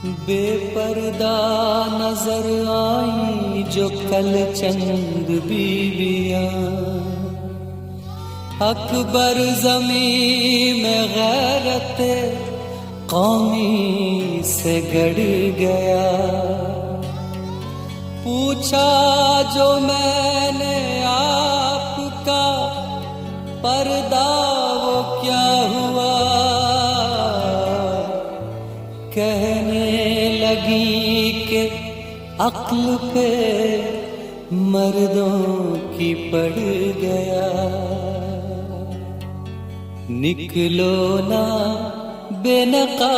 बेपर्दा नजर आई जो कल चंद बीवियां, अकबर ज़मीं में गैरत कौमी से गड़ गया। पूछा जो मैंने आपका पर्दा वो क्या हुआ, कहने लगी कि अक्ल पे मर्दों की पड़ गया। निकलो ना बेनकाब,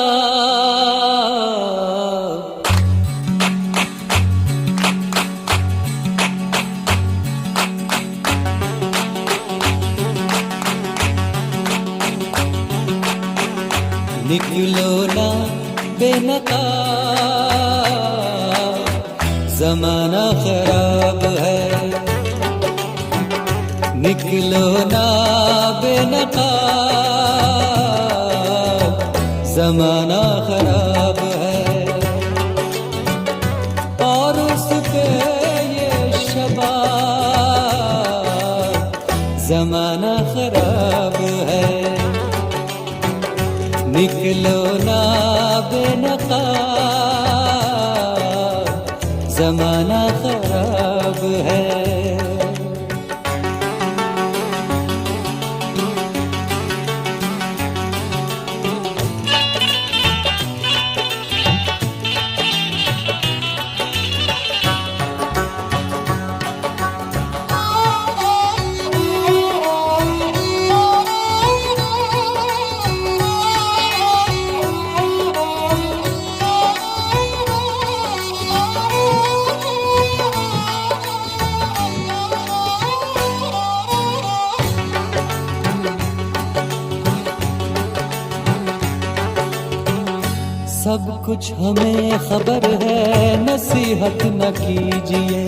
निकलो ना बेनकाब, ज़माना खराब है। निकलो ना बेनकाब, ज़माना खराब है। और उस पे ये शबाब, ज़माना खराब है। निकलो ना बेनकाब, ज़माना खराब है। सब कुछ हमें खबर है, नसीहत न कीजिए।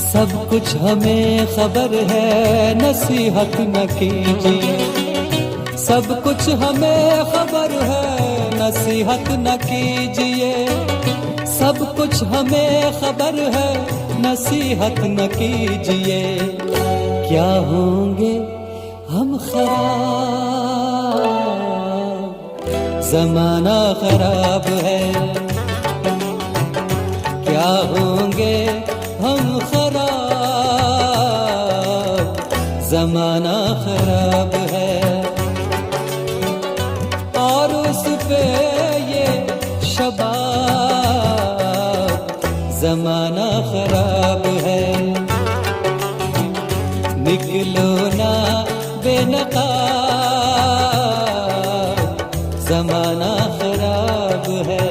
सब कुछ हमें खबर है, नसीहत न कीजिए। सब कुछ हमें खबर है, नसीहत न कीजिए। सब कुछ हमें खबर है, नसीहत न कीजिए। क्या होंगे हम खराब, ज़माना खराब है। क्या होंगे हम खराब, ज़माना खराब है। और उस पे ये शबाब, ज़माना खराब है। निकलो ना बेनकाब, ज़माना खराब है।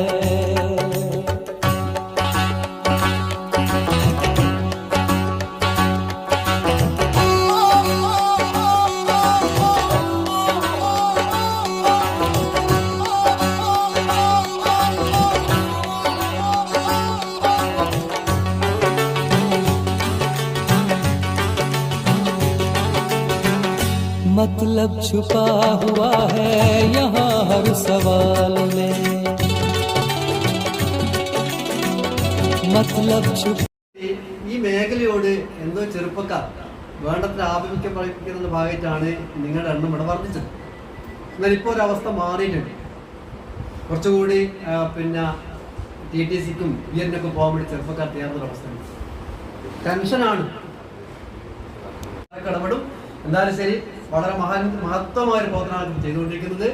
मतलब छुपा हुआ है यहाँ हर सवाल में, मतलब ഈ മേഖലയോട് എന്തോ ചെറുപ്പക്കാർ വേണ്ടത്ര ആഭിമുഖ്യം പ്രകടിപ്പിക്കുന്ന ഭാഗമായിട്ടാണ് നിങ്ങളുടെ എണ്ണം ഇവിടെ വർദ്ധിച്ചത്. എന്നാൽ ഇപ്പോൾ ഒരവസ്ഥ മാറിയിട്ടുണ്ട്. കുറച്ചുകൂടി പിന്നെ TTCക്കും BEdനൊക്കെ പോകാൻ വേണ്ടി ചെറുപ്പക്കാർ തയ്യാറുള്ളൊരവസ്ഥയുണ്ട്. ടെൻഷനാണ്, ഇടപെടും. എന്തായാലും ശരി, വളരെ മഹത്വമായ ഒരു പ്രവർത്തനമാണ് ചെയ്തുകൊണ്ടിരിക്കുന്നത്.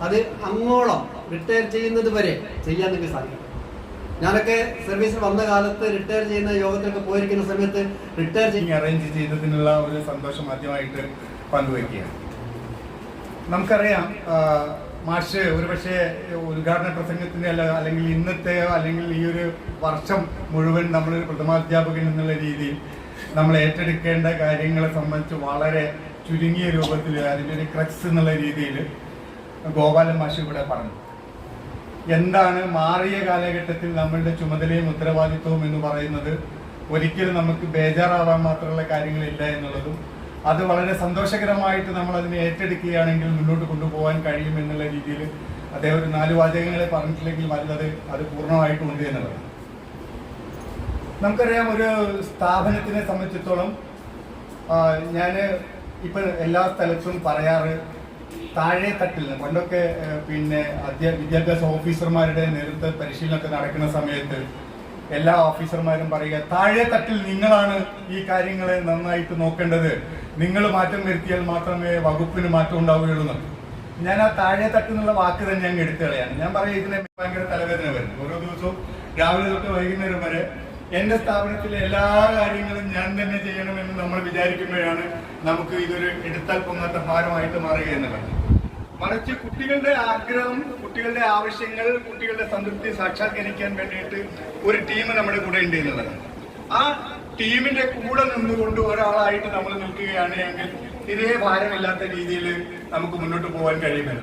അത് അങ്ങോളം റിട്ടയർ ചെയ്യുന്നത് വരെ ചെയ്യാൻ നിങ്ങൾക്ക് സാധിക്കും. ഞാനൊക്കെ സർവീസിൽ വന്ന കാലത്ത് റിട്ടയർ ചെയ്യുന്ന യോഗത്തിലൊക്കെ പോയിരിക്കുന്ന സമയത്ത് റിട്ടയർ അറേഞ്ച് ചെയ്തതിനുള്ള ഒരു സന്തോഷം ആദ്യമായിട്ട് പങ്കുവയ്ക്കുകയാണ്. നമുക്കറിയാം, മാഷ് ഒരുപക്ഷെ ഉദ്ഘാടന പ്രസംഗത്തിൻ്റെ അല്ലെങ്കിൽ ഇന്നത്തെയോ അല്ലെങ്കിൽ ഈ ഒരു വർഷം മുഴുവൻ നമ്മളൊരു പ്രഥമാധ്യാപകൻ എന്നുള്ള രീതിയിൽ നമ്മൾ ഏറ്റെടുക്കേണ്ട കാര്യങ്ങളെ സംബന്ധിച്ച് വളരെ ചുരുങ്ങിയ രൂപത്തിൽ അതിൻ്റെ ഒരു ക്രക്സ് എന്നുള്ള രീതിയിൽ ഗോപാലൻ മാഷ് ഇവിടെ പറഞ്ഞു. എന്താണ് മാറിയ കാലഘട്ടത്തിൽ നമ്മളുടെ ചുമതലയും ഉത്തരവാദിത്വവും എന്ന് പറയുന്നത് ഒരിക്കലും നമുക്ക് ബേജാറാവാൻ മാത്രമുള്ള കാര്യങ്ങളില്ല എന്നുള്ളതും അത് വളരെ സന്തോഷകരമായിട്ട് നമ്മൾ അതിനെ ഏറ്റെടുക്കുകയാണെങ്കിൽ മുന്നോട്ട് കൊണ്ടുപോകാൻ കഴിയും എന്നുള്ള രീതിയിൽ അദ്ദേഹം ഒരു 4 വാചകങ്ങളെ പറഞ്ഞിട്ടില്ലെങ്കിൽ നല്ലത് അത് പൂർണ്ണമായിട്ടും ഉണ്ട് എന്നുള്ളത്. നമുക്കറിയാം, ഒരു സ്ഥാപനത്തിനെ സംബന്ധിച്ചിടത്തോളം ഞാൻ ഇപ്പം എല്ലാ സ്ഥലത്തും പറയാറ്, താഴെ തട്ടിൽ നിന്ന് പണ്ടൊക്കെ പിന്നെ വിദ്യാഭ്യാസ ഓഫീസർമാരുടെ നേതൃത്വ പരിശീലനമൊക്കെ നടക്കുന്ന സമയത്ത് എല്ലാ ഓഫീസർമാരും പറയുക, താഴെ തട്ടിൽ നിങ്ങളാണ് ഈ കാര്യങ്ങളെ നന്നായിട്ട് നോക്കേണ്ടത്, നിങ്ങൾ മാറ്റം വരുത്തിയാൽ മാത്രമേ വകുപ്പിന് മാറ്റം ഉണ്ടാവുകയുള്ളൂ. ഞാൻ ആ താഴെ തട്ടെന്നുള്ള വാക്ക് തന്നെ അങ്ങ് എടുത്തു കളയാണ്. ഞാൻ പറയും, ഇതിനെ ഭയങ്കര തലവേദന വരുന്നു. ഓരോ ദിവസവും രാവിലെ തൊട്ട് വൈകുന്നേരം വരെ എന്റെ സ്ഥാപനത്തിലെ എല്ലാ കാര്യങ്ങളും ഞാൻ തന്നെ ചെയ്യണമെന്ന് നമ്മൾ വിചാരിക്കുമ്പോഴാണ് നമുക്ക് ഇതൊരു എടുത്താൽ പൊങ്ങാത്ത ഭാരമായിട്ട് മാറുക എന്നുള്ളത്. മറിച്ച് കുട്ടികളുടെ ആഗ്രഹം, കുട്ടികളുടെ ആവശ്യങ്ങൾ, കുട്ടികളുടെ സംതൃപ്തി സാക്ഷാത്കരിക്കാൻ വേണ്ടിയിട്ട് ഒരു ടീം നമ്മുടെ കൂടെ ഉണ്ട് എന്നുള്ളതാണ്. ആ ടീമിന്റെ കൂടെ നിന്നുകൊണ്ട് ഒരാളായിട്ട് നമ്മൾ നിൽക്കുകയാണ് എങ്കിൽ ഇതേ ഭാരമില്ലാത്ത രീതിയിൽ നമുക്ക് മുന്നോട്ട് പോകാൻ കഴിയുമല്ലോ.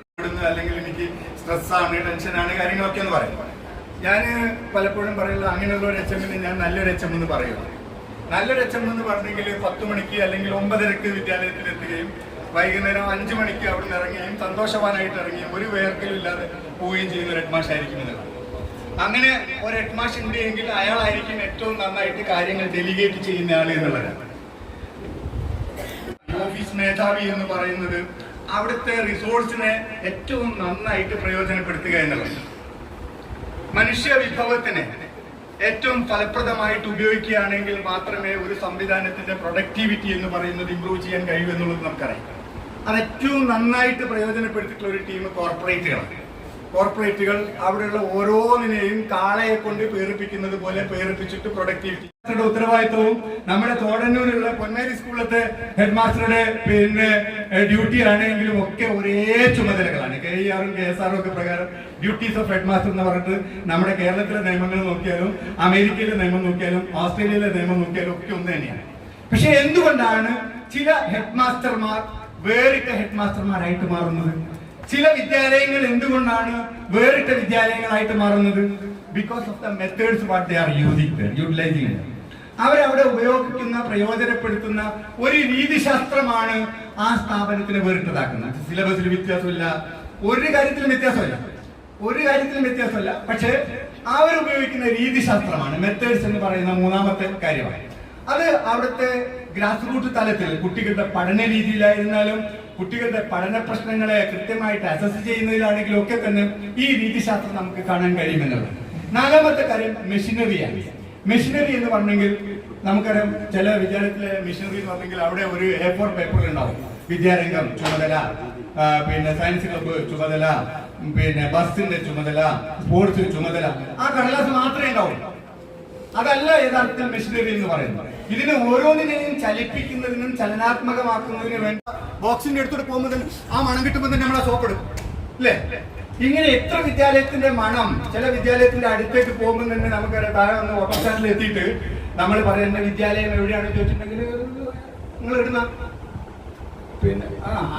അല്ലെങ്കിൽ എനിക്ക് സ്ട്രെസ്സാണ്, ടെൻഷനാണ്, കാര്യങ്ങളൊക്കെ എന്ന് പറയും. ഞാൻ പലപ്പോഴും പറയുന്നത്, അങ്ങനെയുള്ള ഒരു HM ഞാൻ നല്ലൊരു HM എന്ന് പറയുക. നല്ലൊരു HM എന്ന് പറഞ്ഞെങ്കിൽ 10 മണിക്ക് അല്ലെങ്കിൽ 9:30 വിദ്യാലയത്തിൽ എത്തുകയും വൈകുന്നേരം 5 മണിക്ക് അവിടെ നിന്ന് ഇറങ്ങുകയും സന്തോഷവാനായിട്ട് ഇറങ്ങുകയും ഒരു വേർക്കലും ഇല്ലാതെ പോവുകയും ചെയ്യുന്ന ഒരു ഹെഡ്മാഷ് ആയിരിക്കും എന്നുള്ളത്. അങ്ങനെ ഒരു ഹെഡ്മാഷ് ഉണ്ടെങ്കിൽ അയാളായിരിക്കും ഏറ്റവും നന്നായിട്ട് കാര്യങ്ങൾ ഡെലിഗേറ്റ് ചെയ്യുന്ന ആൾ എന്നുള്ളതാണ്. ഓഫീസ് മേധാവി എന്ന് പറയുന്നത് അവിടുത്തെ റിസോഴ്സിനെ ഏറ്റവും നന്നായിട്ട് പ്രയോജനപ്പെടുത്തുക എന്നുള്ളത്. മനുഷ്യ വിഭവത്തിനെ ഏറ്റവും ഫലപ്രദമായിട്ട് ഉപയോഗിക്കുകയാണെങ്കിൽ മാത്രമേ ഒരു സംവിധാനത്തിന്റെ പ്രൊഡക്ടിവിറ്റി എന്ന് പറയുന്നത് ഇംപ്രൂവ് ചെയ്യാൻ കഴിയൂ എന്നുള്ളത് നമുക്കറിയാം. അത് ഏറ്റവും നന്നായിട്ട് പ്രയോജനപ്പെടുത്തിയിട്ടുള്ള ഒരു ടീം കോർപ്പറേറ്റുകളാണ്. കോർപ്പറേറ്റുകൾ അവിടെയുള്ള ഓരോന്നിനെയും കാളയെ കൊണ്ട് പേറിപ്പിക്കുന്നത് പോലെ പേറിപ്പിച്ചിട്ട് പ്രൊഡക്ടിവിറ്റി ഉത്തരവാദിത്വവും നമ്മുടെ തോടന്നൂരിലുള്ള പൊന്മേരി സ്കൂളിലത്തെ ഹെഡ് മാസ്റ്ററുടെ പിന്നെ ഡ്യൂട്ടി ആണെങ്കിലും ഒക്കെ ഒരേ ചുമതലകളാണ്. KER ഉം KSR ഒക്കെ പ്രകാരം ഡ്യൂട്ടീസ് ഓഫ് ഹെഡ് മാസ്റ്റർ എന്ന് പറഞ്ഞിട്ട് നമ്മുടെ കേരളത്തിലെ നിയമങ്ങൾ നോക്കിയാലും അമേരിക്കയിലെ നിയമം നോക്കിയാലും ഓസ്ട്രേലിയയിലെ നിയമം നോക്കിയാലും ഒക്കെ ഒന്ന് തന്നെയാണ്. പക്ഷെ എന്തുകൊണ്ടാണ് ചില ഹെഡ് മാസ്റ്റർമാർ വേറിട്ട ഹെഡ് മാസ്റ്റർമാരായിട്ട് മാറുന്നത്? ചില വിദ്യാലയങ്ങൾ എന്തുകൊണ്ടാണ് വേറിട്ട വിദ്യാലയങ്ങളായിട്ട് മാറുന്നത്? Because of the methods what they are utilising. അവരവിടെ ഉപയോഗിക്കുന്ന, പ്രയോജനപ്പെടുത്തുന്ന ഒരു രീതിശാസ്ത്രമാണ് ആ സ്ഥാപനത്തിന് വേറിട്ടതാക്കുന്നത്. സിലബസിൽ വ്യത്യാസമില്ല, ഒരു കാര്യത്തിലും വ്യത്യാസമില്ല. പക്ഷെ അവർ ഉപയോഗിക്കുന്ന രീതിശാസ്ത്രമാണ്, മെത്തേഡ്സ് എന്ന് പറയുന്ന മൂന്നാമത്തെ കാര്യമാണ്. അത് അവിടുത്തെ ഗ്രാസ് റൂട്ട് തലത്തിൽ കുട്ടികളുടെ പഠന രീതിയിലായിരുന്നാലും കുട്ടികളുടെ പഠന പ്രശ്നങ്ങളെ കൃത്യമായിട്ട് അസസ് ചെയ്യുന്നതിലാണെങ്കിലും ഒക്കെ തന്നെ ഈ രീതിശാസ്ത്രം നമുക്ക് കാണാൻ കഴിയുമെന്നുള്ളത്. 4ാമത്തെ കാര്യം മെഷീനറിയാണ്. മെഷീനറി എന്ന് പറഞ്ഞെങ്കിൽ നമുക്കറിയാം, ചില വിദ്യാലയത്തിലെ മെഷീനറി എന്ന് പറഞ്ഞെങ്കിൽ അവിടെ ഒരു A4 പേപ്പർ ഉണ്ടാവും. വിദ്യാരംഗം ചുമതല, പിന്നെ സയൻസ് ക്ലബ്ബ് ചുമതല, പിന്നെ ബസിന്റെ ചുമതല, സ്പോർട്സ് ചുമതല. ആ കടലാസ് മാത്രമേ ഉണ്ടാവും. അതല്ല യഥാർത്ഥത്തിൽ മെഷീനറി എന്ന് പറയുന്നത്. ഇതിനെ ഓരോന്നിനെയും ചലിപ്പിക്കുന്നതിനും ചലനാത്മകമാക്കുന്നതിനും വേണ്ട ബോക്സിന്റെ അടുത്തോട്ട് പോകുമ്പോൾ ആ മണം കിട്ടുമ്പോൾ തന്നെ നമ്മളെ സോപ്പിടും, അല്ലേ? ഇങ്ങനെ എത്ര വിദ്യാലയത്തിന്റെ മണം ചില വിദ്യാലയത്തിന്റെ അടുത്തേക്ക് പോകുമ്പോൾ തന്നെ നമുക്ക് താഴെ വന്ന് ഓട്ടോ സ്റ്റാൻഡിൽ എത്തിയിട്ട് നമ്മൾ പറയുന്ന വിദ്യാലയം എവിടെയാണെന്ന് ചോദിച്ചിട്ടുണ്ടെങ്കിൽ നിങ്ങൾ ഇടുന്ന പിന്നെ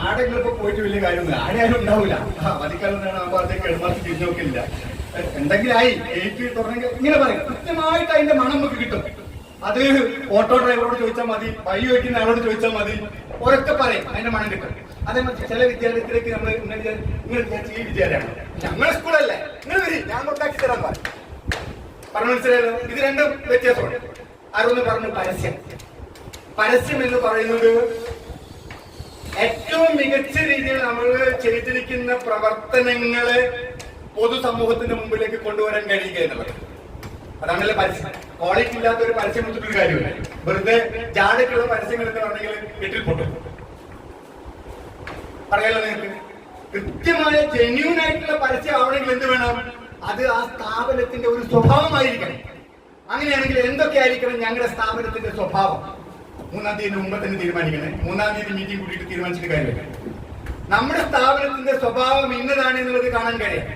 ആടെങ്കിലൊക്കെ പോയിട്ട് വലിയ കാര്യമൊന്നും ആടെയാലും ഉണ്ടാവില്ല. മതിക്കാലം ആകുമ്പോൾ അതേക്ക് എഴുമാർക്ക് തിരിഞ്ഞോക്കില്ല. എന്തെങ്കിലായി എനിക്ക് തുടങ്ങി ഇങ്ങനെ പറയും. കൃത്യമായിട്ട് അതിന്റെ മണം നമുക്ക് കിട്ടും. അത് ഓട്ടോ ഡ്രൈവറോട് ചോദിച്ചാൽ മതി, വഴി വയ്ക്കുന്ന ആളോട് ചോദിച്ചാൽ മതി, ഒരൊക്കെ പറയും അതിന്റെ മണം കിട്ടും. അതേമാതിരി ചില വിദ്യാലയത്തിലേക്ക് നമ്മൾ നിങ്ങൾ ഈ വിദ്യാലയമാണ്, ഞങ്ങളുടെ സ്കൂളല്ലേ, നിങ്ങൾ വരും, ഞാൻ ഉണ്ടാക്കി തരാന്ന് പറയും. പറഞ്ഞു മനസ്സിലായല്ലോ? ഇത് രണ്ടും വ്യത്യാസമാണ്. ആരൊന്ന് പറഞ്ഞു, പരസ്യം എന്ന് പറയുന്നത് ഏറ്റവും മികച്ച രീതിയിൽ നമ്മൾ ചെയ്തിരിക്കുന്ന പ്രവർത്തനങ്ങളെ പൊതുസമൂഹത്തിന്റെ മുമ്പിലേക്ക് കൊണ്ടുവരാൻ കഴിയുക എന്നുള്ളത്. അതാണല്ലോ പരസ്യം. ക്വാളിറ്റി ഇല്ലാത്ത ഒരു പരസ്യം കൊടുത്തിട്ടൊരു കാര്യമില്ല. വെറുതെ ജാടക്കുള്ള പരസ്യങ്ങൾ എന്ന് പറഞ്ഞെങ്കിൽ വീട്ടിൽ പൊട്ടും. പറയാലോ നിങ്ങൾക്ക്? കൃത്യമായ ജെന്യൂൻ ആയിട്ടുള്ള പരസ്യം ആവണമെങ്കിൽ എന്ത് വേണം? അത് ആ സ്ഥാപനത്തിന്റെ ഒരു സ്വഭാവമായിരിക്കണം. അങ്ങനെയാണെങ്കിൽ എന്തൊക്കെ ആയിരിക്കണം ഞങ്ങളുടെ സ്ഥാപനത്തിന്റെ സ്വഭാവം? 3-ാം തീയതി മുമ്പ് തന്നെ തീരുമാനിക്കണേ. 3-ാം തീയതി മീറ്റിംഗ് കൂട്ടിയിട്ട് തീരുമാനിച്ചിട്ട് കാര്യമില്ല. നമ്മുടെ സ്ഥാപനത്തിന്റെ സ്വഭാവം ഇന്നതാണ് എന്നുള്ളത് കാണാൻ കഴിയും.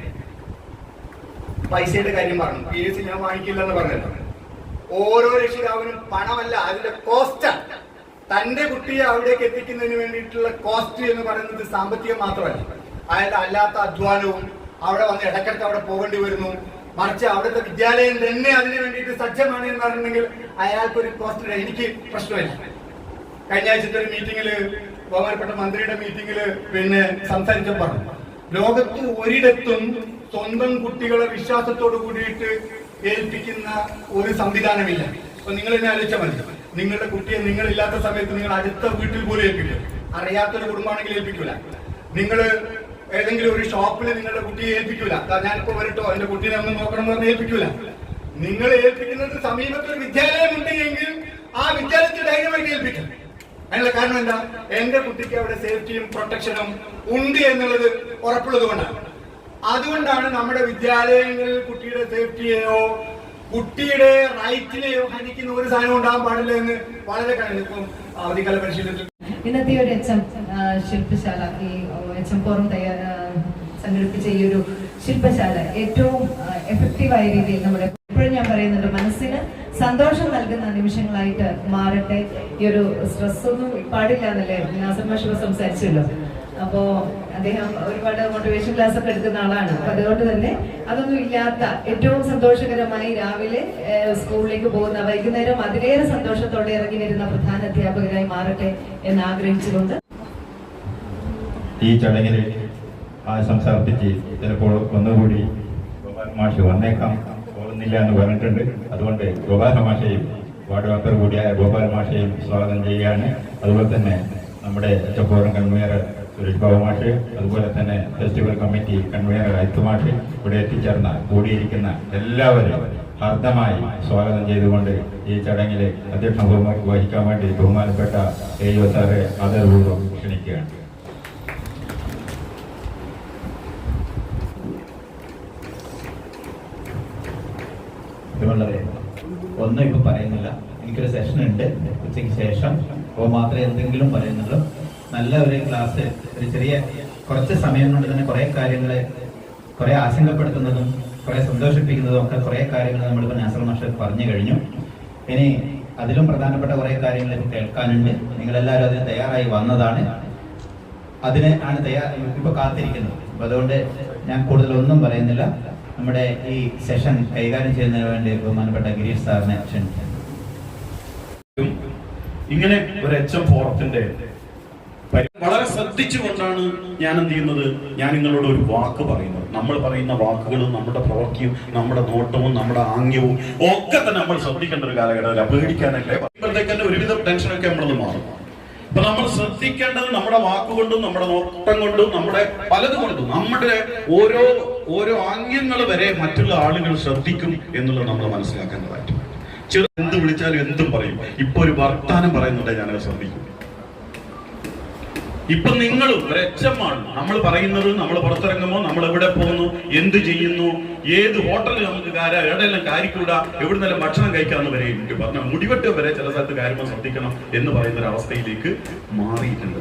പൈസയുടെ കാര്യം പറഞ്ഞു, PSC ഞാൻ വാങ്ങിക്കില്ല എന്ന് പറഞ്ഞല്ലോ. ഓരോ രക്ഷിതാവിനും പണമല്ല, അതിന്റെ കോസ്റ്റാണ്. തന്റെ കുട്ടിയെ അവിടേക്ക് എത്തിക്കുന്നതിന് വേണ്ടിയിട്ടുള്ള കോസ്റ്റ് എന്ന് പറയുന്നത് സാമ്പത്തികം മാത്രമല്ല, അയാളുടെ അല്ലാത്ത അധ്വാനവും അവിടെ വന്ന് ഇടയ്ക്കിടയ്ക്ക് അവിടെ പോകേണ്ടി വരുന്നു. മറിച്ച് അവിടുത്തെ വിദ്യാലയം തന്നെ അതിന് വേണ്ടിയിട്ട് സജ്ജമാണ് എന്ന് പറഞ്ഞിട്ടുണ്ടെങ്കിൽ അയാൾക്കൊരു കോസ്റ്റ്. എനിക്ക് പ്രശ്നമില്ല, കഴിഞ്ഞ ആഴ്ചത്തെ ഒരു മീറ്റിംഗിൽ ബഹുമാനപ്പെട്ട മന്ത്രിയുടെ മീറ്റിംഗിൽ പിന്നെ സംസാരിച്ചപ്പോൾ പറഞ്ഞു, ലോകത്ത് ഒരിടത്തും സ്വന്തം കുട്ടികളെ വിശ്വാസത്തോട് കൂടിയിട്ട് ഏൽപ്പിക്കുന്ന ഒരു സംവിധാനമില്ല. അപ്പൊ നിങ്ങൾ എന്നെ ആലോചിച്ചാൽ മതി, നിങ്ങളുടെ കുട്ടിയെ നിങ്ങളില്ലാത്ത സമയത്ത് നിങ്ങൾ അടുത്ത വീട്ടിൽ പോലും ഏൽപ്പിക്കില്ല. അറിയാത്തൊരു കുടുംബമാണെങ്കിൽ ഏൽപ്പിക്കൂല. നിങ്ങൾ ഏതെങ്കിലും ഒരു ഷോപ്പിൽ നിങ്ങളുടെ കുട്ടിയെ ഏൽപ്പിക്കൂല. ഞാനിപ്പോ വരട്ടോ എന്റെ കുട്ടീനെ ഒന്ന് നോക്കണം എന്ന് പറഞ്ഞ് ഏൽപ്പിക്കൂല. നിങ്ങൾ ഏൽപ്പിക്കുന്നത് സമീപത്തൊരു വിദ്യാലയം ഉണ്ടെങ്കിൽ ആ വിദ്യാലയത്തിൽ ധൈര്യമായിട്ട് ഏൽപ്പിക്കും. അതിനുള്ള കാരണം എന്താ? എന്റെ കുട്ടിക്ക് അവിടെ സേഫ്റ്റിയും പ്രൊട്ടക്ഷനും ഉണ്ട് എന്നുള്ളത് ഉറപ്പുള്ളത് കൊണ്ടാണ്. അതുകൊണ്ടാണ് നമ്മുടെ വിദ്യാലയങ്ങളിൽ കുട്ടിയുടെ സേഫ്റ്റിയെയോ കുട്ടിയുടെ റൈറ്റിനെയോ ഹനിക്കുന്ന ഒരു സാധനം ഉണ്ടാകാൻ പാടില്ല എന്ന് വളരെ ഇപ്പം അവധിക്കാല പരിശീലനത്തിൽ ഇന്നത്തെ ഒരു HM ശില്പശാല, ഈ HM ഫോറം സംഘടിപ്പിച്ച ഈ ഒരു ശില്പശാല ഏറ്റവും എഫക്റ്റീവായ രീതിയിൽ നമ്മുടെ എപ്പോഴും ഞാൻ പറയുന്നുണ്ട്, മനസ്സിന് സന്തോഷം നൽകുന്ന നിമിഷങ്ങളായിട്ട് മാറട്ടെ. ഈ ഒരു സ്ട്രെസ് ഒന്നും പാടില്ല എന്നല്ലേ നാസർ മാഷ് സംസാരിച്ചല്ലോ. അപ്പോ അദ്ദേഹം ഒരുപാട് മോട്ടിവേഷൻ ക്ലാസ് ഒക്കെ എടുക്കുന്ന ആളാണ്. അപ്പൊ അതുകൊണ്ട് തന്നെ അതൊന്നും ഇല്ലാത്ത ഏറ്റവും സന്തോഷകരമായി രാവിലെ സ്കൂളിലേക്ക് പോകുന്ന, വൈകുന്നേരം അതിലേറെ സന്തോഷത്തോടെ ഇറങ്ങി വരുന്ന പ്രധാന അധ്യാപകരായി മാറട്ടെ എന്ന് ആഗ്രഹിച്ചുകൊണ്ട് ഈ ചടങ്ങിൽ ആശംസ അർപ്പിച്ച് ചിലപ്പോൾ ഒന്നുകൂടി ഗോപാല മാഷ് വന്നേക്കാം, പോകുന്നില്ല എന്ന് പറഞ്ഞിട്ടുണ്ട്. അതുകൊണ്ട് ഗോപാല മാഷയും വാർഡ് മെമ്പർ കൂടിയായ ഗോപാല മാഷയും സ്വാഗതം ചെയ്യുകയാണ്. അതുപോലെ തന്നെ നമ്മുടെ ഫോറം കൺവീനർ സുരേഷ് ബാബു മാഷ്, അതുപോലെ തന്നെ ഫെസ്റ്റിവൽ കമ്മിറ്റി കൺവീനർ അയ്ത്തു മാഷ്, ഇവിടെ എത്തിച്ചേർന്ന കൂടിയിരിക്കുന്ന എല്ലാവരും ഹാർദമായി സ്വാഗതം ചെയ്തുകൊണ്ട് ഈ ചടങ്ങിൽ അധ്യക്ഷം വഹിക്കാൻ വേണ്ടി ബഹുമാനപ്പെട്ട AO സാറെ ആദരപൂർവ്വം ക്ഷണിക്കുകയാണ്. വളരെ ഒന്നും ഇപ്പം പറയുന്നില്ല. എനിക്കൊരു സെഷൻ ഉണ്ട് ഉച്ചയ്ക്ക് ശേഷം, അപ്പോൾ മാത്രമേ എന്തെങ്കിലും പറയുന്നുള്ളൂ. നല്ല ഒരു ക്ലാസ്, ഒരു ചെറിയ കുറച്ച് സമയം കൊണ്ട് തന്നെ കുറേ കാര്യങ്ങൾ, കുറേ ആശങ്കപ്പെടുത്തുന്നതും കുറേ സന്തോഷിപ്പിക്കുന്നതും ഒക്കെ കുറേ കാര്യങ്ങൾ നമ്മളിപ്പോൾ നാസർ മാഷ് പറഞ്ഞു കഴിഞ്ഞു. ഇനി അതിലും പ്രധാനപ്പെട്ട കുറേ കാര്യങ്ങൾ ഇപ്പോൾ കേൾക്കാനുണ്ട്. നിങ്ങളെല്ലാവരും അതിന് തയ്യാറായി വന്നതാണ്, അതിന് ആണ് ഇപ്പോൾ കാത്തിരിക്കുന്നത്. അപ്പോൾ അതുകൊണ്ട് ഞാൻ കൂടുതലൊന്നും പറയുന്നില്ല. നമ്മുടെ ഈ സെഷൻ കൈകാര്യം ചെയ്യുന്നതിന് വേണ്ടി ബഹുമാനപ്പെട്ട ഗിരീഷ് സാറിനെ ക്ഷണിക്കുന്നു. ഇങ്ങനെ ഒരു HM ഫോറത്തിന്റെ വളരെ ശ്രദ്ധിച്ചുകൊണ്ടാണ് ഞാൻ എന്ത് ചെയ്യുന്നത്, ഞാൻ നിങ്ങളോട് ഒരു വാക്ക് പറയുന്നത്. നമ്മൾ പറയുന്ന വാക്കുകളും നമ്മുടെ പ്രവൃത്തിയും നമ്മുടെ നോട്ടവും നമ്മുടെ ആംഗ്യവും ഒക്കെ തന്നെ നമ്മൾ ശ്രദ്ധിക്കേണ്ട ഒരു കാലഘട്ടമല്ല. പേടിക്കാനല്ലേ ഇപ്പോഴത്തേക്ക് തന്നെ ഒരുവിധം ടെൻഷനൊക്കെ നമ്മളത് മാറും. അപ്പൊ നമ്മൾ ശ്രദ്ധിക്കേണ്ടത് നമ്മുടെ വാക്കുകൊണ്ടും നമ്മുടെ നോട്ടം കൊണ്ടും നമ്മുടെ പലതും കൊണ്ടും നമ്മുടെ ഓരോ ആംഗ്യങ്ങൾ വരെ മറ്റുള്ള ആളുകൾ ശ്രദ്ധിക്കും എന്നുള്ളത് നമ്മൾ മനസ്സിലാക്കേണ്ടതായിട്ട്. എന്ത് വിളിച്ചാലും എന്തും പറയും. ഇപ്പൊ ഒരു വർത്താനം പറയുന്നുണ്ടെ ഞാനത് ശ്രദ്ധിക്കും. ഇപ്പൊ നിങ്ങളും ഒരു HM ആണ്. നമ്മൾ പറയുന്നത്, നമ്മൾ പുറത്തിറങ്ങുമ്പോൾ നമ്മൾ എവിടെ പോകുന്നു, എന്ത് ചെയ്യുന്നു, ഏത് ഹോട്ടലിൽ നമുക്ക് എവിടെയെല്ലാം കാര്യക്കൂടാ, എവിടെ നിന്നെല്ലാം ഭക്ഷണം കഴിക്കാമെന്ന് വരെ പറഞ്ഞ മുടിവെട്ട് വരെ ചില സ്ഥലത്ത് കാര്യങ്ങൾ ശ്രദ്ധിക്കണം എന്ന് പറയുന്ന ഒരു അവസ്ഥയിലേക്ക് മാറിയിട്ടുണ്ട്.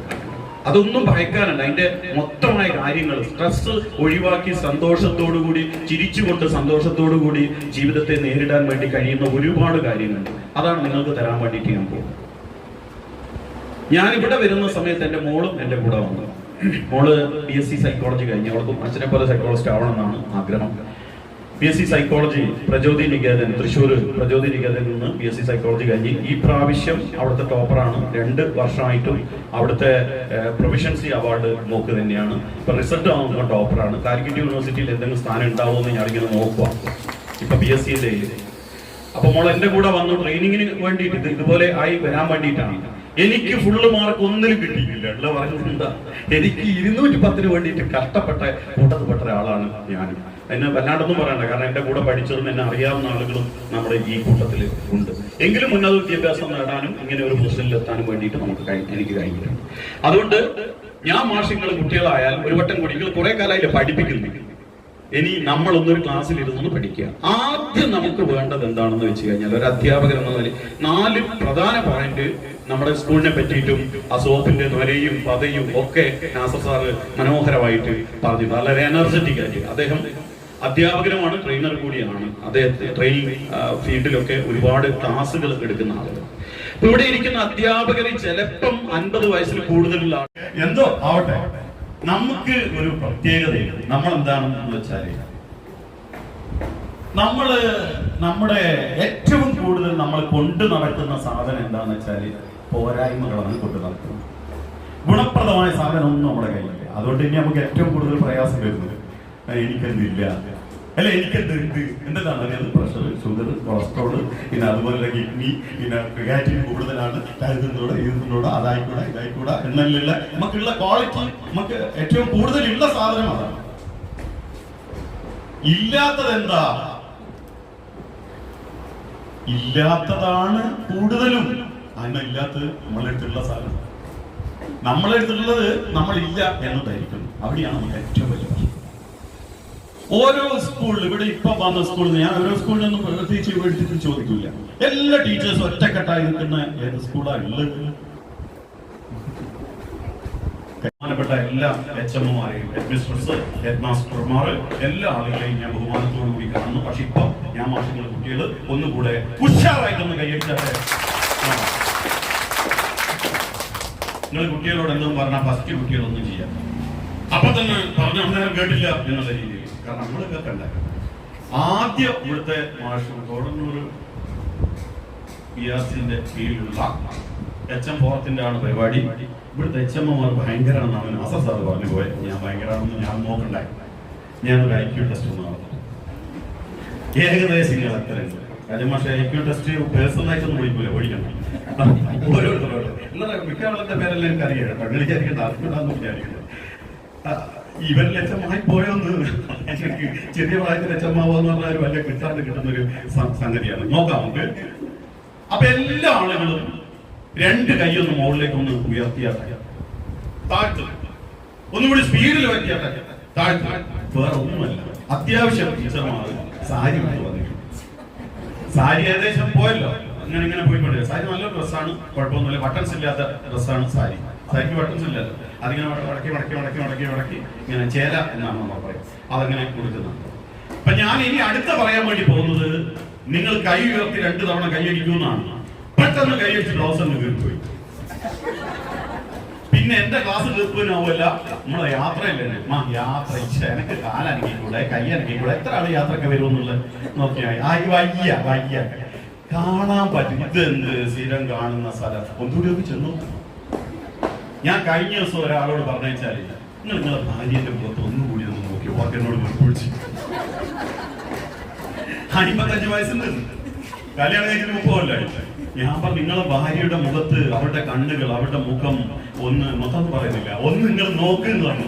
അതൊന്നും ഭയക്കാനല്ല, അതിന്റെ മൊത്തമായ കാര്യങ്ങൾ സ്ട്രെസ് ഒഴിവാക്കി സന്തോഷത്തോടുകൂടി ചിരിച്ചുകൊണ്ട് സന്തോഷത്തോടുകൂടി ജീവിതത്തെ നേരിടാൻ വേണ്ടി കഴിയുന്ന ഒരുപാട് കാര്യങ്ങളുണ്ട്. അതാണ് നിങ്ങൾക്ക് തരാൻ വേണ്ടിയിട്ട് ഞാൻ പോകുന്നത്. ഞാൻ ഇവിടെ വരുന്ന സമയത്ത് എൻ്റെ മോളും എൻ്റെ കൂടെ വന്നു. മോള് BSc സൈക്കോളജി കഴിഞ്ഞ്, അവൾക്കും അച്ഛനെ പോലെ സൈക്കോളജിസ്റ്റ് ആവണം എന്നാണ് ആഗ്രഹം. BSc സൈക്കോളജി പ്രചോദി നികേതൻ, തൃശ്ശൂർ പ്രചോദി നികേതനിൽ നിന്ന് BSc സൈക്കോളജി കഴിഞ്ഞ് ഈ പ്രാവശ്യം അവിടുത്തെ ടോപ്പറാണ്. 2 വർഷമായിട്ടും അവിടുത്തെ പ്രൊഫഷൻസി അവാർഡ് നോക്ക് തന്നെയാണ്. ഇപ്പൊ റിസൾട്ട് ആകുമ്പോൾ ടോപ്പറാണ്. കാലിക്കറ്റ് യൂണിവേഴ്സിറ്റിയിൽ എന്തെങ്കിലും സ്ഥാനം ഉണ്ടാവുമെന്ന് ഞാനിങ്ങനെ നോക്കുക ഇപ്പൊ BScയിലെ. അപ്പൊ മോൾ എൻ്റെ കൂടെ വന്നു ട്രെയിനിങ്ങിന് വേണ്ടിയിട്ട്, ഇതുപോലെ ആയി വരാൻ വേണ്ടിയിട്ടാണ്. എനിക്ക് ഫുള്ള് മാർക്ക് ഒന്നിലും കിട്ടിയിട്ടില്ല. ഉള്ള പറഞ്ഞിട്ടുണ്ടാ, എനിക്ക് 210 വേണ്ടിയിട്ട് കഷ്ടപ്പെട്ട കൂട്ടത്തിൽപ്പെട്ട ഒരാളാണ് ഞാൻ. എന്നെ വല്ലാണ്ടൊന്നും പറയണ്ട, കാരണം എൻ്റെ കൂടെ പഠിച്ചതും എന്നെ അറിയാവുന്ന ആളുകളും നമ്മുടെ ഈ കൂട്ടത്തിൽ ഉണ്ട്. എങ്കിലും ഉന്നത വിദ്യാഭ്യാസം നേടാനും ഇങ്ങനെ ഒരു പൊസിഷനിൽ എത്താനും വേണ്ടിയിട്ട് എനിക്ക് കഴിഞ്ഞിട്ടുണ്ട്. അതുകൊണ്ട് ഞാൻ മാഷിങ്ങൾ കുട്ടികളായാൽ ഒരു വട്ടം കൂടി, നിങ്ങൾ കുറെ കാലമായിട്ട് പഠിപ്പിക്കുന്നു, ഇനി നമ്മളൊന്നൊരു ക്ലാസ്സിൽ ഇരുന്ന് പഠിക്കുക. ആദ്യം നമുക്ക് വേണ്ടത് എന്താണെന്ന് വെച്ച് കഴിഞ്ഞാൽ, ഒരു അധ്യാപകൻ എന്ന നിലയിൽ 4 പ്രധാന പോയിന്റ് നമ്മുടെ സ്കൂളിനെ പറ്റിയിട്ടും ആ സോപ്പിന്റെ നുരയും പതയും ഒക്കെ നാസർ സാറ് മനോഹരമായിട്ട് പറഞ്ഞു. വളരെ എനർജറ്റിക് ആയിട്ട്. അദ്ദേഹം അധ്യാപകനുമാണ്, ട്രെയിനർ കൂടിയാണ്. അദ്ദേഹത്തെ ട്രെയിനിങ് ഫീൽഡിലൊക്കെ ഒരുപാട് ക്ലാസ്സുകൾ എടുക്കുന്ന ആളുകൾ. ഇപ്പൊ ഇവിടെ ഇരിക്കുന്ന അധ്യാപകർ ചിലപ്പം 50 വയസ്സിൽ കൂടുതലുള്ള എന്തോ ആവട്ടെ, നമുക്ക് ഒരു പ്രത്യേകതയുണ്ട്. നമ്മൾ എന്താണെന്ന് വെച്ചാല്, നമ്മുടെ ഏറ്റവും കൂടുതൽ നമ്മൾ കൊണ്ടു നടക്കുന്ന സാധനം എന്താണെന്ന് വെച്ചാല് പോരായ്മകളാണ് കൊണ്ട് നടക്കുന്നത്. ഗുണപ്രദമായ സാധനമൊന്നും നമ്മുടെ കയ്യിലില്ല. അതുകൊണ്ട് ഇനി നമുക്ക് ഏറ്റവും കൂടുതൽ പ്രയാസം വരുന്നത് എനിക്കെന്തില്ല, അല്ലെ എനിക്കെന്ത് എന്തെല്ലാം അറിയാം, പ്രഷർ, ഷുഗർ, കൊളസ്ട്രോള്, പിന്നെ അതുപോലെ കിഡ്നി, പിന്നെ ക്രിയാറ്റിൻ കൂടുതലാണ്, ഇതിനോട് അതായിക്കൂടാ ഇതായിക്കൂടാ എന്നല്ല നമുക്കുള്ള ക്വാളിറ്റി, നമുക്ക് ഏറ്റവും കൂടുതലുള്ള സാധനം അതാണ്. ഇല്ലാത്തത് എന്താ? ഇല്ലാത്തതാണ് കൂടുതലും. അതിന് ഇല്ലാത്തത് നമ്മളെ അടുത്തുള്ള സാധനം. നമ്മളെ അടുത്തുള്ളത് നമ്മളില്ല എന്ന് ധരിക്കുന്നു. അവിടെയാണ് നമുക്ക് ഏറ്റവും വലിയ പ്രശ്നം. ഓരോ സ്കൂളിൽ, ഇവിടെ ഇപ്പൊ വന്ന സ്കൂളിൽ ഞാൻ ഓരോ സ്കൂളിലൊന്നും പ്രത്യേകിച്ച് എടുത്തിട്ട് ചോദിക്കില്ല. എല്ലാ ടീച്ചേഴ്സും ഒറ്റക്കെട്ടായി നിൽക്കുന്ന ഏത് സ്കൂളാണ് ഉള്ളത്? ബഹുമാനപ്പെട്ട എല്ലാ HMമാരെയും, ഹെഡ് മിസ്ട്രസ്, ഹെഡ് മാസ്റ്റർമാർ, എല്ലാ ആളുകളെയും ഞാൻ ബഹുമാനത്തോടു കൂടി കാണുന്നു. പക്ഷെ ഇപ്പൊ ഞാൻ മാഷങ്ങളുടെ കുട്ടികൾ ഒന്നുകൂടെ ഉഷാറായിട്ടൊന്ന് കൈയടിച്ചാട്ടെ. നിങ്ങൾ കുട്ടികളോട് എന്തെന്ന് പറഞ്ഞാൽ ഫസ്റ്റ് കുട്ടികളൊന്നും ചെയ്യാം. അപ്പൊ തന്നെ പറഞ്ഞ അന്നേരം കേട്ടില്ല എന്നുള്ള രീതിയിൽ. കാരണം നമ്മൾ കേൾക്കണ്ട. ആദ്യം ഇവിടുത്തെ മാഷ് കോടന്നൂർ PRCന്റെ കീഴിലുള്ള HM ഫോറത്തിന്റെ ആണ് പരിപാടി. ഇവിടുത്തെ HMമാർ ഭയങ്കരമാണെന്ന് അസർ സാർ പറഞ്ഞു പോയെ. ഞാൻ ഭയങ്കരമാണെന്ന് ഞാൻ നോക്കണ്ടായി. ഞാനൊരു IQ ടെസ്റ്റ് ഒന്ന് നടന്നു. ഏകദേശങ്ങൾ അത്രയുണ്ട്. കാര്യം പക്ഷേ IQ ടെസ്റ്റ് പേഴ്സണലായിട്ടൊന്നും വിളിക്കൂല, ഓടിക്കണം. ഓരോരുത്തരോട് എന്നാ മിക്ക ആളുടെ പേരെല്ലാം എനിക്ക് അറിയാം. പങ്കളിക്കാരിക്കേണ്ട ആർക്കുണ്ടാന്ന് വിചാരിക്കുന്നത്. ഇവരിൽ HMമായി പോയൊന്ന് എനിക്ക് ചെറിയ പ്രായത്തിൽ HMാവെന്ന് പറഞ്ഞാൽ ഒരു വലിയ കിട്ടാണ്ട് കിട്ടുന്നൊരു സംഗതിയാണ്. നോക്കാം നമുക്ക്. അപ്പൊ എല്ലാ ആളുകളും രണ്ട് കൈയൊന്ന് മുകളിലേക്ക് ഒന്ന് ഉയർത്തിയാട്ടെ, താഴ്ത്തു, ഒന്നുകൂടി സ്പീഡിൽ ഉയർത്തിയാട്ടെ, താഴ്ത്തു. വേറെ ഒന്നുമല്ല, അത്യാവശ്യം ടീച്ചർമാർ സാരി വന്നിട്ടുണ്ട്. സാരി ഏകദേശം പോയല്ലോ, അങ്ങനെ ഇങ്ങനെ പോയിക്കൊണ്ടിരിക്കും. സാരി നല്ലൊരു ഡ്രസ്സാണ്, കുഴപ്പമൊന്നുമില്ല. ബട്ടൺസ് ഇല്ലാത്ത ഡ്രസ്സാണ് സാരി. സാരിക്ക് ബട്ടൺസ് ഇല്ലല്ലോ. അതിങ്ങനെ മടക്കി മടക്കി മടക്കി മടക്കി മടക്കി ഇങ്ങനെ ചേല എന്നാണ് നമ്മൾ പറയും. അതങ്ങനെ കൊടുക്കുന്നത്. അപ്പൊ ഞാൻ ഇനി അടുത്ത പറയാൻ വേണ്ടി പോകുന്നത്, നിങ്ങൾ കൈ ഉയർത്തി 2 തവണ കൈയടിക്കുമെന്നാണ്. പെട്ടെന്ന് കൈയടിച്ച് ഗ്ലാസ് ഒന്ന് കീറിപ്പോയി. പിന്നെ എന്റെ ക്ലാസ് തീർപ്പനാവുമല്ല, നമ്മളെ യാത്രയല്ലേ. യാത്ര എനിക്ക് കാലനക്കിക്കൂടെ, കൈയനക്കിക്കൂടെ, എത്ര ആള് യാത്രയൊക്കെ വരുമെന്നുള്ളത് നോക്കിയാൽ വയ്യ വയ്യ കാണാൻ പറ്റും. ഇതെന്ത് സ്ഥിരം കാണുന്ന സ്ഥലം, ഒന്നുകൂടി ചെന്നു. ഞാൻ കഴിഞ്ഞ ദിവസം ഒരാളോട് പറഞ്ഞാൽ, നിങ്ങളെ ഭാര്യന്റെ മുഖത്ത് ഒന്നുകൂടി ഒന്ന് നോക്കി വാക്കിനോട് കുറിച്ച്. 55 വയസ്സുണ്ട്, കല്യാണം കഴിച്ചിട്ട് 30 കൊല്ലമായി. ഞാൻ പറഞ്ഞു, നിങ്ങളെ ഭാര്യയുടെ മുഖത്ത് അവരുടെ കണ്ണുകൾ, അവരുടെ മുഖം ഒന്ന് മൊത്തം പറയുന്നില്ല, ഒന്ന് നിങ്ങൾ നോക്കുന്നതാണ്.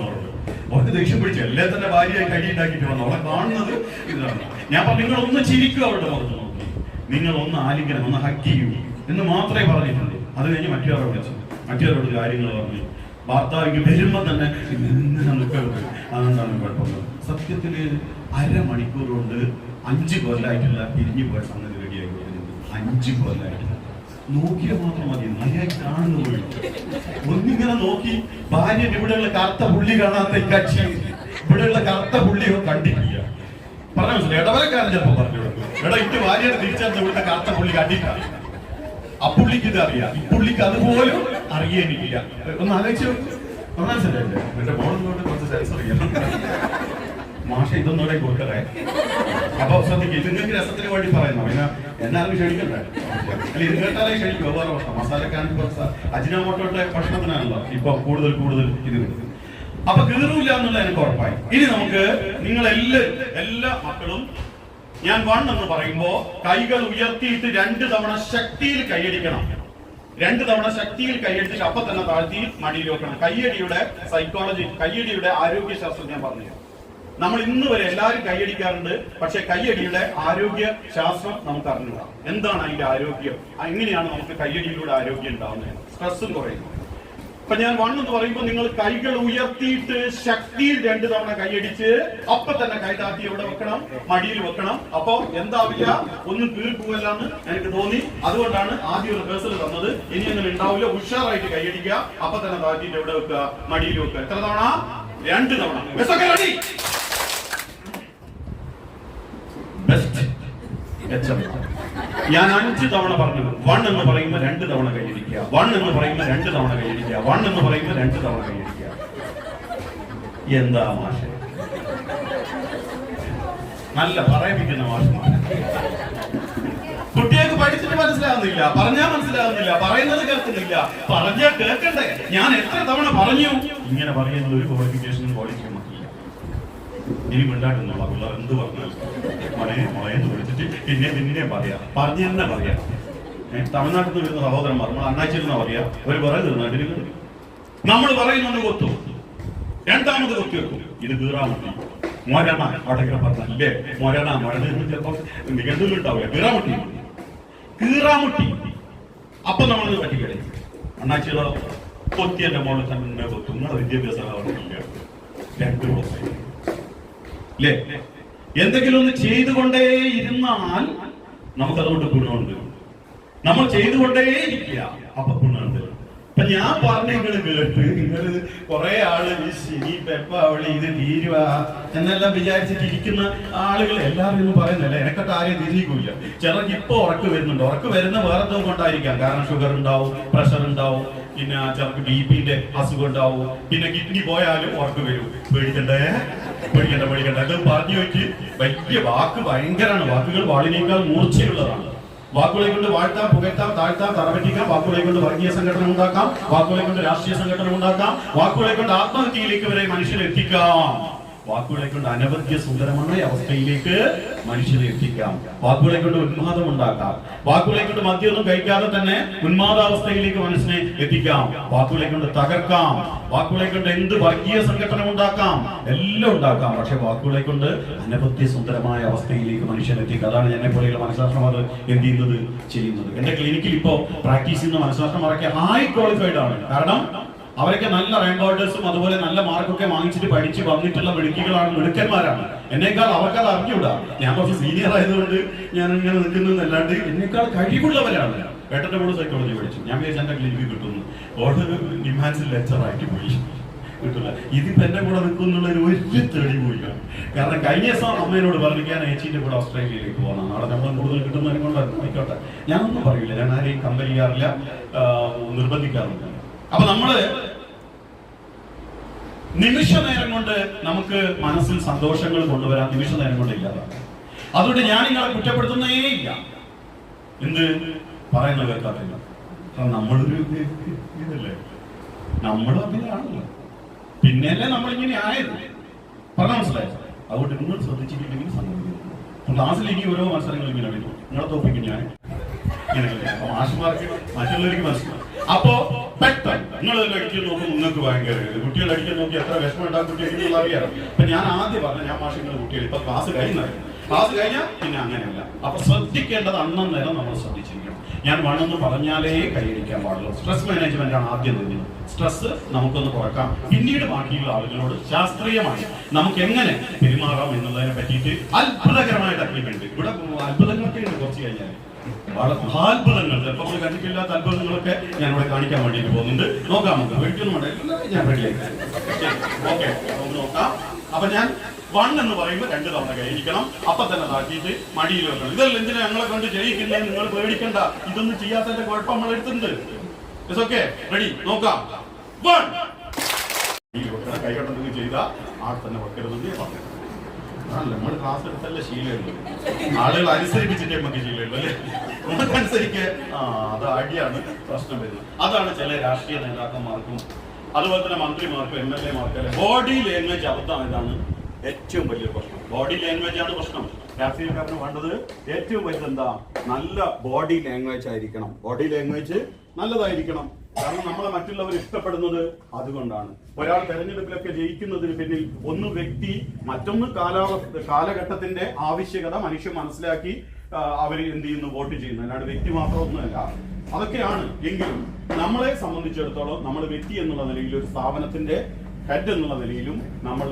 അവർക്ക് ദേഷ്യം പിടിച്ചു. എല്ലേ തന്നെ ഭാര്യയായി കടി ഉണ്ടാക്കിയിട്ട് വന്നു. അവളെ കാണുന്നത് ഇതാണ്. ഞാൻ പറഞ്ഞു, നിങ്ങളൊന്ന് ചിരിക്കും അവരുടെ മുഖത്ത് നോക്കി, നിങ്ങളൊന്ന് ആലിംഗനം, ഒന്ന് ഹഗ് ചെയ്യൂ എന്ന് മാത്രമേ പറഞ്ഞിട്ടുള്ളൂ. അത് കഴിഞ്ഞ് മറ്റൊരാളെ വിളിച്ചു, മറ്റൊരാളോട് കാര്യങ്ങൾ പറഞ്ഞു. ഭർത്താവിക്ക് വരുമ്പോ തന്നെ നിൽക്കരുത്, അതെന്താണ് കുഴപ്പമില്ല. സത്യത്തില് അരമണിക്കൂർ കൊണ്ട് 5 കൊല്ലമായിട്ടുള്ള പിരിഞ്ഞു പോയ സംഗതി റെഡിയായി വരുന്നത്. 5 കൊല്ലമായിട്ടില്ല. നോക്കിയാൽ മാത്രം മതി, നല്ലതായി കാണുന്ന പോയി. ഒന്നിങ്ങനെ നോക്കി, ഭാര്യന്റെ ഇവിടെയുള്ള കറുത്ത പുള്ളി കാണാത്ത ഈ കക്ഷി, ഇവിടെയുള്ള കറുത്ത പുള്ളിയോ കണ്ടിട്ടില്ല. പറഞ്ഞ മനസ്സിലായി. ഇടവലക്കാരൻ ചിലപ്പോ പറഞ്ഞു കൊടുക്കും, എടാ ഇട്ട് ഭാര്യയുടെ തിരിച്ചറിഞ്ഞ ഇവിടുത്തെ കറുത്ത പുള്ളി കണ്ടിട്ടാണ്. അപ്പുള്ളിക്ക് ഇത് അറിയാം, ഇപ്പുള്ളിക്ക് അതുപോലും അറിയാനില്ല. ഒന്ന് ആലോചിച്ചു. മനസ്സിലായില്ലേ? എന്റെ മോളിലോട്ട് കുറച്ച് സെൻസ് അറിയാം. മാഷ ഇതൊന്നുകൂടെ കൊടുക്കറേ. അപ്പൊ ശ്രദ്ധിക്കും, ഇത് നിങ്ങൾക്ക് രസത്തിന് വേണ്ടി പറയുന്നു. പിന്നെ എന്നാലും ക്ഷണിക്കണ്ടേ? അല്ല, ഇത് കേട്ടാലേ ക്ഷണിക്കും. വേറെ ഭക്ഷണം മസാലക്കാരൻ കുറച്ച് അജിനോമോട്ടോയുടെ ഭക്ഷണത്തിനാണല്ലോ ഇപ്പൊ കൂടുതൽ ഇത് കിട്ടുന്നത്. അപ്പൊ കീറൂല്ല എന്നുള്ള എനിക്ക് ഉറപ്പായി. ഇനി നമുക്ക് എല്ലാ മക്കളും ഞാൻ 1 എന്ന് പറയുമ്പോ കൈകൾ ഉയർത്തിയിട്ട് 2 തവണ ശക്തിയിൽ കൈയടിക്കണം. 2 തവണ ശക്തിയിൽ കൈയടിച്ചിട്ട് അപ്പൊ തന്നെ താഴ്ത്തി മടിയിൽ വെക്കണം. കയ്യടിയുടെ സൈക്കോളജി, കയ്യടിയുടെ ആരോഗ്യശാസ്ത്രം ഞാൻ പറഞ്ഞു. നമ്മൾ ഇന്ന് വരെ എല്ലാവരും കൈയടിക്കാറുണ്ട്, പക്ഷെ കയ്യടിയുടെ ആരോഗ്യ ശാസ്ത്രം നമുക്ക് അറിഞ്ഞൂടാ. എന്താണ് അതിന്റെ ആരോഗ്യം, എങ്ങനെയാണ് നമുക്ക് കയ്യടിയിലൂടെ ആരോഗ്യം ഉണ്ടാവുന്നത്, സ്ട്രെസ്സും കുറയുന്നു. അപ്പൊ ഞാൻ 1 എന്ന് പറയുമ്പോൾ നിങ്ങൾ കൈകൾ ഉയർത്തിയിട്ട് ശക്തിയിൽ 2 തവണ കൈയടിച്ച് അപ്പൊ തന്നെ കൈ താത്തി എവിടെ വെക്കണം, മടിയിൽ വെക്കണം. അപ്പൊ എന്താവില്ല, ഒന്നും കീഴ്പോവല്ലാന്ന് എനിക്ക് തോന്നി. അതുകൊണ്ടാണ് ആദ്യം ഒരു റിഹേഴ്സൽ തന്നത്. ഇനി അങ്ങനെ ഉണ്ടാവില്ല, ഉഷാറായിട്ട് കൈയടിക്കുക, അപ്പൊ തന്നെ താത്തിയിട്ട് എവിടെ വെക്കുക, മടിയിൽ വെക്കുക. എത്ര തവണ? 2 തവണ. Best HM. ഞാൻ 5 തവണ പറഞ്ഞു. 1 എന്ന് പറയുമ്പോൾ 2 തവണ കൈയടിക്കുക, 1 എന്ന് പറയുമ്പോൾ 2 തവണ കൈയടിക്കുക, 1 എന്ന് പറയുമ്പോൾ 2 തവണ കൈയടിക്കുക. എന്താ മാഷ, നല്ല പറയിപ്പിക്കുന്ന മാഷന്മാർ. കുട്ടികൾക്ക് പഠിച്ചിട്ട് മനസ്സിലാവുന്നില്ല, പറഞ്ഞാൽ മനസ്സിലാവുന്നില്ല, പറയുന്നത് കേൾക്കുന്നില്ല, പറഞ്ഞാൽ കേൾക്കണ്ടേ. ഞാൻ എത്ര തവണ പറഞ്ഞു, ഇങ്ങനെ പറയുന്നത് ഒരു ക്വാളിഫിക്കേഷനും ക്വാളിറ്റിയും മക്കില്ല. ഇനി മിണ്ടാട്ടുന്നുള്ള പിള്ളേർ എന്ത് പറഞ്ഞാൽ മഴയെന്ന് വിളിച്ചിട്ട് പിന്നെ പറഞ്ഞു തന്നെ പറയാം. തമിഴ്നാട്ടിൽ നിന്ന് വരുന്ന സഹോദരന്മാർ നമ്മൾ അണ്ണാച്ചിരുന്ന പറയാ, ഒരു പറയുന്നത് നാട്ടിൽ നമ്മൾ പറയുന്നുണ്ട് കൊത്തു, രണ്ടാമത് കൊത്തി വെക്കും. ഇത് കീറാമുട്ടി മൊരണ, അവിടെ പറഞ്ഞല്ലേ മൊരണ ചിലപ്പോ നിഘണ്ടുണ്ടാവില്ല, കീറാമുട്ടി. അപ്പൊ നമ്മളത് പറ്റിക്കളെ. അണ്ണാച്ചിയുടെ കൊത്തിയന്റെ മോളിൽ തന്നെ കൊത്തും. നിങ്ങളുടെ വിദ്യാഭ്യാസ രണ്ടു ദിവസം അല്ലേ? എന്തെങ്കിലും ഒന്ന് ചെയ്തുകൊണ്ടേ ഇരുന്നാൽ നമുക്കതുകൊണ്ട് ഗുണമുണ്ട്. നമ്മൾ ചെയ്തുകൊണ്ടേ ഇരിക്കുക, അപ്പൊ ഗുണമുണ്ട്. അപ്പൊ ഞാൻ പറഞ്ഞ നിങ്ങള് കേട്ട് നിങ്ങള് കുറെ ആള് ശരി പെപ്പ അവളി ഇത് തീരുവ എന്നെല്ലാം വിചാരിച്ചിട്ടിരിക്കുന്ന ആളുകൾ എല്ലാവരും പറയുന്നില്ല. എനക്കൊക്കെ ആരെയും തിരിയിക്കില്ല. ചിലർക്ക് ഇപ്പൊ ഉറക്ക് വരുന്നുണ്ട്. ഉറക്ക് വരുന്ന വേറെ എന്തോ കൊണ്ടായിരിക്കാം. കാരണം ഷുഗർ ഉണ്ടാവും, പ്രഷർ ഉണ്ടാവും, പിന്നെ ചിലർക്ക് ബിപിന്റെ അസുഖം ഉണ്ടാവും, പിന്നെ കിഡ്നി പോയാലും ഉറക്ക് വരും. പേടിക്കണ്ടേ, പേടിക്കണ്ട. ഇത് പറഞ്ഞു വെച്ച് വലിയ വാക്ക് ഭയങ്കരമാണ്. വാക്കുകൾ വാളിനേക്കാൾ മൂർച്ചയുള്ളതാണ്. വാക്കുകളെ കൊണ്ട് വാഴ്ത്താം, പുകഴ്ത്താം, താഴ്ത്താം, തറപറ്റിക്കാം. വാക്കുകളെ കൊണ്ട് വർഗീയ സംഘടന ഉണ്ടാക്കാം, വാക്കുകളെ കൊണ്ട് രാഷ്ട്രീയ സംഘടന ഉണ്ടാക്കാം, വാക്കുകളെ കൊണ്ട് ആത്മഹത്യയിലേക്ക് വരെ മനുഷ്യരെ എത്തിക്കാം, വാക്കുകളെ കൊണ്ട് അനവധ്യ സുന്ദരമായ അവസ്ഥയിലേക്ക് മനുഷ്യനെ എത്തിക്കാം, വാക്കുകളെ കൊണ്ട് ഉന്മാദം ഉണ്ടാക്കാം, വാക്കുകളെ കൊണ്ട് മദ്യമൊന്നും കഴിക്കാതെ തന്നെ ഉന്മാദാവസ്ഥയിലേക്ക് മനുഷ്യനെ എത്തിക്കാം, വാക്കുകളെ കൊണ്ട് തകർക്കാം, വാക്കുകളെ കൊണ്ട് എന്ത് വർഗീയ സംഘടന ഉണ്ടാക്കാം, എല്ലാം ഉണ്ടാക്കാം. പക്ഷെ വാക്കുകളെ കൊണ്ട് അനവധ്യ സുന്ദരമായ അവസ്ഥയിലേക്ക് മനുഷ്യനെ എത്തിക്കാം. അതാണ് എന്നെ പോലെയുള്ള മനഃശാസ്ത്രം അത് എന്ത് ചെയ്യുന്നത്. എന്റെ ക്ലിനിക്കിൽ ഇപ്പോ പ്രാക്ടീസ് ചെയ്യുന്ന മനഃശാസ്ത്രമാരൊക്കെ ഹൈ ക്വാളിഫൈഡ് ആണ്. കാരണം അവരൊക്കെ നല്ല റാങ്ക് ഹോൾഡേഴ്സും അതുപോലെ നല്ല മാർക്കൊക്കെ വാങ്ങിച്ചിട്ട് പഠിച്ച് വന്നിട്ടുള്ള മിടുക്കികളാണ്, മിടുക്കന്മാരാണ്. എന്നേക്കാൾ അവർക്കത് അറിഞ്ഞൂടാ. ഞാൻ കുറച്ച് സീനിയർ ആയതുകൊണ്ട് ഞാൻ ഇങ്ങനെ നിൽക്കുന്നതല്ലാണ്ട് എന്നേക്കാൾ കഴിവുള്ളവരാണ്. ഏട്ടന്റെ കൂടെ സൈക്കോളജി പഠിച്ചു. ഞാൻ വിചാരിച്ച എന്റെ ക്ലിനിക്ക് കിട്ടുന്നു. ഓർഡർ ഡിമാൻഡ്സിൽ ലെക്ചറായിട്ട് പോയി കിട്ടില്ല. ഇതിപ്പോ എന്റെ കൂടെ നിൽക്കുന്നുള്ളൊരു ഒരു തെളിവില്ല. കാരണം കഴിഞ്ഞ ദിവസം അമ്മയോട് പറഞ്ഞു ഞാൻ ഏച്ചിന്റെ കൂടെ ഓസ്ട്രേലിയയിലേക്ക് പോകണം, നാളെ നമ്മൾ കൂടുതൽ കിട്ടുന്നതിനെ കൊണ്ട് ആയിക്കോട്ടെ. ഞാനൊന്നും പറയില്ല, ഞാൻ ആരെയും കമ്പൽ ചെയ്യാറില്ല, നിർബന്ധിക്കാറില്ല. അപ്പൊ നമ്മള് നിമിഷ നേരം കൊണ്ട് നമുക്ക് മനസ്സിൽ സന്തോഷങ്ങൾ കൊണ്ടുവരാൻ നിമിഷ നേരം കൊണ്ട് ഇല്ലാതാണ്. അതുകൊണ്ട് ഞാൻ നിങ്ങളെ കുറ്റപ്പെടുത്തുന്നേ ഇല്ല. എന്ത് പറയുന്ന കേൾക്കാറില്ല. നമ്മളൊരു ഇതല്ലേ, നമ്മളും അങ്ങനെയാണല്ലോ, പിന്നെയല്ലേ നമ്മളിങ്ങനെ ആയത്. പറഞ്ഞ മനസ്സിലായോ? അതുകൊണ്ട് നിങ്ങൾ ശ്രദ്ധിച്ചിട്ടില്ലെങ്കിൽ സംഭവിക്കുന്നു. ക്ലാസ്സിൽ ഇനി ഓരോ മത്സരങ്ങൾ ഇങ്ങനെ വരും. നിങ്ങളെ തോപ്പിക്കും ഞാൻ ഇങ്ങനെ. മാഷുമാർക്ക് മറ്റുള്ളവർക്ക് മനസ്സിലാവും. അപ്പോ പെട്ടെന്ന് നിങ്ങളെല്ലാം അടിക്കാൻ നോക്കുമ്പോൾ നിങ്ങൾക്ക് ഭയങ്കര കുട്ടികൾ അടിക്കാൻ നോക്കി എത്ര വിഷമം ഉണ്ടാകും കുട്ടികൾ അറിയാം. അപ്പൊ ഞാൻ ആദ്യം പറഞ്ഞു, ഞാൻ മാഷിങ്ങൾ കുട്ടികൾ ഇപ്പൊ ക്ലാസ് കഴിഞ്ഞാൽ പിന്നെ അങ്ങനെയല്ല. അപ്പൊ ശ്രദ്ധിക്കേണ്ടത് അന്നേരം നമ്മൾ ശ്രദ്ധിച്ചിരിക്കണം. ഞാൻ വേണമെന്ന് പറഞ്ഞാലേ കൈയടിക്കാൻ പാടുള്ളൂ. സ്ട്രെസ് മാനേജ്മെന്റ് ആണ് ആദ്യം തരുന്നത്. സ്ട്രെസ് നമുക്കൊന്ന് കുറക്കാം, പിന്നീട് ബാക്കിയുള്ള ആളുകളോട് ശാസ്ത്രീയമായി നമുക്ക് എങ്ങനെ പെരുമാറാം എന്നുള്ളതിനെ പറ്റിയിട്ട് അത്ഭുതകരമായ ടെക്നിക്കുണ്ട്. ഇവിടെ അത്ഭുതങ്ങളൊക്കെ ഉണ്ട്. കുറച്ച് കഴിഞ്ഞാൽ അത്ഭുതങ്ങൾ, ചിലപ്പോൾ നമ്മൾ കണ്ടിട്ടില്ലാത്ത അത്ഭുതങ്ങളൊക്കെ ഞാൻ ഇവിടെ കാണിക്കാൻ വേണ്ടിയിട്ട് പോകുന്നുണ്ട്. നോക്കാം, നമുക്ക് വീട്ടിലൊന്നും വേണ്ട, ഞാൻ റെഡിയാക്കാം. ഓക്കെ, നോക്കാം. അപ്പൊ ഞാൻ 1 എന്ന് പറയുമ്പോൾ 2 തവണ കഴിക്കണം. അപ്പൊ തന്നെ താക്കിയിട്ട് മടിയിൽ വെക്കണം. ഇതല്ല എന്തിനാ ഞങ്ങളെ കൊണ്ട് ജയിക്കുന്നത്, നിങ്ങൾ പേടിക്കണ്ട. ഇതൊന്നും ചെയ്യാത്തതിന്റെ കുഴപ്പം നമ്മൾ എടുത്തിട്ടുണ്ട്. ഓക്കെ, റെഡി, നോക്കാം. 1 കൈകൊണ്ടെങ്കിൽ ചെയ്താൽ ആ തന്നെ വെക്കരുതെന്ന് പറഞ്ഞു. നമ്മൾ ക്ലാസ് എടുത്തല്ല ശീലമുള്ളൂ. ആളുകൾ അനുസരിപ്പിച്ചിട്ടേ നമുക്ക് ശീലമുള്ളൂ അല്ലേ? നമുക്കനുസരിക്ക് അത് അടിയാണ് പ്രശ്നം വരുന്നത്. അതാണ് ചില രാഷ്ട്രീയ നേതാക്കന്മാർക്കും അതുപോലെ തന്നെ മന്ത്രിമാർക്കും MLA മാർക്കും അല്ലെ ബോഡി ലാംഗ്വേജ് അബദ്ധം. ഇതാണ് ഏറ്റവും വലിയ പ്രശ്നം. ബോഡി ലാംഗ്വേജ് ആണ് പ്രശ്നം. രാഷ്ട്രീയക്കാരന് വേണ്ടത് ഏറ്റവും വലുത് എന്താ? നല്ല ബോഡി ലാംഗ്വേജ് ആയിരിക്കണം. ബോഡി ലാംഗ്വേജ് നല്ലതായിരിക്കണം. കാരണം നമ്മളെ മറ്റുള്ളവർ ഇഷ്ടപ്പെടുന്നത് അതുകൊണ്ടാണ്. ഒരാൾ തെരഞ്ഞെടുപ്പിലൊക്കെ ജയിക്കുന്നതിന് പിന്നിൽ ഒന്ന് വ്യക്തി, മറ്റൊന്ന് കാലഘട്ടത്തിന്റെ ആവശ്യകത മനുഷ്യൻ മനസ്സിലാക്കി അവർ എന്ത് ചെയ്യുന്നു, വോട്ട് ചെയ്യുന്നു. അല്ലാണ്ട് വ്യക്തി മാത്രമൊന്നുമല്ല. അതൊക്കെയാണ്. എങ്കിലും നമ്മളെ സംബന്ധിച്ചിടത്തോളം നമ്മൾ വ്യക്തി എന്നുള്ള നിലയിൽ ഒരു സ്ഥാപനത്തിന്റെ ഹെഡ് എന്നുള്ള നിലയിലും നമ്മൾ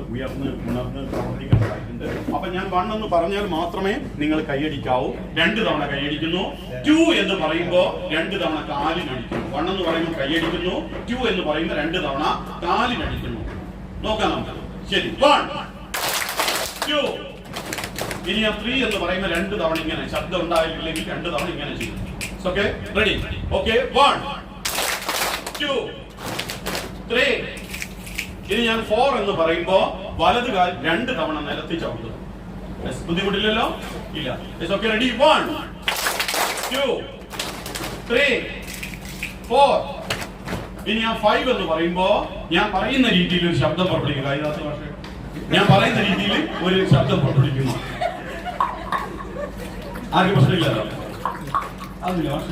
ഉണർന്ന് പ്രവർത്തിക്കേണ്ടതായിട്ടുണ്ട്. അപ്പൊ ഞാൻ 1 എന്ന് പറഞ്ഞാൽ മാത്രമേ നിങ്ങൾ കൈയടിക്കാവൂ. 2 തവണ കൈയടിക്കുന്നു. 2 എന്ന് പറയുമ്പോ 2 തവണ കാലിനടിക്കുന്നു. 1 എന്ന് പറയുമ്പോൾ കൈയടിക്കുന്നു. 2 എന്ന് പറയുമ്പോൾ 2 തവണ കാലിനടിക്കുന്നു. നോക്കാം നമുക്ക്. ശരി, 1 2. ഇനി ഞാൻ 3 എന്ന് പറയുമ്പോൾ 2 തവണ ഇങ്ങനെ, ശബ്ദം ഉണ്ടായില്ലെങ്കിൽ 2 തവണ ഇങ്ങനെ ചെയ്യും. Okay, ready? ഓക്കെ, 1 2 3. ഇനി ഞാൻ 4 എന്ന് പറയുമ്പോ വലത് കാൽ 2 തവണ നിലത്തി ചവിട്ടുന്നു. ബുദ്ധിമുട്ടില്ലല്ലോ? ഇല്ല. Okay, ready? 1 2, 3, 4. ഇനി ഞാൻ 5 എന്ന് പറയുമ്പോ ഞാൻ പറയുന്ന രീതിയിൽ ഒരു ശബ്ദം പുറപ്പെടുവിക്കുക. ഇതിനകത്ത് ഭാഷ ഞാൻ പറയുന്ന രീതിയിൽ ഒരു ശബ്ദം പുറപ്പെടുവിക്കുന്നു. ആർക്കും പ്രശ്നമില്ലല്ലോ? അതില്ല ഭാഷ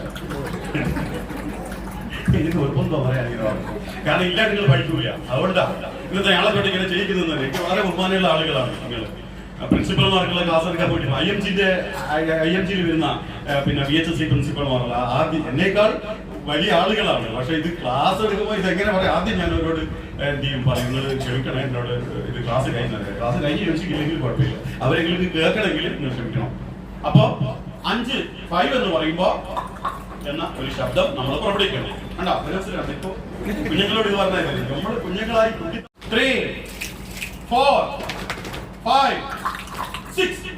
എനിക്ക് നിർബന്ധം പറയാനില്ല, കാരണം ഇല്ല നിങ്ങൾ പഠിക്കൂല. അതുകൊണ്ടാണ് ഇന്നത്തെ ആളെക്കൊണ്ട് ഇങ്ങനെ ചെയ്യിക്കുന്നത്. എനിക്ക് വളരെ ബഹുമാനമുള്ള ആളുകളാണ് നിങ്ങൾ. പ്രിൻസിപ്പൽമാർക്കുള്ള ക്ലാസ് എടുക്കാൻ പോയിട്ട് IMG വരുന്ന പിന്നെ VHSC പ്രിൻസിപ്പൽമാരുള്ള ആദ്യം എന്നേക്കാൾ വലിയ ആളുകളാണ്. പക്ഷെ ഇത് ക്ലാസ് എടുക്കുമ്പോൾ ഇതെങ്ങനെ പറയാം? ആദ്യം ഞാൻ അവരോട് എന്ത് ചെയ്യും, പറയുന്നത് ക്ഷമിക്കണം, എന്നോട് ഇത് ക്ലാസ് കഴിഞ്ഞ് ചോദിച്ചില്ലെങ്കിൽ കുഴപ്പമില്ല, അവരെങ്കിലും കേൾക്കണമെങ്കിൽ നിങ്ങൾ ക്ഷമിക്കണം. അപ്പോ 5 എന്ന് പറയുമ്പോ എന്ന ഒരു ശബ്ദം നമ്മൾ പുറപ്പെടുവിക്കണം. കണ്ടോ? ഇപ്പൊ കുഞ്ഞുങ്ങളോട് ഇത് പറഞ്ഞാൽ നമ്മൾ കുഞ്ഞുങ്ങളായി 3, 4, 5, 6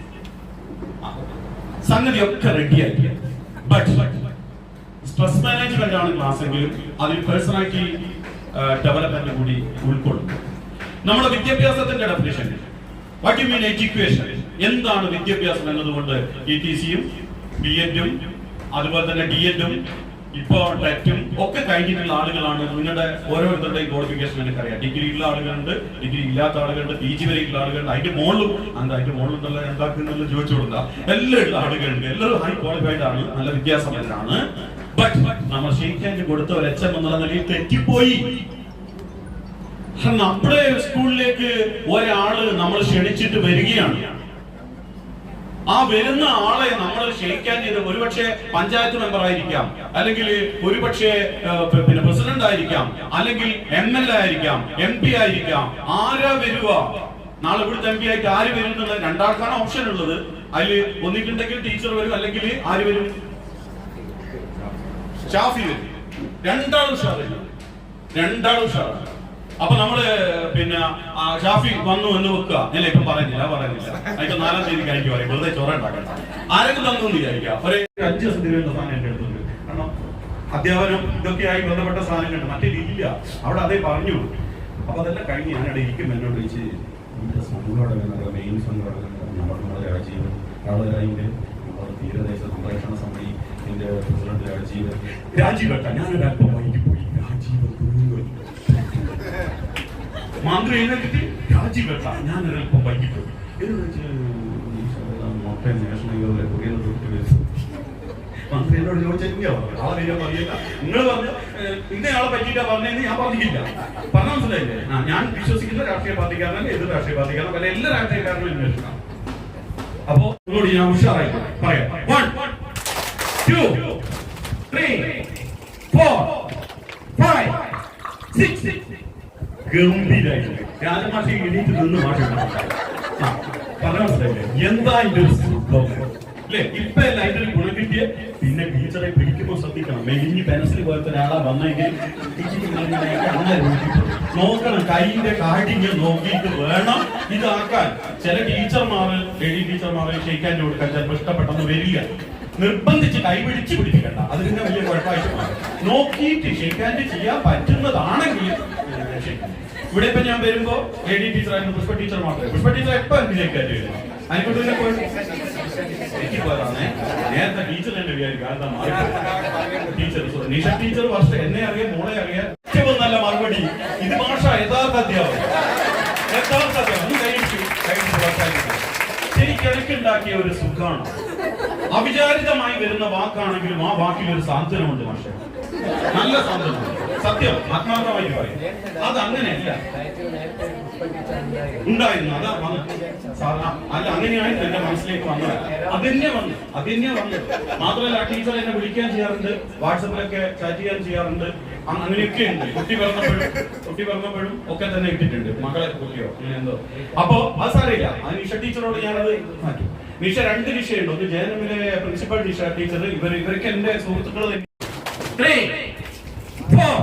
സംഗതിയൊക്കെ റെഡിയാക്കി. ബട്ട് സ്ട്രെസ് മാനേജ്മെന്റ് ആണ് ക്ലാസ് എങ്കിലും അതിൽ പേഴ്സണാലിറ്റി ഡെവലപ്മെന്റ് കൂടി ഉൾക്കൊള്ളും. നമ്മുടെ വിദ്യാഭ്യാസത്തിന്റെ definition, what you mean education, എന്താണ് വിദ്യാഭ്യാസം എന്നതുകൊണ്ട് ETCയും B.Ed-ഉം അതുപോലെ തന്നെ D.Ed-ഉം ഇപ്പോ ടെറ്റും ഒക്കെ കഴിഞ്ഞിട്ടുള്ള ആളുകളാണ്. നിങ്ങളുടെ ഓരോരുത്തരുടെയും ക്വാളിഫിക്കേഷൻ എനിക്കറിയാം. ഡിഗ്രി ഉള്ള ആളുകളുണ്ട്, ഡിഗ്രി ഇല്ലാത്ത ആളുകളുണ്ട്, PG വരെയുള്ള ആളുകളുണ്ട്, അതിന്റെ മുകളിലും അതിന്റെ മുകളിലുണ്ടല്ലോ എന്താക്കുന്നുള്ള ചോദിച്ചു കൊടുക്കുക. എല്ലാം ഉള്ള ആളുകളുണ്ട്. എല്ലാവരും ഹൈ ക്വാളിഫൈഡ് ആണ്, നല്ല വിദ്യാസമ്പന്നരാണ്. ബട്ട് നമ്മൾ ക്ഷയിക്കാൻ കൊടുത്ത ഒരു HM എന്നുള്ള നിലയിൽ തെറ്റിപ്പോയി. നമ്മുടെ സ്കൂളിലേക്ക് ഒരാള് നമ്മൾ ക്ഷണിച്ചിട്ട് വരികയാണ്. ആ വരുന്ന ആളെ നമ്മൾ ക്ഷണിക്കാൻ ചെയ്ത് ഒരുപക്ഷെ പഞ്ചായത്ത് മെമ്പർ ആയിരിക്കാം, അല്ലെങ്കിൽ ഒരുപക്ഷെ പിന്നെ പ്രസിഡന്റ് ആയിരിക്കാം, അല്ലെങ്കിൽ MLA ആയിരിക്കാം, MP ആയിരിക്കാം. ആരാ വരുക? നാളെ ഇവിടുത്തെ MP ആയിട്ട് ആര് വരും എന്നുള്ളത് രണ്ടാൾക്കാണ് ഓപ്ഷൻ ഉള്ളത്. അതിൽ ഒന്നിട്ടുണ്ടെങ്കിൽ ടീച്ചർ വരും, അല്ലെങ്കിൽ ആര് വരും? ഷാഫി വരും. രണ്ടാളും ഉഷാറാണ്. അപ്പൊ നമ്മള് പിന്നെ ഷാഫി വന്നു എന്ന് വെക്കുക. അല്ല ഇപ്പൊ പറയുന്നില്ല അതിന്റെ 4-ാം തീയതി കഴിഞ്ഞ് പറയും, വെറുതെ ചോറ ഉണ്ടാക്കണ്ട. ആരെങ്കിലും തന്നു എന്ന് വിചാരിക്കുക. ഒരു 5 ദിവസത്തിന് വേണ്ട സാധനം എന്റെ അടുത്തുണ്ട്. കാരണം അധ്യാപനം ഇതൊക്കെയായി ബന്ധപ്പെട്ട സാധനങ്ങളുണ്ട്, മറ്റേതില്ല. അവിടെ അതേ പറഞ്ഞു. അപ്പൊ അതെല്ലാം കഴിഞ്ഞ് ഞാനവിടെ ഇരിക്കും. എന്നോട് ചോദിച്ച് സംഘടന മെയിൻ സംഘടന നമ്മുടെ രാജീവൻ രാളരായിന്റെ തീരദേശ സംരക്ഷണ സമിതി എന്റെ പ്രസിഡന്റ് രാജീവട്ട ഞാനൊരല്പം വൈകി പോയി. മന്ത്രി എഴുന്നേറ്റ് രാജിവെട്ട ഞാനൊരല്പം വൈകിട്ടു മന്ത്രി എന്നോട് ചോദിച്ചാൽ നിങ്ങൾ പറഞ്ഞു ഇന്നയാളെ പറ്റിയിട്ടാ പറഞ്ഞതെന്ന് ഞാൻ പറഞ്ഞില്ല. പറഞ്ഞ മനസ്സിലായില്ലേ? ഞാൻ വിശ്വസിക്കുന്ന രാഷ്ട്രീയ പാർട്ടിക്കാരനല്ല, എതിർ രാഷ്ട്രീയ പാർട്ടിക്കാരനല്ല, അല്ല എല്ലാ രാഷ്ട്രീയക്കാരനും അന്വേഷിക്കണം. അപ്പോ നിങ്ങളോട് ഞാൻ ഉഷാറായി പറയാം. 1, 2, 3, 4, 5, 6 ഗംഭീരായിട്ട് രാജമാഷി എണീറ്റ് നിന്ന് മാഷ പറഞ്ഞ മനസ്സിലായില്ലേ? എന്താ ഇതിന്റെ ഒരു സുഖം അല്ലെ? ഇപ്പൊ അല്ല അതിന്റെ ഒരു ഗുണം കിട്ടിയ. പിന്നെ ടീച്ചറെ പിടിക്കുമ്പോൾ ശ്രദ്ധിക്കണം. മെലിഞ്ഞ് പെൻസിൽ പോലത്തെ ഒരാളാ വന്നെങ്കിൽ നോക്കണം, കൈന്റെ കാഠിന്യം നോക്കിയിട്ട് വേണം ഇതാക്കാൻ. ചില ടീച്ചർമാര് ക്ഷയിക്കാൻ കൊടുക്കാൻ ചിലപ്പോൾ ഇഷ്ടപ്പെട്ടെന്ന് വരില്ല. നിർബന്ധിച്ച് കൈപിടിച്ച് പിടിപ്പിക്കണ്ട, അത് പിന്നെ വലിയ കുഴപ്പമായിട്ട് മാറും. നോക്കിയിട്ട് ക്ഷയിക്കാൻ്റെ ചെയ്യാൻ പറ്റുന്നതാണെങ്കിൽ. ഇവിടെ ഇപ്പൊ ഞാൻ വരുമ്പോ AD ടീച്ചറായിരുന്നു, പുഷ്പ ടീച്ചർ മാത്രമേ. പുഷ്പ ടീച്ചർ എപ്പോ എനിക്ക് ക്ഷയിക്കാൻ ചെയ്തു അതിനെക്കൊണ്ട് എനിക്ക് പോയതാണേ. നേരത്തെ ടീച്ചർ തന്നെ വിചാരിക്കും ടീച്ചർ നിഷ ടീച്ചർ വർഷം എന്നെ അറിയാം, മോളെ അറിയാം. ഏറ്റവും നല്ല മറുപടി ഇത് ഭാഷ യഥാർത്ഥ അധ്യാപനം ശരിക്കിടക്കുണ്ടാക്കിയ ഒരു സുഖമാണ്. അവിചാരിതമായി വരുന്ന വാക്കാണെങ്കിലും ആ വാക്കിൽ ഒരു സാന്ത്വനമുണ്ട്. പക്ഷേ നല്ല സാന്ത്വനം, സത്യം ആത്മാർത്ഥമായി പറയും. അതങ്ങനെയല്ല ഉണ്ടായിരുന്നു. അതാ അല്ല അങ്ങനെയായിരുന്നു എന്റെ മനസ്സിലേക്ക് വന്നത്. അതെന്നെ വന്നു. മാത്രമല്ല ആ ടീച്ചർ എന്നെ വിളിക്കാൻ ചെയ്യാറുണ്ട്, വാട്സപ്പിലൊക്കെ ചാറ്റ് ചെയ്യാൻ ചെയ്യാറുണ്ട്. അങ്ങനെയൊക്കെ ഉണ്ട്. കുട്ടി പറഞ്ഞപ്പോഴും ഒക്കെ തന്നെ ഇട്ടിട്ടുണ്ട്. മകളെ കുട്ടിയോ അങ്ങനെ എന്തോ. അപ്പോ അത് സാരമില്ല. അത് നിഷ ടീച്ചറോട് ഞാനത് മാറ്റും. നിഷ 2 നിഷയുണ്ട്. ഒന്ന് ജയനമിലെ പ്രിൻസിപ്പൽ നിഷ ടീച്ചർ. ഇവരൊക്കെ എന്റെ സുഹൃത്തുക്കൾ തന്നെ. 3, 4,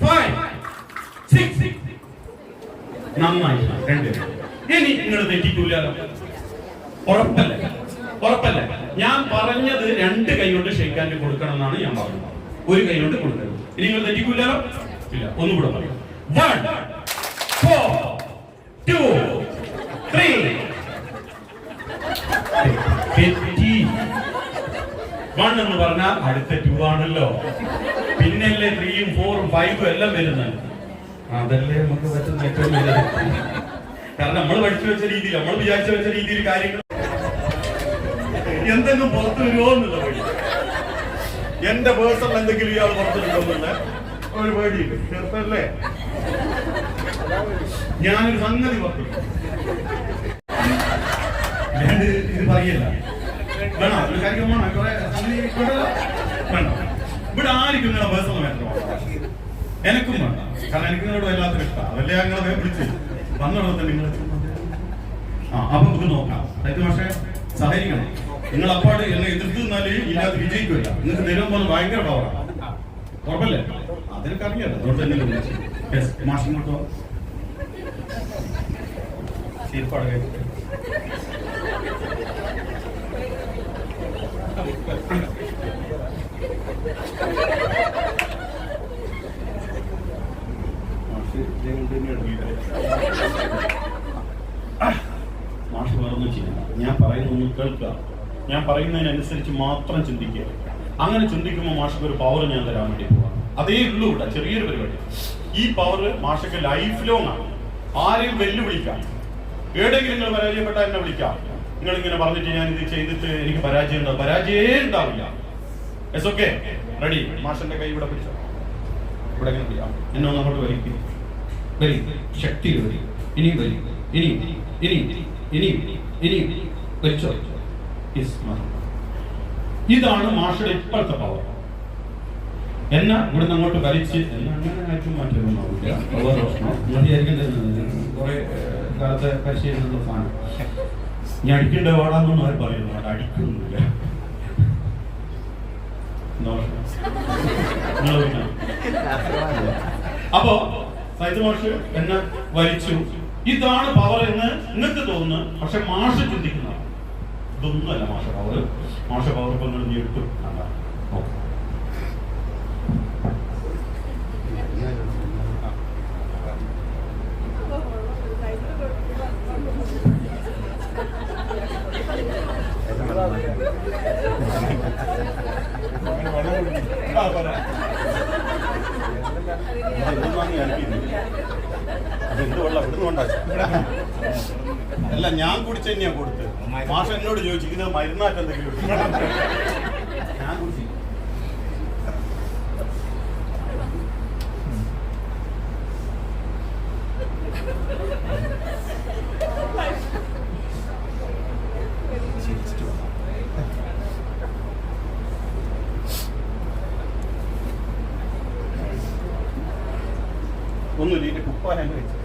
5, 6 നന്നായി. 2 ഇനി നിങ്ങൾ തെറ്റിക്കൂലോ? ഉറപ്പല്ല. ഞാൻ പറഞ്ഞത് 2 കൈ കൊണ്ട് ഷെയ്ക്കാൻ കൊടുക്കണം എന്നാണ് ഞാൻ പറഞ്ഞത്. 1 കൈ കൊണ്ട് കൊടുക്കരുത്. ഇനി നിങ്ങൾ തെറ്റിക്കൂലോ? ഇല്ല. ഒന്നുകൂടെ പറയാം. 1, 4, 2, 3 1, അടുത്ത 2 ആണല്ലോ, പിന്നല്ലേ 3ഉം 4ഉം 5ഉം എല്ലാം വരുന്നത്. അതല്ലേ നമുക്ക് പറ്റുന്ന ഏറ്റവും വലുത്. കാരണം നമ്മൾ പഠിച്ചു വെച്ച രീതിയിൽ, നമ്മൾ വിചാരിച്ചു വെച്ച രീതിയിൽ കാര്യങ്ങൾ എന്തെങ്കിലും പുറത്തു വരുമോ എന്നുള്ള പേടി, എന്റെ പേഴ്സണൽ എന്തെങ്കിലും ഇയാൾ പുറത്തുണ്ടോന്നുള്ള ഒരു പേടിയുണ്ട്. ചെറുപ്പല്ലേ ഞാനൊരു സംഗതി പുറത്തു ഇത് പറയല്ല, വേണം ഒരു കാര്യം വേണം, കുറെ വേണ്ട. ഇവിടെ ആർക്കും നിങ്ങളെ പേഴ്സണൽ മാറ്റർ എനക്കും വേണ്ട. കാരണം എനിക്ക് നിങ്ങളോട് വല്ലാത്തൊരു ഇഷ്ടമാണ്. അതല്ലേ ഞങ്ങളെ വിളിച്ച് വന്നിടത്ത് നിങ്ങൾ അപ്പൊ നമുക്ക് നോക്കാം. പക്ഷേ സഹകരിക്കണം. നിങ്ങൾ അപ്പാട് എന്നെ എതിർത്ത് നിന്നാല് ഇതിനകത്ത് വിജയിക്കില്ല. നിങ്ങൾക്ക് തരുമ്പോൾ ഭയങ്കര പവറാണ്, ഉറപ്പല്ലേ? അതിനൊക്കെ അറിയാലോ. അതുകൊണ്ട് തന്നെ മാസം കൊണ്ടോ ശരിപ്പാട് കേട്ടിട്ട് മാഷ് വേറൊന്നും ചെയ്യില്ല. ഞാൻ പറയുന്നൊന്നും കേൾക്കുക, ഞാൻ പറയുന്നതിനനുസരിച്ച് മാത്രം ചിന്തിക്കുക. അങ്ങനെ ചിന്തിക്കുമ്പോൾ മാഷക്ക് ഒരു പവർ ഞാൻ തരാൻ വേണ്ടി പോവാം. അതേ ഉള്ളൂ ഇവിടെ ചെറിയൊരു പരിപാടി. ഈ പവർ മാഷക്ക് ലൈഫ് ലോങ് ആണ്. ആരെയും വെല്ലുവിളിക്കാം. എവിടെയെങ്കിലും നിങ്ങൾ പരാജയപ്പെട്ടാൽ എന്നെ വിളിക്കാം. നിങ്ങൾ ഇങ്ങനെ പറഞ്ഞിട്ട് ഞാൻ ഇത് ചെയ്തിട്ട് എനിക്ക് പരാജയം ഉണ്ടാവും, പരാജയം ഉണ്ടാവില്ല. Yes, okay, ready. മാഷന്റെ കൈ ഇവിടെ പിടിച്ചോ, ഇവിടെ എങ്ങനെ പിടിക്കാം. എന്നെ ഒന്ന് അങ്ങോട്ട് വലിക്കും, വരി, ശക്തി വരി, ഇനി വരി, ഇനി ഇനി ഇനി ഇനി വലിച്ചോ. ഇതാണ് മാഷയുടെ ഇപ്പോഴത്തെ പവർ. എന്നെ ഇവിടുന്ന് അങ്ങോട്ട് വലിച്ച് എന്നെ അങ്ങനെ ആയിട്ടും മാറ്റൊന്നുമില്ല. കുറെ കാലത്തെ പരിശീലനം സാധനം ഞാൻ അടിക്കേണ്ട പാടാന്നൊന്നും അവർ പറയുന്നു. അവിടെ അടിക്കുന്നില്ല. അപ്പോ സൈദ് മാഷ് എന്നെ വലിച്ചു. ഇതാണ് പവർ എന്ന് നിങ്ങൾക്ക് തോന്നുന്നു. പക്ഷെ മാഷ് ചിന്തിക്കുന്ന ഇതൊന്നുമല്ല മാഷ പവർ. മാഷ പവർ ഇപ്പൊ നിങ്ങൾ നീ എടുത്തു. അല്ല, ഞാൻ കുടിച്ച തന്നെയാ കൊടുത്ത്. മാഷ എന്നോട് ചോദിച്ചു ഇത് മരുന്നായിട്ട് എന്തെങ്കിലും ഞാൻ കുടിച്ചു. ഒന്നുമില്ല, ഇതിന്റെ കുപ്പായ വെച്ചു.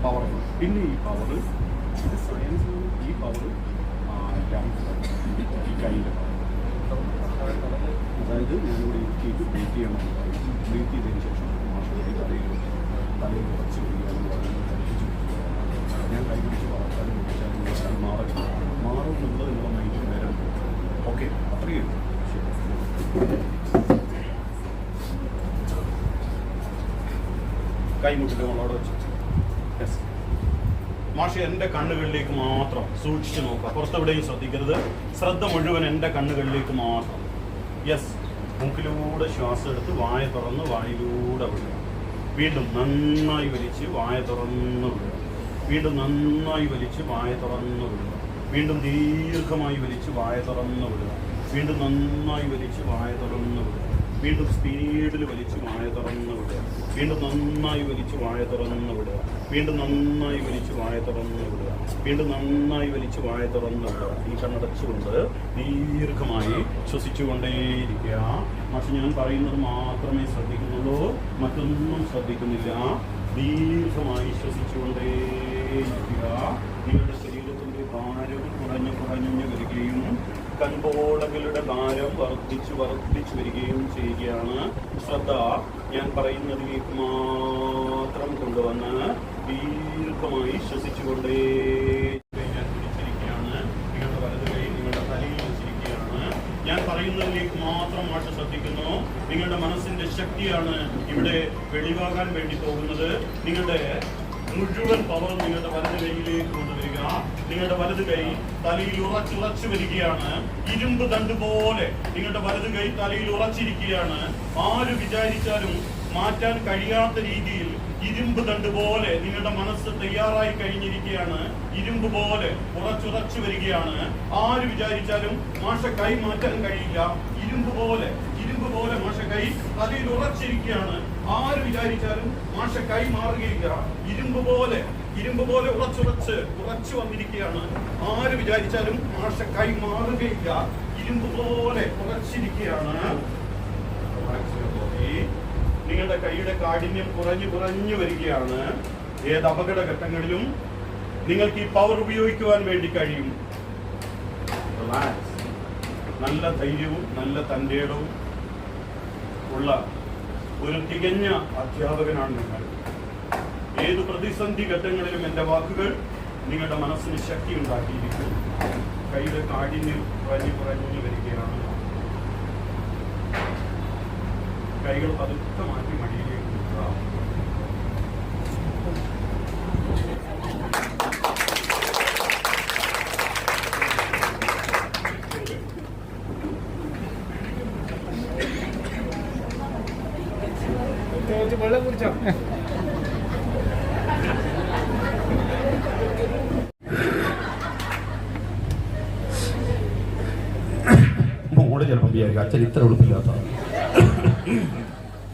പവർ പിന്നെ ഈ പവർ ഇത് സയൻസ്, ഈ പവർ ഈ കൈൻ്റെ പവർ. അതായത് ഞാനിവിടെ ഇരുത്തിയിട്ട് ബ്രീത്ത് ചെയ്യണം. ബ്രീത്ത് ചെയ്തതിന് ശേഷം മാഷോടി തലയിൽ കുറച്ച് ഞാൻ കൈ പിടിച്ച് വളർത്താനും പിടിച്ചാലും മാറും എന്നുള്ളത് നിങ്ങളുടെ മൈൻഡിൽ വരാൻ. ഓക്കെ, അത്രയേ ഉള്ളൂ. കൈമുട്ടിട്ട് നമ്മളവിടെ വെച്ചു. മാഷ എൻ്റെ കണ്ണുകളിലേക്ക് മാത്രം സൂക്ഷിച്ചു നോക്കുക. പുറത്തെവിടെയും ശ്രദ്ധിക്കരുത്. ശ്രദ്ധ മുഴുവൻ എൻ്റെ കണ്ണുകളിലേക്ക് മാത്രം. യെസ്, മൂക്കിലൂടെ ശ്വാസം എടുത്ത് വായ തുറന്ന് വായിലൂടെ വിടുക. വീണ്ടും നന്നായി വലിച്ച് വായ തുറന്ന് വിടുക. വീണ്ടും നന്നായി വലിച്ച് വായ തുറന്ന് വിടുക. വീണ്ടും ദീർഘമായി വലിച്ച് വായ തുറന്ന് വിടുക. വീണ്ടും നന്നായി വലിച്ച് വായ തുറന്ന് വിടുക. വീണ്ടും സ്പീഡിൽ വലിച്ച് വായ തുറന്ന് വിടുക. വീണ്ടും നന്നായി വലിച്ച് വായ തുറന്ന് വിടുക. വീണ്ടും നന്നായി വലിച്ച് വായ തുറന്ന് വിടുക. വീണ്ടും നന്നായി വലിച്ച് വായ തുറന്ന് വിടുക. ഈ കണ്ണടച്ചുകൊണ്ട് ദീർഘമായി ശ്വസിച്ചുകൊണ്ടേയിരിക്കുക. പക്ഷെ ഞാൻ പറയുന്നത് മാത്രമേ ശ്രദ്ധിക്കുന്നുള്ളൂ, മറ്റൊന്നും ശ്രദ്ധിക്കുന്നില്ല. ദീർഘമായി ശ്വസിച്ചുകൊണ്ടേയിരിക്കുക. നിങ്ങളുടെ ശരീരത്തിൻ്റെ ഭാരം കുറഞ്ഞു വരികയും കൺപോളകളുടെ ഭാരം വർദ്ധിച്ചു വരികയും ചെയ്യുകയാണ്. ശ്രദ്ധ ഞാൻ പറയുന്നതിലേക്ക് മാത്രം കൊണ്ടുവന്ന് ദീർഘമായി ശ്വസിച്ചുകൊണ്ടേ ഞാൻ പിടിച്ചിരിക്കുകയാണ്. നിങ്ങളുടെ വലത് കൈ നിങ്ങളുടെ തലയിൽ വെച്ചിരിക്കുകയാണ്. ഞാൻ പറയുന്നതിലേക്ക് മാത്രം മാഷ് ശ്രദ്ധിക്കുന്നു. നിങ്ങളുടെ മനസ്സിന്റെ ശക്തിയാണ് ഇവിടെ വെളിവാകാൻ വേണ്ടി പോകുന്നത്. നിങ്ങളുടെ മുഴുവൻ പവർ നിങ്ങളുടെ വലത് കൈയിലേക്ക് കൊണ്ടുവരിക. നിങ്ങളുടെ വലത് കൈ തലയിൽ ഉറച്ചുറച്ചു വരികയാണ്. ഇരുമ്പ് തണ്ട് പോലെ നിങ്ങളുടെ വലത് കൈ തലയിൽ ഉറച്ചിരിക്കുകയാണ്. ആര് വിചാരിച്ചാലും മാറ്റാൻ കഴിയാത്ത രീതിയിൽ ഇരുമ്പ് തണ്ട് പോലെ നിങ്ങളുടെ മനസ്സ് തയ്യാറായി കഴിഞ്ഞിരിക്കുകയാണ്. ഇരുമ്പ് പോലെ ഉറച്ചുറച്ചു വരികയാണ്. ആര് വിചാരിച്ചാലും മാഷ കൈ മാറ്റാൻ കഴിയില്ല. ഇരുമ്പ് പോലെ മാഷ കൈ തലയിൽ ഉറച്ചിരിക്കുകയാണ്. ആര് വിചാരിച്ചാലും മാഷ കൈ മാറുകയില്ല. ഇരുമ്പ് പോലെ ഉറച്ചു വന്നിരിക്കുകയാണ്. ആര് വിചാരിച്ചാലും മാഷ കൈ മാറുകയില്ല. ഇരുമ്പ് പോലെ ഉറച്ചിരിക്കുകയാണ്. നിങ്ങളുടെ കൈയുടെ കാഠിന്യം കുറഞ്ഞു വരികയാണ്. ഏത് അപകടഘട്ടങ്ങളിലും നിങ്ങൾക്ക് ഈ പവർ ഉപയോഗിക്കുവാൻ വേണ്ടി കഴിയും. നല്ല ധൈര്യവും നല്ല തന്റേടവും ഉള്ള ഒരു തികഞ്ഞ അധ്യാപകനാണ് നിങ്ങൾ. ഏതു പ്രതിസന്ധി ഘട്ടങ്ങളിലും എൻ്റെ വാക്കുകൾ നിങ്ങളുടെ മനസ്സിന് ശക്തി ഉണ്ടാക്കിയിരിക്കും. കൈയുടെ കാഠിന്യം കുറഞ്ഞു വരികയാണ്. കൈകൾ പതുക്കെ മാറ്റി മടിയിലേക്ക് വെക്കുക. വെള്ളം കുടിച്ചോ? മോള് ചിലപ്പം വിചാരിക്കും അച്ഛൻ ഇത്ര എളുപ്പമില്ലാത്ത.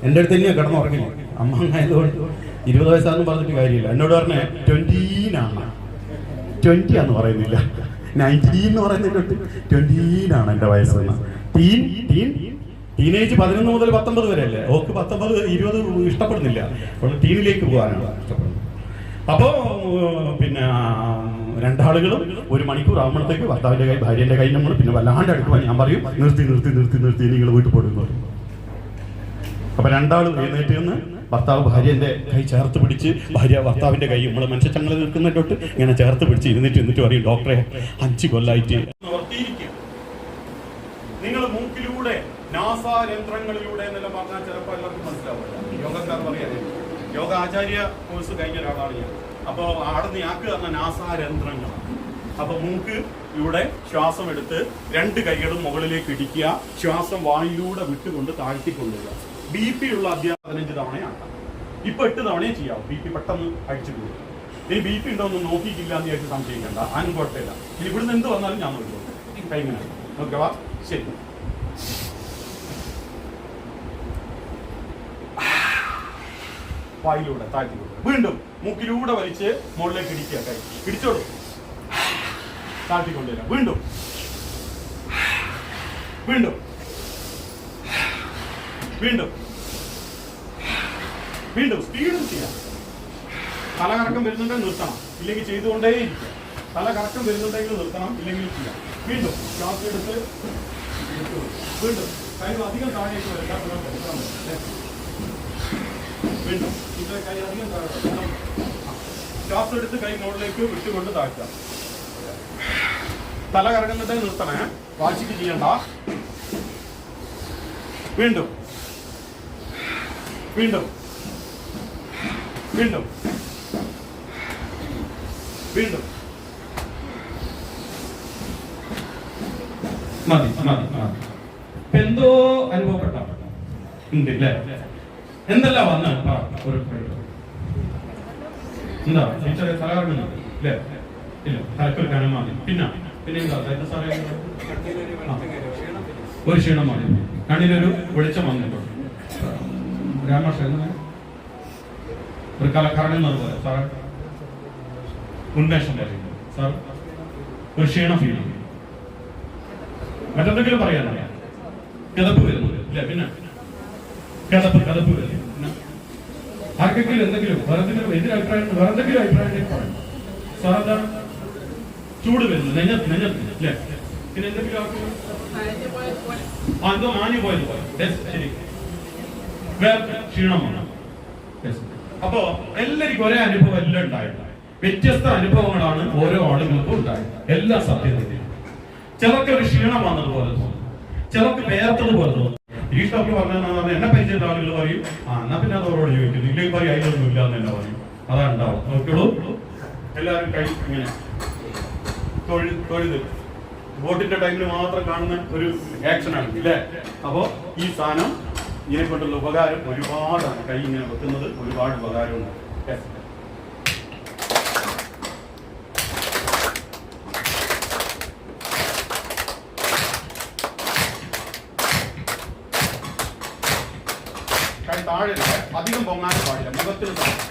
എൻ്റെ അടുത്ത് തന്നെയാണ് കിടന്നുറങ്ങില്ല. അമ്മ ആയതുകൊണ്ട് 20 വയസ്സാണെന്ന് പറഞ്ഞിട്ട് കാര്യമില്ല. എന്നോട് പറഞ്ഞേ 20 ആന്ന് പറയുന്നില്ല, 19 എന്ന് പറയുന്നതിൻ്റെ 20 എൻ്റെ വയസ്സ്. ടീനേജ് 11 മുതൽ 19 വരെ അല്ലേ. ഓക്ക് 19, 20 ഇഷ്ടപ്പെടുന്നില്ല. ടീനിലേക്ക് പോകാനാണ് ഇഷ്ടപ്പെടുന്നത്. അപ്പോൾ പിന്നെ രണ്ടാളുകളും 1 മണിക്കൂർ ആകുമ്പോഴത്തേക്ക് ഭർത്താവിൻ്റെ കൈ ഭാര്യൻ്റെ കൈ നമ്മൾ പിന്നെ വല്ലാണ്ട് അടുക്കുവാൻ ഞാൻ പറയും നിർത്തി നിങ്ങൾ വീട്ടിൽ പോടുന്നു പറയും. അപ്പൊ രണ്ടാളും എഴുന്നേറ്റ് നിന്ന് ഭർത്താവ് ഭാര്യന്റെ കൈ ചേർത്ത് പിടിച്ച്, ഭാര്യ ഭർത്താവിന്റെ കൈ നമ്മളെ മനുഷ്യച്ചങ്ങൾ നിൽക്കുന്നതിലോട്ട് ഇങ്ങനെ ചേർത്ത് പിടിച്ച് എന്നിട്ട് പറയും, ഡോക്ടറെ 5 കൊല്ലായിട്ട്. നിങ്ങൾ മൂക്കിലൂടെ നാസാരന്ധ്രങ്ങളിലൂടെ എന്നെല്ലാം പറഞ്ഞാൽ ചിലപ്പോൾ എല്ലാവർക്കും മനസ്സിലാവില്ല. യോഗക്കാർ പറയാതെ യോഗ ആചാര്യ കോഴ്സ് കഴിഞ്ഞ ഒരാളാണ് ഞാൻ. അപ്പോൾ ആടുന്ന് ഞാക്ക് തന്ന നാസാരന്ധ്രങ്ങളാണ്. അപ്പൊ മൂക്കിലൂടെ ശ്വാസം എടുത്ത് 2 കൈകളും മുകളിലേക്ക് ഇടിക്കുക. ശ്വാസം വായിലൂടെ വിട്ടുകൊണ്ട് താഴ്ത്തിക്കൊണ്ടുവരിക. BP ഉള്ള 15 തവണയാക്കാം. ഇപ്പൊ 8 തവണയെ ചെയ്യാവും. BP പെട്ടെന്ന് അടിച്ചു പോകും. ഇനി BP ഉണ്ടോന്ന് നോക്കിയിട്ടില്ല എന്ന് വിചാരിച്ച് സംശയിക്കണ്ട, ആരും കുഴപ്പമില്ല. ഇനി ഇവിടുന്ന് എന്ത് വന്നാലും ഞാൻ നോക്കിക്കോളൂ. കൈങ്ങനെ നോക്കവാ. ശരി, വായിലൂടെ താഴ്ത്തിക്കൊണ്ടു. വീണ്ടും മൂക്കിലൂടെ വലിച്ച് മുകളിലേക്ക് ഇടിക്കുക. കൈ ഇടിച്ചോളൂ, താഴ്ത്തിക്കൊണ്ടുവരിക. വീണ്ടും വീണ്ടും വീണ്ടും വീണ്ടും സ്പീഡിൽ ചെയ്യാം. തലകറക്കം വരുന്നുണ്ടെങ്കിൽ നിർത്തണം, ഇല്ലെങ്കിൽ ചെയ്തുകൊണ്ടേയിരിക്കുക. തലകറക്കം വരുന്നുണ്ടെങ്കിൽ നിർത്തണം, ഇല്ലെങ്കിൽ ചെയ്യാം. വീണ്ടും ശ്വാസം എടുത്ത് വീണ്ടും കൈ അധികം താഴേക്ക് വരില്ല. വീണ്ടും ഇത് കൈ അധികം താഴെ. ശ്വാസം എടുത്ത് കൈ മുകളിലേക്ക് വിട്ടുകൊണ്ട് താഴ്ത്താം. തല കറങ്ങുന്നുണ്ടെങ്കിൽ നിർത്തണേ, വാശിക്ക് ചെയ്യണ്ട. വീണ്ടും വീണ്ടും വീണ്ടും വീണ്ടും മതി മതി മതി. എന്തോ അനുഭവപ്പെട്ട ഉണ്ട് അല്ലേ? എന്തെല്ലാം വന്ന് ഒരു എന്താ ടീച്ചറെ തലകറങ്ങുന്നുണ്ട് അല്ലേ? ഇല്ല, തലക്കൊരു കനം മതി. പിന്നെ എന്താ സാറേ ഒരു ക്ഷീണം മതി. കണ്ണിലൊരു വെളിച്ചം വന്നിട്ടുണ്ട്. രാമമാഷ ഒരു കലക്കാരൻ എന്നതുപോലെ സാർ ഉന്മേഷം പറയുന്നു, സാർ ഒരു ക്ഷീണം ഫീൽ ചെയ്യും. മറ്റെന്തെങ്കിലും പറയാനല്ല, കിതപ്പ് വരുന്നു ഇല്ല, പിന്നെ കിതപ്പ് വരുന്നു. പിന്നെ ആർക്കെങ്കിലും എന്തെങ്കിലും എതിരഭിപ്രായം വേറെ എന്തെങ്കിലും അഭിപ്രായം പറയും. സാർ എന്താണ് ചൂട് വരുന്നു, നെഞ്ഞത്ത് ഇല്ലേ, പിന്നെ എന്തെങ്കിലും എന്തോ മാഞ്ഞു പോയത് പോലെ, ശരി, വേറെ ക്ഷീണമാണ്. അപ്പോ എല്ലാവർക്കും ഒരേ അനുഭവം എല്ലാം ഉണ്ടായിട്ടുണ്ട്. വ്യത്യസ്ത അനുഭവങ്ങളാണ് ഓരോ ആളുകൾക്കും ഉണ്ടായത്. എല്ലാ സത്യത്തിലും ചിലർക്ക് ഒരു ക്ഷീണം വന്നതുപോലെ തോന്നും, ചിലർക്ക് വേർത്തതുപോലെ തോന്നും. ഈ ഡോക്ടർ പറഞ്ഞാൽ എന്നെ പരിചയമുള്ള ആളുകൾ പറയും, എന്നാ പിന്നെ അത് അവരോട് ചോദിക്കുന്നു, ഇല്ലെങ്കിൽ പറയും അതിലൊന്നും ഇല്ല എന്ന് തന്നെ പറയും. അതാ ഉണ്ടാവും. നോക്കിയോളൂ, എല്ലാവരും കൈ ഇങ്ങനെ തൊഴുത് വോട്ടിന്റെ ടൈമിൽ മാത്രം കാണുന്ന ഒരു ആക്ഷനാണ് ഇല്ലേ. അപ്പോ ഈ സാധനം ഇതിനെ കൊണ്ടുള്ള ഉപകാരം ഒരുപാടാണ്. കൈ ഇങ്ങനെ വെക്കുന്നത് ഒരുപാട് ഉപകാരമുണ്ട്. കൈ താഴെ അധികം പൊങ്ങാൻ പാടില്ല, മുഖത്തിന് താഴെ.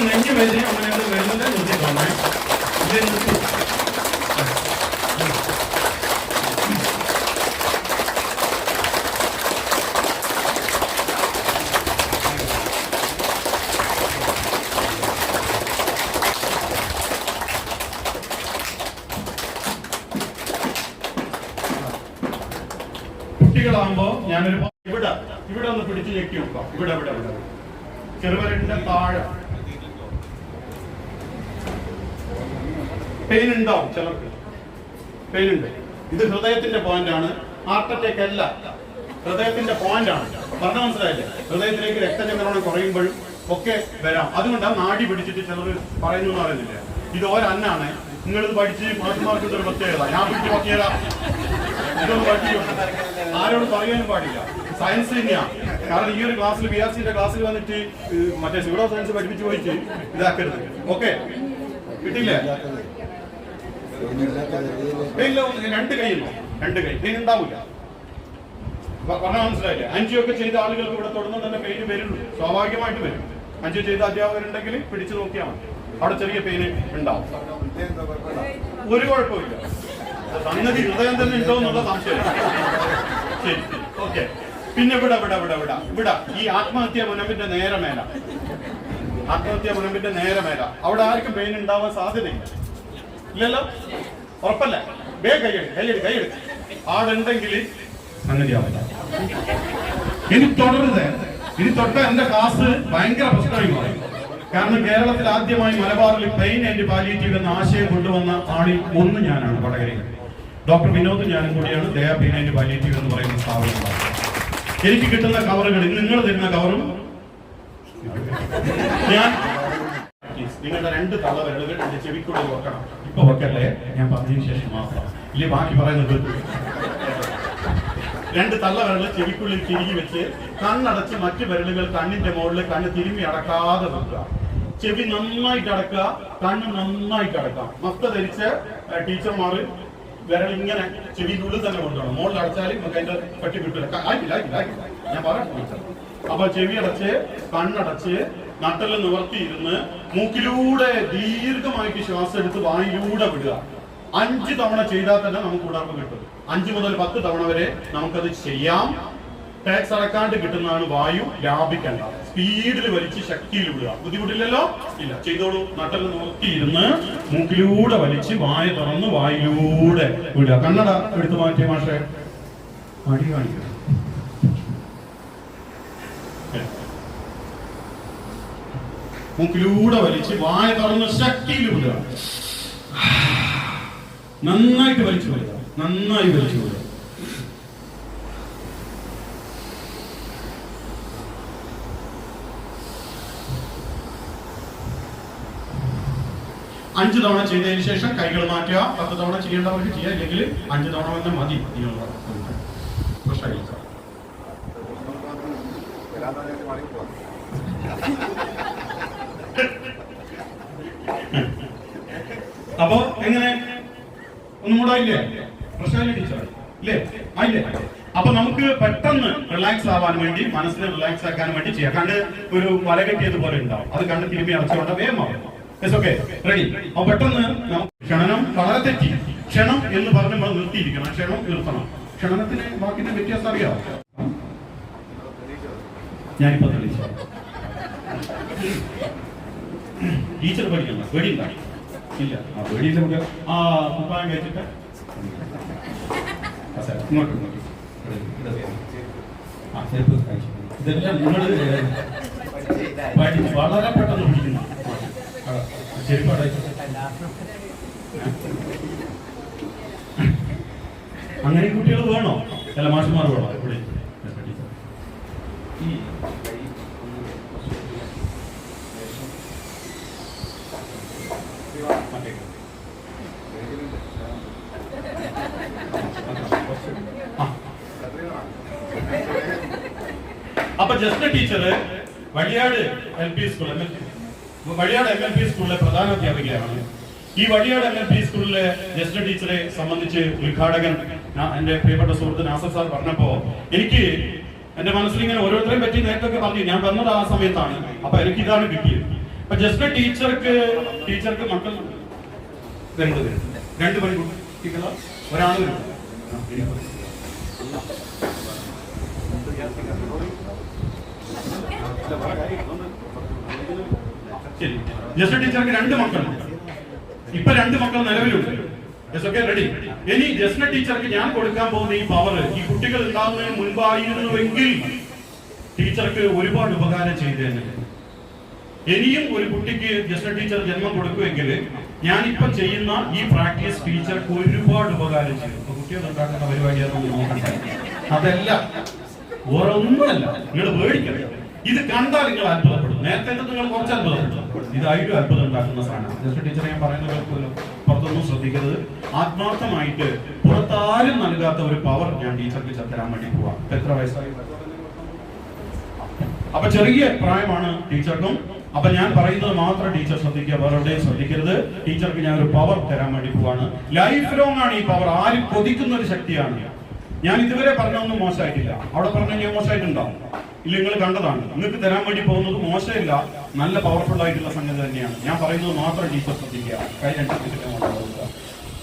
നെഞ്ഞു വേദന അങ്ങനെ വരുന്നത് നിർത്തിക്കോണേ. കുട്ടികളാകുമ്പോ ഞാനൊരു ഇവിടെ ഒന്ന് പിടിച്ച് ഞെക്കി നോക്കാം. ഇവിടെ ചെറുവരന്റെ താഴെ പെയിൻ ഉണ്ടാവും, ചിലർക്ക് പെയിൻ ഉണ്ട്. ഇത് ഹൃദയത്തിന്റെ പോയിന്റ് ആണ്, ഹാർട്ട് അറ്റാക്ക് അല്ല, ഹൃദയത്തിന്റെ പോയിന്റ് ആണ്. പറഞ്ഞ മനസ്സിലായില്ലേ? ഹൃദയത്തിലേക്ക് രക്തചംക്രമണം കുറയുമ്പോഴും ഒക്കെ വരാം. അതുകൊണ്ടാണ് നാടി പിടിച്ചിട്ട് ചിലർ പറയുന്നു എന്ന് പറയുന്നില്ല. ഇത് ഒരന്നാണ്. നിങ്ങളിത് പഠിച്ച് മാറ്റുമാർക്കൊരു ഒരു പ്രത്യേകത. ഞാൻ പിടിച്ച് നോക്കിയതാ, ഇതൊന്ന് പഠിച്ചു, ആരോട് പറയാനും പാടില്ല. സയൻസ് തന്നെയാണ്. കാരണം ഈ ഒരു ക്ലാസ്സിൽ BRCന്റെ ക്ലാസ്സിൽ വന്നിട്ട് മറ്റേ സ്യൂഡോ സയൻസ് പഠിപ്പിച്ച് പോയിട്ട് ഇതാക്കരുത്. ഓക്കെ, കിട്ടില്ലേ? രണ്ട് കൈ പെയിൻ ഉണ്ടാവില്ല. പറഞ്ഞാൽ മനസ്സിലായില്ലേ? അഞ്ചിയൊക്കെ ചെയ്ത ആളുകൾക്ക് ഇവിടെ തുടർന്ന് തന്നെ പെയിൻ വരുള്ളൂ, സ്വാഭാവികമായിട്ട് വരും. അഞ്ച് ചെയ്ത അധ്യാപകരുണ്ടെങ്കിൽ പിടിച്ചു നോക്കിയാൽ മതി, അവിടെ ചെറിയ പെയിൻ ഉണ്ടാവും. ഒരു കുഴപ്പമില്ല. സംഗതി ഹൃദയം തന്നെ ഉണ്ടോ എന്നുള്ള സംശയം. ശരി, ഓക്കെ. പിന്നെ ഇവിടെ ഈ ആത്മഹത്യാ മുനമ്പിന്റെ നേരെ മേല, അവിടെ ആർക്കും പെയിൻ ഉണ്ടാവാൻ സാധ്യതയില്ല, ഇല്ലല്ലോ? ഉറപ്പല്ലേ? കൈയെടു ആടുണ്ടെങ്കിൽ സംഗതിയാവില്ല. ഇനി തുടരുത്. ഇനി തൊട്ട എന്റെ ക്ലാസ് ഭയങ്കര പ്രശ്നമായി മാറി. കാരണം കേരളത്തിൽ ആദ്യമായി മലബാറിൽ പെയിൻ ആൻഡ് പാലിയേറ്റീവ് എന്ന ആശയം കൊണ്ടുവന്ന ആളിൽ ഒന്ന് ഞാനാണ്. വടകരയിൽ ഡോക്ടർ വിനോദ് ഞാനും കൂടിയാണ് ദയ പെയിൻ ആൻഡ് പാലിയേറ്റീവ് എന്ന് പറയുന്ന സ്ഥാപനം. എനിക്ക് കിട്ടുന്ന കവറുകൾ, നിങ്ങൾ തരുന്ന കവറും ഞാൻ നിങ്ങളുടെ 2 തള്ളവിരലുകൾ എന്റെ ചെവിക്കുള്ളിൽ വെക്കണം. ഇപ്പൊ വെക്കല്ലേ, ഞാൻ പറഞ്ഞതിന് ശേഷം മാത്രം, ഇല്ലേ ബാക്കി പറയുന്നത്. 2 തള്ളവിരൽ ചെവിക്കുള്ളിൽ തിരികെ വെച്ച് കണ്ണടച്ച് മറ്റു വിരലുകൾ കണ്ണിന്റെ മുകളിൽ കണ്ണ് തിരുമ്മി അടക്കാതെ വെക്കുക. ചെവി നന്നായിട്ട് അടക്കുക, കണ്ണ് നന്നായിട്ട് അടക്കാം. മസ്ത ധരിച്ച ടീച്ചർമാർ വിരൽ ഇങ്ങനെ ചെവിയുടെ ഉള്ളിൽ തന്നെ കൊണ്ടുപോകണം. മുകളിൽ അടച്ചാലും നമുക്ക് അതിന്റെ പറ്റി കിട്ടില്ല. ഞാൻ പറയാം. അപ്പൊ ചെവി അടച്ച് കണ്ണടച്ച് നട്ടല് നിവർത്തിയിരുന്ന് മൂക്കിലൂടെ ദീർഘമായിട്ട് ശ്വാസം എടുത്ത് വായിലൂടെ വിടുക. 5 തവണ ചെയ്താൽ തന്നെ നമുക്ക് ഉണർവ് കിട്ടും. 5 മുതൽ 10 തവണ വരെ നമുക്കത് ചെയ്യാം. ടാക്സ് അടക്കാണ്ട് കിട്ടുന്നതാണ്. വായു ലാഭിക്കണ്ട, സ്പീഡിൽ വലിച്ച് ശക്തിയിൽ വിടുക. ബുദ്ധിമുട്ടില്ലല്ലോ? ഇല്ല, ചെയ്തോളൂ. നട്ടല് നിവർത്തിയിരുന്ന് മൂക്കിലൂടെ വലിച്ച് വായ തുറന്ന് വായിലൂടെ വിടുക. കണ്ണട എടുത്തു മാറ്റിയ മാഷെ മടി കാണിക്കുക. മൂക്കിലൂടെ വലിച്ച് വായ തുറന്ന് ശക്തിയിൽ വിടുക. നന്നായിട്ട് വലിച്ചു വിടുക, നന്നായി വലിച്ചു വിടുക. 5 തവണ ചെയ്തതിന് ശേഷം കൈകൾ മാറ്റുക. 10 തവണ ചെയ്യേണ്ടവർക്ക് ചെയ്യുക, ഇല്ലെങ്കിൽ 5 തവണ തന്നെ മതി. പ്രശ്നമില്ല. അപ്പോ എങ്ങനെ ഒന്നും കൂടെ ഇല്ലേ? പ്രശ്നമില്ല ടീച്ചർ ഇല്ലേ? ആയില്ലേ? അപ്പൊ നമുക്ക് പെട്ടെന്ന് റിലാക്സ് ആവാൻ വേണ്ടി, മനസ്സിനെ റിലാക്സ് ആക്കാൻ വേണ്ടി ചെയ്യാം. കണ്ണ് ഒരു വല കെട്ടിയതുപോലെ ഉണ്ടാവും, അത് കണ്ണ് തിരുമ്പി അടച്ചുകൊണ്ട് വേഗമാവും. റെഡി? അപ്പൊ പെട്ടെന്ന് ക്ഷണനം വളരെ തെറ്റി. ക്ഷണം എന്ന് പറഞ്ഞ് നമ്മൾ നിർത്തിയിരിക്കണം, ക്ഷണം നിർത്തണം. ക്ഷണനത്തിന് വാക്കിന്റെ വ്യത്യാസം അറിയാം. ഞാനിപ്പോ തെളിയിച്ചു. ടീച്ചർ പഠിക്കണ്ട, പേടിയുണ്ട? ഇല്ല, ആ പേടിയില്ല. ആ കുപ്പായം കഴിച്ചിട്ട് ഇങ്ങോട്ട് ഇതെല്ലാം നിങ്ങൾ വളരെ പെട്ടെന്ന് പിടിക്കുന്നു. ചെരുപ്പാടെ അങ്ങനെ കുട്ടികൾ വേണോ? അല്ല, മാഷുമാർ വേണോ? ഇവിടെ അപ്പൊ ജസ്റ്റ് ടീച്ചർ വഴിയാട് LP സ്കൂൾ, വഴിയാട് MLP സ്കൂളിലെ പ്രധാന അധ്യാപികയാണ്. ഈ വഴിയാട് MLP സ്കൂളിലെ ജസ്റ്റ് ടീച്ചറെ സംബന്ധിച്ച് ഉദ്ഘാടകൻ എന്റെ പ്രിയപ്പെട്ട സുഹൃത്ത് നാസർ സാർ പറഞ്ഞപ്പോ എനിക്ക് എന്റെ മനസ്സിൽ ഇങ്ങനെ ഓരോരുത്തരെയും പറ്റി നേരത്തെ പറഞ്ഞു. ഞാൻ വന്നത് ആ സമയത്താണ്. അപ്പൊ എനിക്ക് ഇതാണ് കിട്ടിയത്. അപ്പൊ ജസ്റ്റ് ടീച്ചർക്ക് മക്കൾ 2 പെൺകുട്ടികൾ, ഒരാൾ വരും. ശരി, ജസ്റ്റ് ടീച്ചർക്ക് 2 മക്കളുണ്ട്. ഇപ്പൊ 2 മക്കൾ നിലവിലുണ്ട്. റെഡി? ഇനി ജസ്ന ടീച്ചർക്ക് ഞാൻ കൊടുക്കാൻ പോകുന്ന ഈ പവർ ഈ കുട്ടികൾ ഉണ്ടാകുന്നതിന് മുൻപായിരുന്നുവെങ്കിൽ ടീച്ചർക്ക് ഒരുപാട് ഉപകാരം ചെയ്തേനെ. ഇനിയും ഒരു കുട്ടിക്ക് ജസ്ന ടീച്ചർ ജന്മം കൊടുക്കുമെങ്കിൽ ഞാനിപ്പം ചെയ്യുന്ന ഈ പ്രാക്ടീസ് ടീച്ചർക്ക് ഒരുപാട് ഉപകാരം ചെയ്യും. കുട്ടികൾ ഉണ്ടാക്കുന്ന പരിപാടിയാണ്. അതല്ല, വേറെ ഒന്നുമല്ല. നിങ്ങൾ പേടിക്കണം. ഇത് കണ്ടാൽ നിങ്ങൾ അത്ഭുതപ്പെടും. നേരത്തെ നിങ്ങൾ കുറച്ച് അത്ഭുതപ്പെടും. ഇതായിട്ടും അത്ഭുതം ഉണ്ടാക്കുന്ന സാധനം. ജസ്റ്റ് ടീച്ചർ ഞാൻ പറയുന്നത് കേൾക്കുമല്ലോ, പുറത്തൊന്നും ശ്രദ്ധിക്കരുത്. ആത്മാർത്ഥമായിട്ട് പുറത്താരും നൽകാത്ത ഒരു പവർ ഞാൻ ടീച്ചർക്ക് തരാൻ വേണ്ടി പോവാം. എത്ര വയസ്സായി? അപ്പൊ ചെറിയ പ്രായമാണ് ടീച്ചർക്കും. അപ്പൊ ഞാൻ പറയുന്നത് മാത്രം ടീച്ചർ ശ്രദ്ധിക്കുക, വേറെ എവിടെയും ശ്രദ്ധിക്കരുത്. ടീച്ചർക്ക് ഞാൻ ഒരു പവർ തരാൻ വേണ്ടി പോവാണ്. ലൈഫ് ലോങ് ആണ് ഈ പവർ. ആരും കൊതിക്കുന്ന ഒരു ശക്തിയാണ്. ഞാൻ ഇതുവരെ പറഞ്ഞൊന്നും മോശമായിട്ടില്ല. അവിടെ പറഞ്ഞ ഞാൻ മോശമായിട്ടുണ്ടാവും. ഇല്ല, നിങ്ങൾ കണ്ടതാണ്. നിങ്ങൾക്ക് തരാൻ വേണ്ടി പോകുന്നത് മോശമില്ല, നല്ല പവർഫുൾ ആയിട്ടുള്ള സംഗതി തന്നെയാണ്. ഞാൻ പറയുന്നത് മാത്രം ടീച്ചർ ശ്രദ്ധിക്കുക. കൈ 2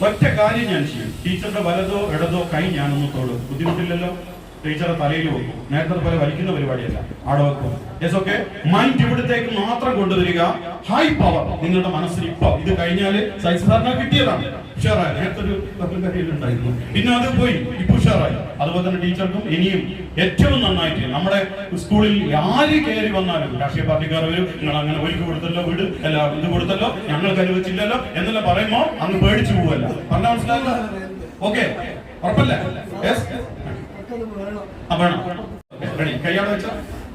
ഒറ്റ കാര്യം ഞാൻ ചെയ്യും. ടീച്ചറുടെ വലതോ ഇടതോ കൈ ഞാനൊന്ന് തൊടും. ബുദ്ധിമുട്ടില്ലല്ലോ. ടീച്ചറെ തലയിൽ വെക്കും. നേരത്തെ പോലെ വലിക്കുന്ന പരിപാടിയല്ല, അവിടെ വെക്കും. ഓക്കെ, മൈൻഡ് ഇവിടത്തേക്ക് മാത്രം കൊണ്ടുവരിക. ഹൈ പവർ നിങ്ങളുടെ മനസ്സിൽ ഇപ്പൊ ഇത് കഴിഞ്ഞാല് സൈസ് സാറിന് കിട്ടിയതാണ്. ഉഷാറായി. നേരത്തെ ഒരു ഉണ്ടായിരുന്നു, പിന്നെ അത് പോയി, ഇപ്പൊ ഉഷാറായി. അതുപോലെ തന്നെ ടീച്ചർക്കും ഇനിയും ഏറ്റവും നന്നായിട്ട് നമ്മുടെ സ്കൂളിൽ ആര് കയറി വന്നാലും രാഷ്ട്രീയ പാർട്ടിക്കാർ വരും, നിങ്ങൾ അങ്ങനെ ഒരുക്കി കൊടുത്തല്ലോ, വീട് അല്ല ഇത് കൊടുത്തല്ലോ, ഞങ്ങൾക്ക് അനുവദിച്ചില്ലല്ലോ എന്നെല്ലാം പറയുമ്പോ അങ്ങ് പേടിച്ചു പോവല്ല. പറഞ്ഞാൽ മനസ്സിലായല്ലോ? ഓക്കെ, ഉറപ്പല്ലേ? റെഡി? കൈയാടെ വെച്ച.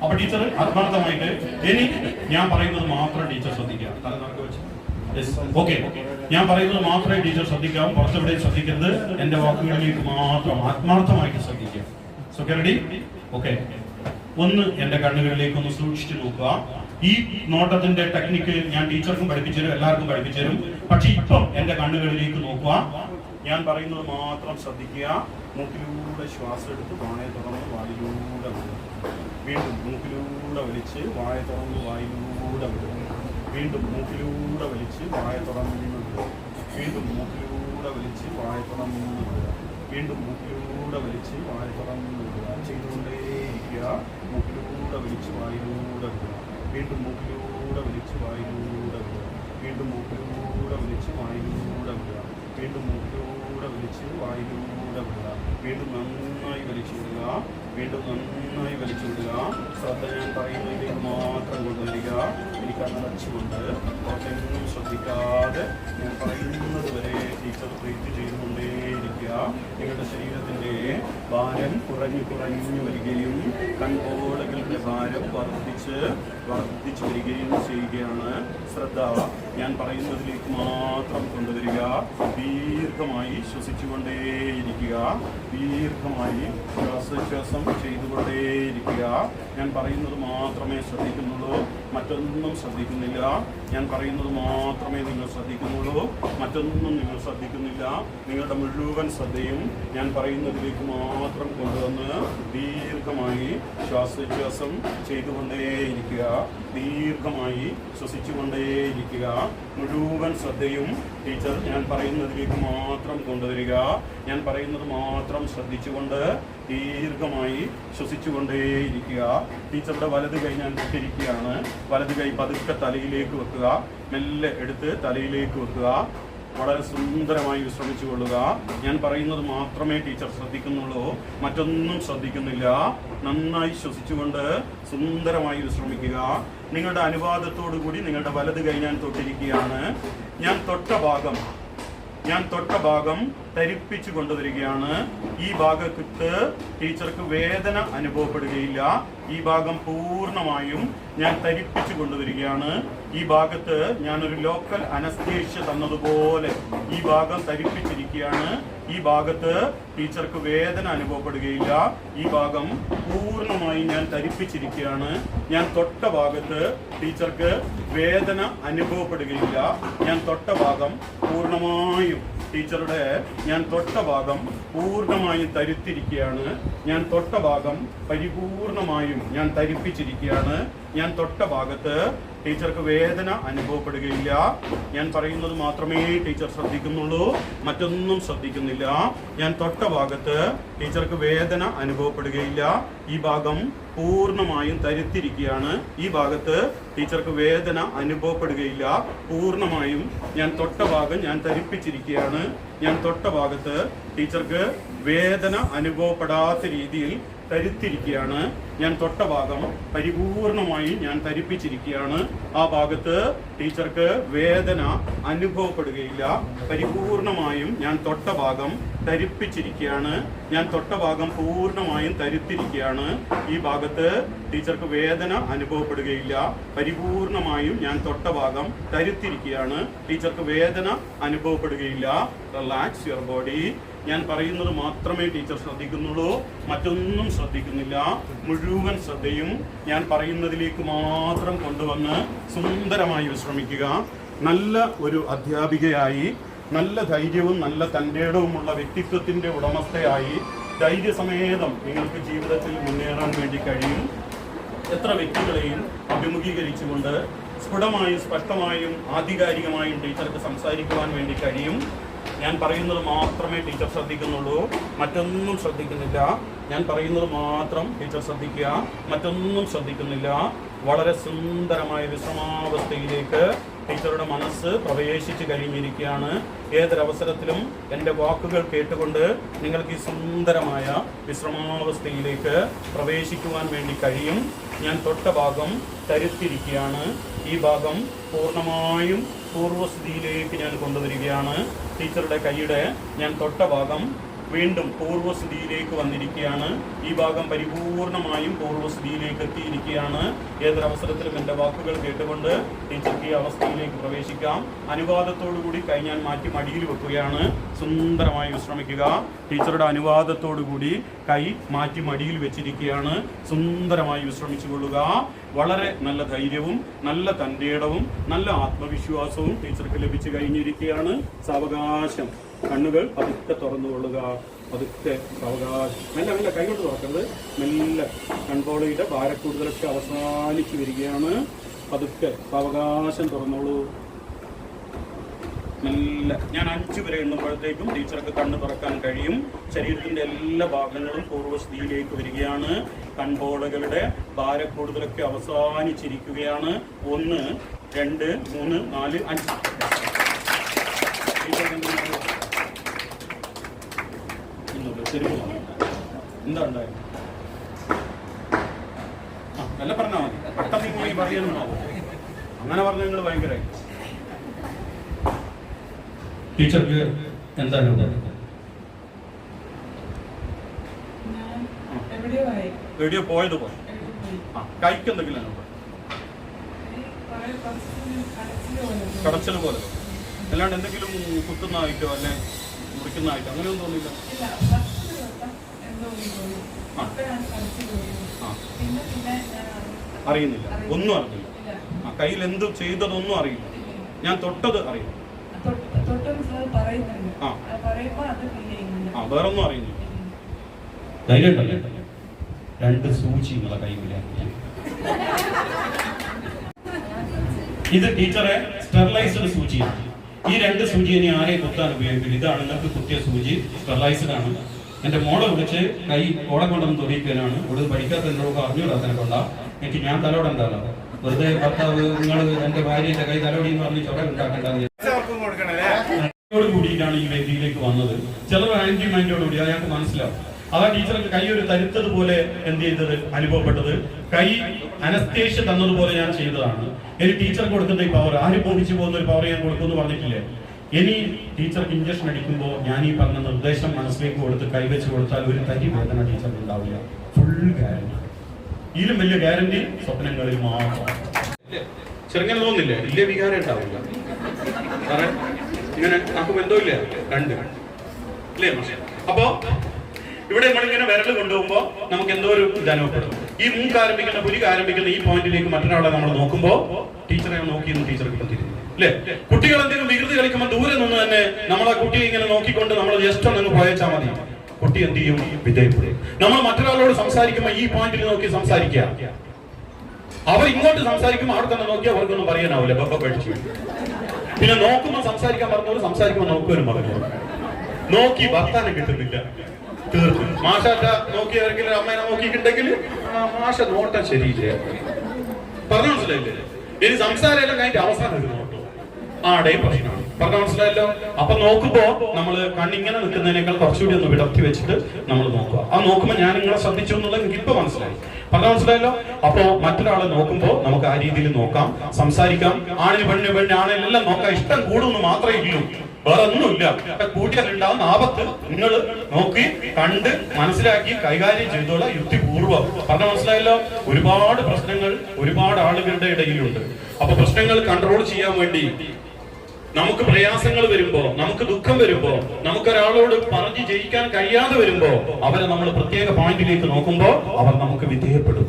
അപ്പൊ ടീച്ചർ ആത്മാർത്ഥമായിട്ട് ഇനി ഞാൻ പറയുന്നത് മാത്രം ടീച്ചർ ശ്രദ്ധിക്കുക. ഓക്കെ, ഞാൻ പറയുന്നത് മാത്രമേ ടീച്ചർ ശ്രദ്ധിക്കാവൂ. പുറത്തെവിടെയും ശ്രദ്ധിക്കരുത്. എന്റെ വാക്കുകളിലേക്ക് മാത്രം ആത്മാർത്ഥമായിട്ട് ശ്രദ്ധിക്കുക. Okay, ready? ഓക്കെ, ഒന്ന് എന്റെ കണ്ണുകളിലേക്ക് ഒന്ന് സൂക്ഷിച്ചു നോക്കുക. ഈ നോട്ടത്തിന്റെ ടെക്നിക്ക് ഞാൻ ടീച്ചർക്കും പഠിപ്പിച്ചു തരും, എല്ലാവർക്കും പഠിപ്പിച്ചു തരും. പക്ഷെ ഇപ്പം എന്റെ കണ്ണുകളിലേക്ക് നോക്കുക. ഞാൻ പറയുന്നത് മാത്രം ശ്രദ്ധിക്കുക. മൂക്കിലൂടെ ശ്വാസം എടുത്ത് വായ തുറന്ന് വായിലൂടെ വിടുക. വീണ്ടും മൂക്കിലൂടെ വലിച്ച് വായ തുറന്ന് വായിലൂടെ വിടുക. വീണ്ടും മൂക്കിലൂടെ വലിച്ച് വായ തുറന്ന് വിടുക. വീണ്ടും മൂക്കിലൂടെ വലിച്ച് വായ തുറന്ന് വിടുക. വീണ്ടും മൂക്കിലൂടെ വലിച്ച് വായ തുറന്ന് വിടുക. ചെയ്തുകൊണ്ടേയിരിക്കുക. മൂക്കിലൂടെ വലിച്ച് വായിലൂടെ വിടുക. വീണ്ടും മൂക്കിലൂടെ വലിച്ച് വായിലൂടെ വിടുക. വീണ്ടും മൂക്കിലൂടെ വലിച്ച് വായിലൂടെ വിടുക. വീണ്ടും മൂക്കിലൂടെ വലിച്ച് വായിലൂടെ വിടുക. വീണ്ടും നന്നായി വലിച്ചു വിടുക. വീണ്ടും നന്നായി വലിച്ചു വിടുക. ശ്രദ്ധ ഞാൻ പറയുന്നതിലേക്ക് മാത്രം കൊണ്ടുവരിക. എനിക്ക് അടച്ചുകൊണ്ട് പുറത്തെങ്ങും ശ്രദ്ധിക്കാതെ ഞാൻ പറയുന്നത് വരെ ടീച്ചർ ബ്രീത്ത് ചെയ്തുകൊണ്ടേയിരിക്കുക. നിങ്ങളുടെ ശരീരത്തിൻ്റെ ഭാരം കുറഞ്ഞു വരികയും കൺപോളകളുടെ ഭാരം വർദ്ധിച്ച് വർദ്ധിച്ചു വരികയും ചെയ്യുകയാണ്. ശ്രദ്ധ ഞാൻ പറയുന്നതിലേക്ക് മാത്രം കൊണ്ടുവരിക. ദീർഘമായി ശ്വസിച്ചുകൊണ്ടേയിരിക്കുക. ദീർഘമായി ശ്വാസോച്ഛ്വാസം ചെയ്തുകൊണ്ടേയിരിക്കുക. ഞാൻ പറയുന്നത് മാത്രമേ ശ്രദ്ധിക്കുന്നുള്ളൂ, മറ്റൊന്നും ശ്രദ്ധിക്കുന്നില്ല. ഞാൻ പറയുന്നത് മാത്രമേ നിങ്ങൾ ശ്രദ്ധിക്കുന്നുള്ളൂ, മറ്റൊന്നും നിങ്ങൾ ശ്രദ്ധിക്കുന്നില്ല. നിങ്ങളുടെ മുഴുവൻ ശ്രദ്ധയും ഞാൻ പറയുന്നതിലേക്ക് മാത്രം കൊണ്ടുവന്ന് ദീർഘമായി ശ്വാസോച്ഛ്വാസം ചെയ്തുകൊണ്ടേയിരിക്കുക. ദീർഘമായി ശ്വസിച്ചുകൊണ്ടേയിരിക്കുക. മുഴുവൻ ശ്രദ്ധയും ടീച്ചർ ഞാൻ പറയുന്നതിലേക്ക് മാത്രം കൊണ്ടുവരിക. ഞാൻ പറയുന്നത് മാത്രം ശ്രദ്ധിച്ചുകൊണ്ട് ദീർഘമായി ശ്വസിച്ചുകൊണ്ടേയിരിക്കുക. ടീച്ചറുടെ വലത് കൈ ഞാൻ ഇട്ടിരിക്കുകയാണ്. വലത് കൈ പതുക്കെ തലയിലേക്ക് വെക്കുക. മെല്ലെ എടുത്ത് തലയിലേക്ക് വെക്കുക. വളരെ സുന്ദരമായി വിശ്രമിച്ചു കൊള്ളുക. ഞാൻ പറയുന്നത് മാത്രമേ ടീച്ചർ ശ്രദ്ധിക്കുന്നുള്ളൂ, മറ്റൊന്നും ശ്രദ്ധിക്കുന്നില്ല. നന്നായി ശ്വസിച്ചുകൊണ്ട് സുന്ദരമായി വിശ്രമിക്കുക. നിങ്ങളുടെ അനുവാദത്തോടു കൂടി നിങ്ങളുടെ വലത് കൈ ഞാൻ തൊട്ടിരിക്കുകയാണ്. ഞാൻ തൊട്ട ഭാഗം തരിപ്പിച്ചു കൊണ്ടുവരികയാണ്. ഈ ഭാഗത്ത് ടീച്ചർക്ക് വേദന അനുഭവപ്പെടുകയില്ല. ഈ ഭാഗം പൂർണ്ണമായും ഞാൻ തരിപ്പിച്ചു കൊണ്ടുവരികയാണ്. ഈ ഭാഗത്ത് ഞാനൊരു ലോക്കൽ അനസ്തേഷ്യ തന്നതുപോലെ ഈ ഭാഗം തരിപ്പിച്ചിരിക്കുകയാണ്. ഈ ഭാഗത്ത് ടീച്ചർക്ക് വേദന അനുഭവപ്പെടുകയില്ല. ഈ ഭാഗം പൂർണ്ണമായും ഞാൻ തരിപ്പിച്ചിരിക്കുകയാണ്. ഞാൻ തൊട്ട ഭാഗത്ത് ടീച്ചർക്ക് വേദന അനുഭവപ്പെടുകയില്ല. ഞാൻ തൊട്ട ഭാഗം പൂർണ്ണമായും ടീച്ചറുടെ ഞാൻ തൊട്ട ഭാഗം പൂർണ്ണമായും തരുത്തിരിക്കുകയാണ്. ഞാൻ തൊട്ട ഭാഗം പരിപൂർണമായും ഞാൻ തരിപ്പിച്ചിരിക്കുകയാണ്. ഞാൻ തൊട്ട ഭാഗത്ത് ടീച്ചർക്ക് വേദന അനുഭവപ്പെടുകയില്ല. ഞാൻ പറയുന്നത് മാത്രമേ ടീച്ചർ ശ്രദ്ധിക്കുന്നുള്ളൂ, മറ്റൊന്നും ശ്രദ്ധിക്കുന്നില്ല. ഞാൻ തൊട്ട ഭാഗത്ത് ടീച്ചർക്ക് വേദന അനുഭവപ്പെടുകയില്ല. ഈ ഭാഗം പൂർണ്ണമായും തരുത്തിരിക്കുകയാണ്. ഈ ഭാഗത്ത് ടീച്ചർക്ക് വേദന അനുഭവപ്പെടുകയില്ല. പൂർണ്ണമായും ഞാൻ തൊട്ട ഭാഗം ഞാൻ തരിപ്പിച്ചിരിക്കുകയാണ്. ഞാൻ തൊട്ട ഭാഗത്ത് ടീച്ചർക്ക് വേദന അനുഭവപ്പെടാത്ത രീതിയിൽ തരുത്തിരിക്കുകയാണ്. ഞാൻ തൊട്ട ഭാഗം പരിപൂർണമായി ഞാൻ തരിപ്പിച്ചിരിക്കുകയാണ്. ആ ഭാഗത്ത് ടീച്ചർക്ക് വേദന അനുഭവപ്പെടുകയില്ല. പരിപൂർണമായും ഞാൻ തൊട്ട ഭാഗം തരിപ്പിച്ചിരിക്കുകയാണ്. ഞാൻ തൊട്ട ഭാഗം പൂർണ്ണമായും തരുത്തിരിക്കുകയാണ്. ഈ ഭാഗത്ത് ടീച്ചർക്ക് വേദന അനുഭവപ്പെടുകയില്ല. പരിപൂർണമായും ഞാൻ തൊട്ട ഭാഗം തരുത്തിരിക്കുകയാണ്. ടീച്ചർക്ക് വേദന അനുഭവപ്പെടുകയില്ല. Relax your body. ഞാൻ പറയുന്നത് മാത്രമേ ടീച്ചർ ശ്രദ്ധിക്കുന്നുള്ളൂ, മറ്റൊന്നും ശ്രദ്ധിക്കുന്നില്ല. മുഴുവൻ ശ്രദ്ധയും ഞാൻ പറയുന്നതിലേക്ക് മാത്രം കൊണ്ടുവന്ന് സുന്ദരമായി വിശ്രമിക്കുക. നല്ല ഒരു അധ്യാപികയായി, നല്ല ധൈര്യവും നല്ല തൻ്റെടവുമുള്ള വ്യക്തിത്വത്തിൻ്റെ ഉടമസ്ഥയായി ധൈര്യസമേതം നിങ്ങൾക്ക് ജീവിതത്തിൽ മുന്നേറാൻ വേണ്ടി കഴിയും. എത്ര വ്യക്തികളെയും അഭിമുഖീകരിച്ചുകൊണ്ട് സ്ഫുടമായും സ്പഷ്ടമായും ആധികാരികമായും ടീച്ചർക്ക് സംസാരിക്കുവാൻ വേണ്ടി കഴിയും. ഞാൻ പറയുന്നത് മാത്രമേ ടീച്ചർ ശ്രദ്ധിക്കുന്നുള്ളൂ, മറ്റൊന്നും ശ്രദ്ധിക്കുന്നില്ല. ഞാൻ പറയുന്നത് മാത്രം ടീച്ചർ ശ്രദ്ധിക്കുക, മറ്റൊന്നും ശ്രദ്ധിക്കുന്നില്ല. വളരെ സുന്ദരമായ വിശ്രമാവസ്ഥയിലേക്ക് ടീച്ചറുടെ മനസ്സ് പ്രവേശിച്ച് കഴിഞ്ഞിരിക്കുകയാണ്. ഏതൊരവസരത്തിലും എൻ്റെ വാക്കുകൾ കേട്ടുകൊണ്ട് നിങ്ങൾക്ക് ഈ സുന്ദരമായ വിശ്രമാവസ്ഥയിലേക്ക് പ്രവേശിക്കുവാൻ വേണ്ടി കഴിയും. ഞാൻ തൊട്ട ഭാഗം തരുത്തിരിക്കുകയാണ്. ഈ ഭാഗം പൂർണ്ണമായും പൂർവ്വസ്ഥിതിയിലേക്ക് ഞാൻ കൊണ്ടുവരികയാണ്. ടീച്ചറുടെ കൈയുടെ ഞാൻ തൊട്ട ഭാഗം വീണ്ടും പൂർവ്വസ്ഥിതിയിലേക്ക് വന്നിരിക്കുകയാണ്. ഈ ഭാഗം പരിപൂർണമായും പൂർവ്വസ്ഥിതിയിലേക്ക് എത്തിയിരിക്കുകയാണ്. ഏതൊരവസരത്തിലും എൻ്റെ വാക്കുകൾ കേട്ടുകൊണ്ട് ടീച്ചർക്ക് ഈ അവസ്ഥയിലേക്ക് പ്രവേശിക്കാം. അനുവാദത്തോടുകൂടി കൈ ഞാൻ മാറ്റി മടിയിൽ വെക്കുകയാണ്. സുന്ദരമായി വിശ്രമിക്കുക. ടീച്ചറുടെ അനുവാദത്തോടുകൂടി കൈ മാറ്റി മടിയിൽ വെച്ചിരിക്കുകയാണ്. സുന്ദരമായി വിശ്രമിച്ചു കൊള്ളുക. വളരെ നല്ല ധൈര്യവും നല്ല തൻ്റെടവും നല്ല ആത്മവിശ്വാസവും ടീച്ചർക്ക് ലഭിച്ചു കഴിഞ്ഞിരിക്കുകയാണ്. സാവകാശം കണ്ണുകൾ പതുക്കെ തുറന്നുകൊള്ളുക. പതുക്കെ സാവകാശം, മെല്ലെ കൈകൊണ്ട് തുറക്കരുത്, മെല്ലെ കൺട്രോൾ ചെയ്ത് ഭാരക്കൂടുതലൊക്കെ അവസാനിച്ചു വരികയാണ്. പതുക്കെ സാവകാശം തുറന്നോളൂ. മെല്ലെ ഞാൻ 5 വരെ എണ്ണുമ്പോഴത്തേക്കും ടീച്ചർക്ക് കണ്ണ് തുറക്കാൻ കഴിയും. ശരീരത്തിന്റെ എല്ലാ ഭാഗങ്ങളും പൂർവ്വസ്ഥിതിയിലേക്ക് വരികയാണ്. കൺപോളകളുടെ ഭാരക്കൂടുതലൊക്കെ അവസാനിച്ചിരിക്കുകയാണ്. 1, 2, 3, 4, 5. എന്താ ഉണ്ടായത്? നല്ല പറഞ്ഞാൽ മതി, പെട്ടെന്ന് പറയുന്നു. അങ്ങനെ പറഞ്ഞ നിങ്ങൾ ഭയങ്കര ടീച്ചർക്ക് എന്താണ് എവിടെയോ പോയത് പോലെ കൈക്ക് എന്തെങ്കിലും കടച്ചൽ പോലെ അല്ലാണ്ട് എന്തെങ്കിലും കുത്തുന്നതായിട്ടോ അല്ലെ മുറിക്കുന്നതായിട്ടോ അങ്ങനെയൊന്നും തോന്നില്ല? അറിയുന്നില്ല, ഒന്നും അറിഞ്ഞില്ല. ആ കയ്യിൽ എന്ത് ചെയ്തതൊന്നും അറിയില്ല, ഞാൻ തൊട്ടത് അറിയില്ല. ആ വേറൊന്നും അറിയുന്നില്ല. ധൈര്യമുണ്ടല്ലേ? 2 സൂചി നിങ്ങളെ കൈമില്ല. ഇത് ടീച്ചറെ സ്റ്റെറിലൈസ്ഡ് സൂചിയാണ്. ഈ 2 സൂചി ഇനി ആരെയും കുത്താൻ ഉപയോഗിക്കില്ല. ഇതാണ് നിങ്ങൾക്ക് കുത്തിയ സൂചി, സ്റ്റെറിലൈസ്ഡ് ആണ്. എന്റെ മോളെ വിളിച്ച് കൈ ഓടെ കൊണ്ടൊന്ന് തൊടിയിക്കാനാണ്. ഇവിടെ പഠിക്കാത്ത എന്നോട് അറിഞ്ഞൂടാത്തനെ കൊണ്ടാ എനിക്ക് ഞാൻ തലോടണ്ടല്ലോ. വെറുതെ ഭർത്താവ് നിങ്ങൾ എന്റെ ഭാര്യയുടെ കൈ തലോടി എന്ന് പറഞ്ഞ് ചൊട ഉണ്ടാക്കണ്ടെന്ന് കൂടിയിട്ടാണ് ഈ വേദിയിലേക്ക് വന്നത്. ചിലർ ആന്റി മൈൻഡോടുകൂടി അയാൾക്ക് മനസ്സിലാവും. അതാ ടീച്ചർക്ക് കൈ ഒരു തരുത്തത് പോലെ എന്ത് ചെയ്തത് അനുഭവപ്പെട്ടത്. കൈ അനസ്തേഷ്യ തന്നതുപോലെ ഞാൻ ചെയ്തതാണ്. ഇനി ടീച്ചർ കൊടുക്കുന്ന ഈ പവർ, ആരും മോഹിച്ചു പോകുന്ന ഒരു പവർ ഞാൻ കൊടുക്കുമെന്ന് പറഞ്ഞിട്ടില്ലേ. ഇനി ടീച്ചർക്ക് ഇഞ്ചക്ഷൻ അടിക്കുമ്പോൾ ഞാൻ ഈ പറഞ്ഞ നിർദ്ദേശം മനസ്സിലേക്ക് കൊടുത്ത് കൈവച്ച് കൊടുത്താൽ ഒരു തരി വേദന ടീച്ചർക്ക് ഉണ്ടാവില്ല. Full guarantee. ഇതിലും വലിയ ഗ്യാരണ്ടി സ്വപ്നങ്ങളിൽ മാത്രം. ചെറുങ്ങനെ തോന്നില്ലേ? ഇല്ലേ വികാരം ഉണ്ടാവില്ല. സാറേ ഇങ്ങനെ നമുക്ക് ബന്ധമില്ല 2 അല്ലേ? അപ്പോ ഇവിടെ നമ്മളിങ്ങനെ വിരൽ കൊണ്ടുപോകുമ്പോ നമുക്ക് എന്തോ ഒരു ഇത് അനുഭവപ്പെടും. ഈ മൂക്ക് ആരംഭിക്കുന്ന പുലിക്ക് ആരംഭിക്കുന്ന ഈ പോയിന്റിലേക്ക് മറ്റൊരാളെ നമ്മൾ നോക്കുമ്പോ ടീച്ചറെ നോക്കിയെന്ന് ടീച്ചർക്ക് ഇപ്പം തിരിഞ്ഞു അല്ലേ? കുട്ടികൾ എന്തെങ്കിലും വികൃതി കളിക്കുമ്പോൾ ദൂരെ നിന്ന് തന്നെ നമ്മളെ കുട്ടിയെ ഇങ്ങനെ നോക്കിക്കൊണ്ട് നമ്മൾ ജസ്റ്റ് ഒന്ന് പോയച്ചാൽ മതി. കുട്ടി എന്ത് ചെയ്യും? വിധേയപ്പെടും. നമ്മൾ മറ്റൊരാളോട് സംസാരിക്കുമ്പോൾ ഈ പോയിന്റിൽ നോക്കി സംസാരിക്കുക. അവർ ഇങ്ങോട്ട് സംസാരിക്കുമ്പോൾ അവിടെ തന്നെ നോക്കി അവർക്കൊന്നും പറയാനാവില്ല, ബബ്ബ പഠിച്ചു. പിന്നെ നോക്കുമ്പോൾ സംസാരിക്കാൻ പറഞ്ഞവർ സംസാരിക്കുമ്പോൾ നോക്കുവാനും പറഞ്ഞു. നോക്കി വർത്താനം കിട്ടുന്നില്ല, തീർക്കും. മാഷാറ്റ നോക്കി ആരെങ്കിലും അമ്മേനെ നോക്കിയിട്ടുണ്ടെങ്കിൽ മാഷ നോട്ടം ശരിയില്ലേ, പറഞ്ഞു മനസ്സിലായില്ലേ? ഇനി സംസാരം എല്ലാം കഴിഞ്ഞിട്ട് അവസാനം ഒരു നോട്ടം ആടെയും പ്രശ്നമാണ്. പറഞ്ഞു മനസ്സിലായല്ലോ? അപ്പൊ നോക്കുമ്പോ നമ്മള് കണ്ണിങ്ങനെ നിൽക്കുന്നതിനേക്കാൾ കുറച്ചുകൂടി ഒന്ന് വിടർത്തി വെച്ചിട്ട് നമ്മൾ നോക്കുക. ആ നോക്കുമ്പോ ഞാൻ നിങ്ങളെ ശ്രദ്ധിച്ചു എന്നുള്ളത് എനിക്ക് ഇപ്പൊ മനസ്സിലായി. പറഞ്ഞു മനസ്സിലായല്ലോ? അപ്പോ മറ്റൊരാളെ നോക്കുമ്പോ നമുക്ക് ആ രീതിയിൽ നോക്കാം, സംസാരിക്കാം. ആണിന് പെണ്ണ് ആണെല്ലാം നോക്കാം. ഇഷ്ടം കൂടുമെന്ന് മാത്രമേ ഇല്ലൂ, വേറെ ഒന്നുമില്ല. കൂട്ടിയാലുണ്ടാവുന്ന ആപത്ത് നിങ്ങൾ നോക്കി കണ്ട് മനസ്സിലാക്കി കൈകാര്യം ചെയ്തോളാം യുക്തിപൂർവ്വം. പറഞ്ഞു മനസ്സിലായല്ലോ? ഒരുപാട് പ്രശ്നങ്ങൾ ഒരുപാട് ആളുകളുടെ ഇടയിലുണ്ട്. അപ്പൊ പ്രശ്നങ്ങൾ കൺട്രോൾ ചെയ്യാൻ വേണ്ടി നമുക്ക് പ്രയാസങ്ങൾ വരുമ്പോ, നമുക്ക് ദുഃഖം വരുമ്പോ, നമുക്കൊരാളോട് പറഞ്ഞ് ജയിക്കാൻ കഴിയാതെ വരുമ്പോ അവരെ നമ്മൾ പ്രത്യേക പോയിന്റിലേക്ക് നോക്കുമ്പോ അവർ നമുക്ക് വിധേയപ്പെടും.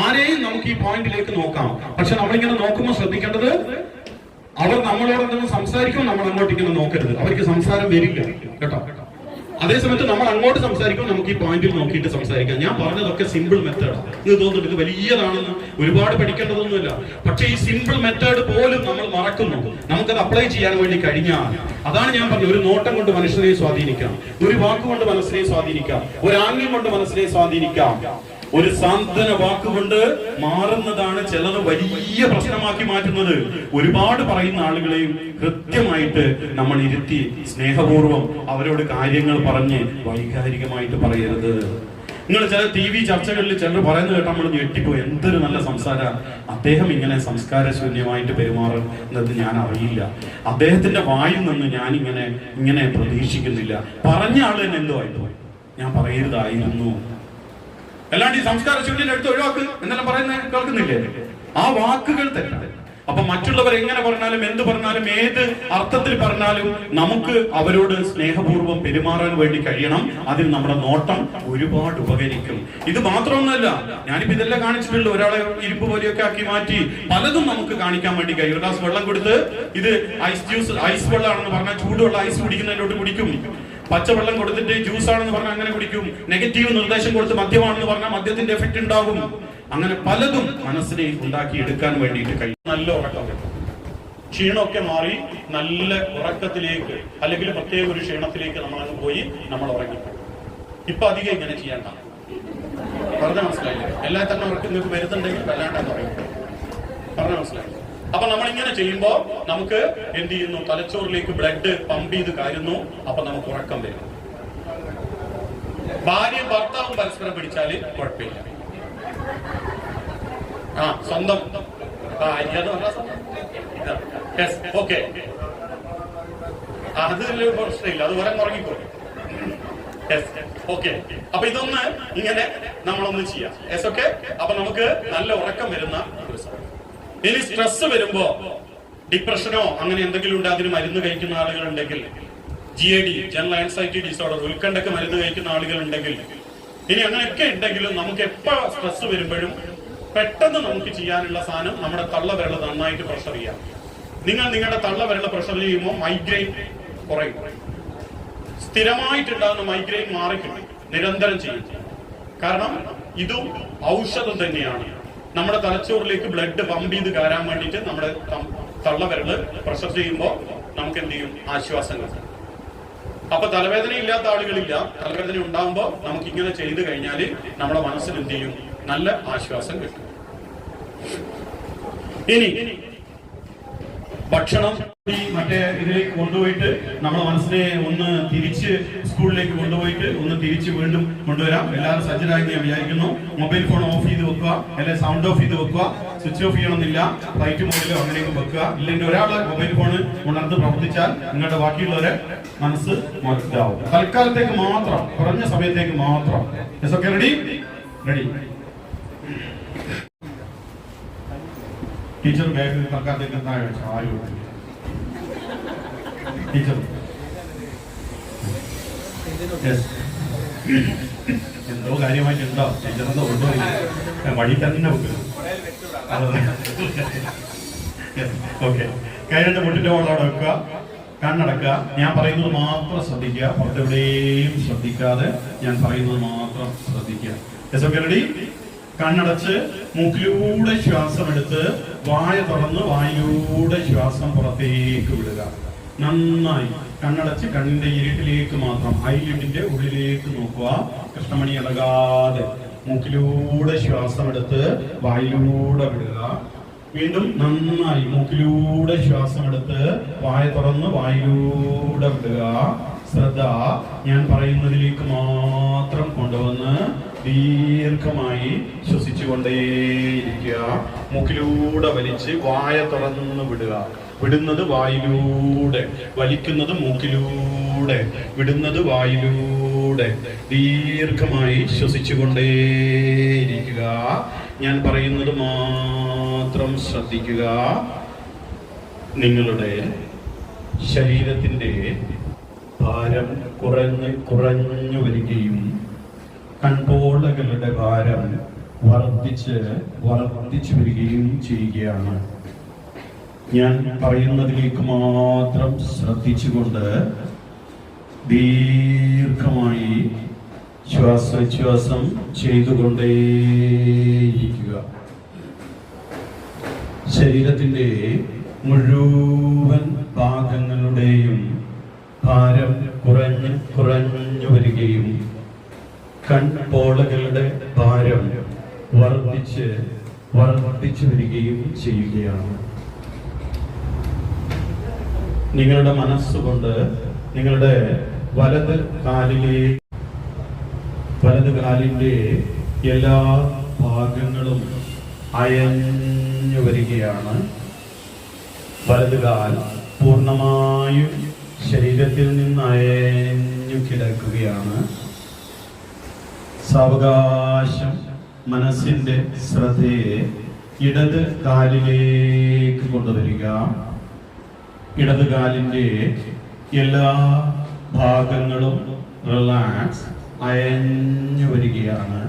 ആരെയും നമുക്ക് ഈ പോയിന്റിലേക്ക് നോക്കാം. പക്ഷെ നമ്മളിങ്ങനെ നോക്കുമ്പോൾ ശ്രദ്ധിക്കേണ്ടത് അവർ നമ്മളോട് സംസാരിക്കുമ്പോൾ നമ്മൾ അങ്ങോട്ട് ഇങ്ങനെ നോക്കരുത്. അവർക്ക് സംസാരം വരില്ല കേട്ടോ. അതേസമയത്ത് നമ്മൾ അങ്ങോട്ട് സംസാരിക്കുമ്പോൾ നമുക്ക് ഈ പോയിന്റിൽ നോക്കിയിട്ട് സംസാരിക്കാം. ഞാൻ പറഞ്ഞതൊക്കെ സിമ്പിൾ മെത്തേഡാണ്. ഇത് തോന്നുന്നുണ്ട് ഇത് വലിയതാണെന്ന്, ഒരുപാട് പഠിക്കേണ്ടതൊന്നുമില്ല. പക്ഷെ ഈ സിമ്പിൾ മെത്തേഡ് പോലും നമ്മൾ മറക്കുന്നു. നമുക്കത് അപ്ലൈ ചെയ്യാൻ വേണ്ടി കഴിഞ്ഞാൽ, അതാണ് ഞാൻ പറഞ്ഞത്, ഒരു നോട്ടം കൊണ്ട് മനുഷ്യനെ സ്വാധീനിക്കാം, ഒരു വാക്കുകൊണ്ട് മനസ്സിനെ സ്വാധീനിക്കാം, ഒരു ആംഗ്യം കൊണ്ട് മനസ്സിനെ സ്വാധീനിക്കാം. ഒരു സാന്ത്വന വാക്കുകൊണ്ട് മാറുന്നതാണ് ചിലത് വലിയ പ്രശ്നമാക്കി മാറ്റുന്നത്. ഒരുപാട് പറയുന്ന ആളുകളെയും കൃത്യമായിട്ട് നമ്മൾ ഇരുത്തി സ്നേഹപൂർവ്വം അവരോട് കാര്യങ്ങൾ പറഞ്ഞ് വൈകാരികമായിട്ട് പറയരുത്. നിങ്ങൾ ചില TV ചർച്ചകളിൽ ചിലർ പറയുന്നത് കേട്ടാൽ നമ്മൾ ഞെട്ടിപ്പോയി. എന്തൊരു നല്ല സംസാരം, അദ്ദേഹം ഇങ്ങനെ സംസ്കാരശൂന്യമായിട്ട് പെരുമാറുന്നത് ഞാൻ അറിയില്ല, അദ്ദേഹത്തിന്റെ വായിൽ നിന്ന് ഞാൻ ഇങ്ങനെ പ്രതീക്ഷിക്കുന്നില്ല. പറഞ്ഞ ആള് തന്നെ എന്തോ ആയിപ്പോയി, ഞാൻ പറയരുതായിരുന്നു. അല്ലാണ്ട് ഈ സംസ്കാര ശൂന്യന്റെ അടുത്ത് ഒഴിവാക്ക് എന്നെല്ലാം പറയുന്നത് കേൾക്കുന്നില്ലേ? ആ വാക്കുകൾ തെറ്റാണ്. അപ്പൊ മറ്റുള്ളവർ എങ്ങനെ പറഞ്ഞാലും എന്ത് പറഞ്ഞാലും ഏത് അർത്ഥത്തിൽ പറഞ്ഞാലും നമുക്ക് അവരോട് സ്നേഹപൂർവ്വം പെരുമാറാൻ വേണ്ടി കഴിയണം. അതിൽ നമ്മുടെ നോട്ടം ഒരുപാട് ഉപകരിക്കും. ഇത് മാത്രമൊന്നുമല്ല, ഞാനിപ്പോ ഇതെല്ലാം കാണിച്ചിട്ടുള്ളൂ. ഒരാളെ ഇരുമ്പ് പോലെയൊക്കെ ആക്കി മാറ്റി പലതും നമുക്ക് കാണിക്കാൻ വേണ്ടി കഴിയും. ഒരു ഗ്ലാസ് വെള്ളം കൊടുത്ത് ഇത് ഐസ് വെള്ളമാണെന്ന് പറഞ്ഞാൽ ചൂടുള്ള ഐസ് കുടിക്കുന്നതിലോട്ട് കുടിക്കും. പച്ചവെള്ളം കൊടുത്തിട്ട് ജ്യൂസ് ആണെന്ന് പറഞ്ഞാൽ അങ്ങനെ കുടിക്കും. നെഗറ്റീവ് നിർദ്ദേശം കൊടുത്ത് മദ്യമാണെന്ന് പറഞ്ഞാൽ മദ്യത്തിന്റെ എഫക്ട് ഉണ്ടാകും. അങ്ങനെ പലതും മനസ്സിനെ ഉണ്ടാക്കി എടുക്കാൻ വേണ്ടിയിട്ട് കഴിയും. നല്ല ഉറക്കം, ക്ഷീണമൊക്കെ മാറി നല്ല ഉറക്കത്തിലേക്ക് അല്ലെങ്കിൽ പ്രത്യേക ഒരു ക്ഷീണത്തിലേക്ക് നമ്മളങ്ങ് പോയി നമ്മൾ ഉറങ്ങിപ്പോകും. ഇപ്പൊ അധികം ഇങ്ങനെ ചെയ്യണ്ട. പറഞ്ഞ മനസ്സിലായില്ലേ? എല്ലാ തന്നെ ഉറക്കം നിങ്ങൾക്ക് വരുന്നുണ്ടെങ്കിൽ വല്ലാണ്ടെന്ന് പറയും. പറഞ്ഞ മനസ്സിലായില്ലേ? അപ്പൊ നമ്മൾ ഇങ്ങനെ ചെയ്യുമ്പോ നമുക്ക് എന്ത് ചെയ്യുന്നു? തലച്ചോറിലേക്ക് ബ്ലഡ് പമ്പ് ചെയ്ത് കയറുന്നു. അപ്പൊ നമുക്ക് ഉറക്കം വരും. ഭാര്യയും ഭർത്താവും പരസ്പരം പിടിച്ചാല് കുഴപ്പമില്ല. സ്വന്തം ഓക്കെ, അതിൽ പ്രശ്നമില്ല, അത് ഒരം ഉറങ്ങിക്കോ. ഓക്കെ, അപ്പൊ ഇതൊന്ന് ഇങ്ങനെ നമ്മളൊന്ന് ചെയ്യാം. Yes, okay. അപ്പൊ നമുക്ക് നല്ല ഉറക്കം വരുന്ന ദിവസം. ഇനി സ്ട്രെസ് വരുമ്പോ ഡിപ്രഷനോ അങ്ങനെ എന്തെങ്കിലും ഉണ്ട്, അതിന് മരുന്ന് കഴിക്കുന്ന ആളുകളുണ്ടെങ്കിൽ, GAD ജനറൽ ആൻസൈറ്റി ഡിസോർഡർ, ഉത്കണ്ഠക്ക് മരുന്ന് കഴിക്കുന്ന ആളുകളുണ്ടെങ്കിൽ, ഇനി അങ്ങനെയൊക്കെ ഉണ്ടെങ്കിലും നമുക്ക് എപ്പോ സ്ട്രെസ് വരുമ്പോഴും പെട്ടെന്ന് നമുക്ക് ചെയ്യാനുള്ള സാധനം നമ്മുടെ തള്ളവിരൽ നന്നായിട്ട് പ്രഷർ ചെയ്യാം. നിങ്ങളുടെ തള്ളവിരൽ പ്രഷർ ചെയ്യുമ്പോൾ മൈഗ്രെയിൻ കുറയും. സ്ഥിരമായിട്ടുണ്ടാകുന്ന മൈഗ്രെയിൻ മാറിക്കിട്ടും, നിരന്തരം ചെയ്യും. കാരണം ഇതും ഔഷധം തന്നെയാണ്. നമ്മുടെ തലച്ചോറിലേക്ക് ബ്ലഡ് പമ്പ് ചെയ്ത് കയറാൻ വേണ്ടിയിട്ട് നമ്മുടെ തള്ളവിരല് പ്രഷർ ചെയ്യുമ്പോൾ നമുക്ക് എന്ത് ചെയ്യും, ആശ്വാസം കിട്ടും. അപ്പൊ തലവേദന ഇല്ലാത്ത ആളുകളില്ല, തലവേദന ഉണ്ടാകുമ്പോൾ നമുക്ക് ഇങ്ങനെ ചെയ്ത് കഴിഞ്ഞാൽ നമ്മുടെ മനസ്സിൽ എന്ത് ചെയ്യും, നല്ല ആശ്വാസം കിട്ടും. ഇനി ഭക്ഷണം മറ്റേ ഇതിലേക്ക് കൊണ്ടുപോയിട്ട് നമ്മുടെ മനസ്സിനെ ഒന്ന് തിരിച്ച് സ്കൂളിലേക്ക് കൊണ്ടുപോയിട്ട് ഒന്ന് തിരിച്ച് വീണ്ടും കൊണ്ടുവരാം. എല്ലാവരും സജ്ജരായി ഞാൻ വിചാരിക്കുന്നു. മൊബൈൽ ഫോൺ ഓഫ് ചെയ്ത് വെക്കുക, അല്ലെങ്കിൽ സൗണ്ട് ഓഫ് ചെയ്ത് വെക്കുക. സ്വിച്ച് ഓഫ് ചെയ്യണമെന്നില്ല, ഫ്ലൈറ്റ് മോഡിലോ അങ്ങനെയൊക്കെ വെക്കുക. ഇല്ലെങ്കിൽ ഒരാളെ മൊബൈൽ ഫോൺ ഉണർന്ന് പ്രവർത്തിച്ചാൽ നിങ്ങളുടെ ബാക്കിയുള്ളവരെ മനസ്സ് മനസ്സിലാവും. തൽക്കാലത്തേക്ക് മാത്രം, കുറഞ്ഞ സമയത്തേക്ക് മാത്രം. Okay, ready? Ready. Teacher bag തൽക്കാലത്തേക്ക് ആരും ടീച്ചർ എന്തോ കാര്യമായിട്ടുണ്ടോ? ടീച്ചറെന്തോ കൊണ്ടുപോയി വഴി തന്നെ വെക്കുന്നു. ഓക്കെ, കൈരണ്ട് മുട്ടിന്റെ മുകളിൽ വെക്കുക, കണ്ണടക്കുക. ഞാൻ പറയുന്നത് മാത്രം ശ്രദ്ധിക്കുക, പുറത്തെവിടെയും ശ്രദ്ധിക്കാതെ ഞാൻ പറയുന്നത് മാത്രം ശ്രദ്ധിക്കുക. Yes, okay, ready? കണ്ണടച്ച് മൂക്കിലൂടെ ശ്വാസം എടുത്ത് വായ തുറന്ന് വായിലൂടെ ശ്വാസം പുറത്തേക്ക് വിടുക. നന്നായി കണ്ണടച്ച് കണ്ണിന്റെ ഇരുട്ടിലേക്ക് മാത്രം, ഐലിഡിന്റെ ഉള്ളിലേക്ക് നോക്കുക. കൃഷ്ണമണി ഇളകാതെ മൂക്കിലൂടെ ശ്വാസം എടുത്ത് വായിലൂടെ വിടുക. വീണ്ടും നന്നായി മൂക്കിലൂടെ ശ്വാസം എടുത്ത് വായ തുറന്ന് വായിലൂടെ വിടുക. ശ്രദ്ധ ഞാൻ പറയുന്നതിലേക്ക് മാത്രം കൊണ്ടുവന്ന് ദീർഘമായി ശ്വസിച്ചുകൊണ്ടേയിരിക്കുക. മൂക്കിലൂടെ വലിച്ച് വായ തുറന്ന് വിടുക. വിടുന്നത് വായിലൂടെ, വലിക്കുന്നത് മൂക്കിലൂടെ, വിടുന്നത് വായിലൂടെ. ദീർഘമായി ശ്വസിച്ചുകൊണ്ടേയിരിക്കുക. ഞാൻ പറയുന്നത് മാത്രം ശ്രദ്ധിക്കുക. നിങ്ങളുടെ ശരീരത്തിന്റെ ഭാരം കുറഞ്ഞു വരികയും കൺപോളകളുടെ ഭാരം വർദ്ധിച്ചു വരികയും ചെയ്യുകയാണ്. ഞാൻ പറയുന്നതിലേക്ക് മാത്രം ശ്രദ്ധിച്ചുകൊണ്ട് ദീർഘമായി ശ്വാസോച്ഛ്വാസം ചെയ്തുകൊണ്ടേയിരിക്കുക. ശരീരത്തിന്റെ മുഴുവൻ ഭാഗങ്ങളുടെയും ഭാരം കുറഞ്ഞു വരികയും കൺപോളകളുടെ ഭാരം വർദ്ധിച്ചു വരികയും ചെയ്യുകയാണ്. നിങ്ങളുടെ മനസ്സുകൊണ്ട് നിങ്ങളുടെ വലത് കാലിന്റെ എല്ലാ ഭാഗങ്ങളും അയഞ്ഞു വരികയാണ്. വലത് കാൽ പൂർണ്ണമായും ശരീരത്തിൽ നിന്ന് അയഞ്ഞു കിടക്കുകയാണ്. സാവകാശം മനസ്സിന്റെ ശ്രദ്ധയെ ഇടത് കാലിലേക്ക് കൊണ്ടുവരിക. ഇടത് കാലിന്റെ എല്ലാ ഭാഗങ്ങളും റിലാക്സ് അയഞ്ഞു വരികയാണ്.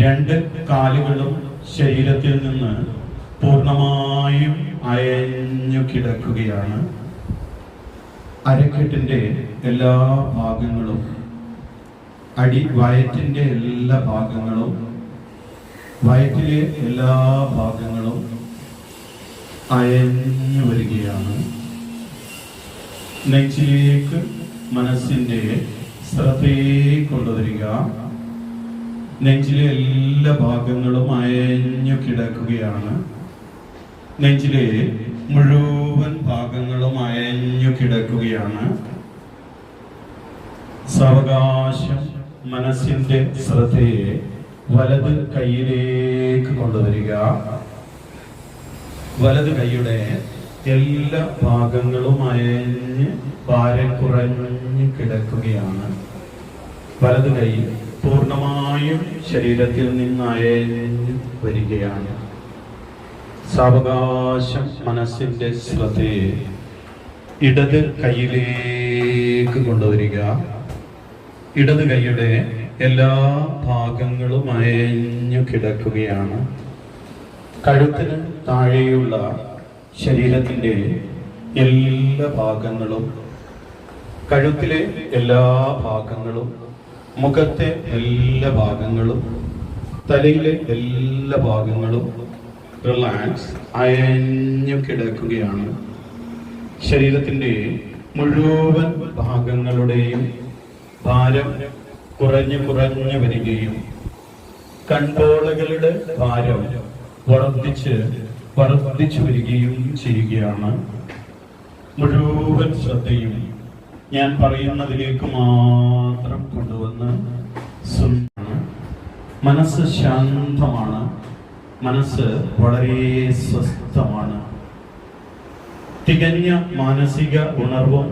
രണ്ട് കാലുകളും ശരീരത്തിൽ നിന്ന് പൂർണ്ണമായും അയഞ്ഞു കിടക്കുകയാണ്. അരക്കെട്ടിന്റെ എല്ലാ ഭാഗങ്ങളും, വയറ്റിന്റെ എല്ലാ ഭാഗങ്ങളും, വയറ്റിലെ എല്ലാ ഭാഗങ്ങളും അയഞ്ഞു വരികയാണ്. നെഞ്ചിലേക്ക് മനസ്സിന്റെ ശ്രദ്ധയെ കൊണ്ടുവരിക. നെഞ്ചിലെ എല്ലാ ഭാഗങ്ങളും അയഞ്ഞു കിടക്കുകയാണ്. നെഞ്ചിലെ മുഴുവൻ ഭാഗങ്ങളും അയഞ്ഞു കിടക്കുകയാണ്. സാവകാശം മനസ്സിന്റെ ശ്രദ്ധയെ വലത് കൈയിലേക്ക് കൊണ്ടുവരിക. വലത് കൈയുടെ എല്ലാ ഭാഗങ്ങളും അയഞ്ഞ് ഭാരം കുറഞ്ഞു കിടക്കുകയാണ്. വലത് കൈ പൂർണ്ണമായും ശരീരത്തിൽ നിന്ന് അയഞ്ഞു വരികയാണ്. സാവകാശം മനസ്സിന്റെ ശ്രദ്ധയെ ഇടത് കൈയിലേക്ക് കൊണ്ടുവരിക. ഇടത് കൈയുടെ എല്ലാ ഭാഗങ്ങളും അയഞ്ഞു കിടക്കുകയാണ്. കഴുത്തിന് താഴെയുള്ള ശരീരത്തിൻ്റെ എല്ലാ ഭാഗങ്ങളും, കഴുത്തിലെ എല്ലാ ഭാഗങ്ങളും, മുഖത്തെ എല്ലാ ഭാഗങ്ങളും, തലയിലെ എല്ലാ ഭാഗങ്ങളും റിലാക്സ് അയഞ്ഞു കിടക്കുകയാണ്. ശരീരത്തിൻ്റെ മുഴുവൻ ഭാഗങ്ങളുടെയും ഭാരം കുറഞ്ഞു വരികയും കൺപോളകളുടെ ഭാരം വർദ്ധിച്ചു വരികയും ചെയ്യുകയാണ്. മുഴുവൻ ശ്രദ്ധയും ഞാൻ പറയുന്നതിലേക്ക് മാത്രം കൊണ്ടുവന്ന് മനസ്സ് ശാന്തമാണ്. മനസ്സ് വളരെ സ്വസ്ഥമാണ്. തികഞ്ഞ മാനസിക ഉണർവും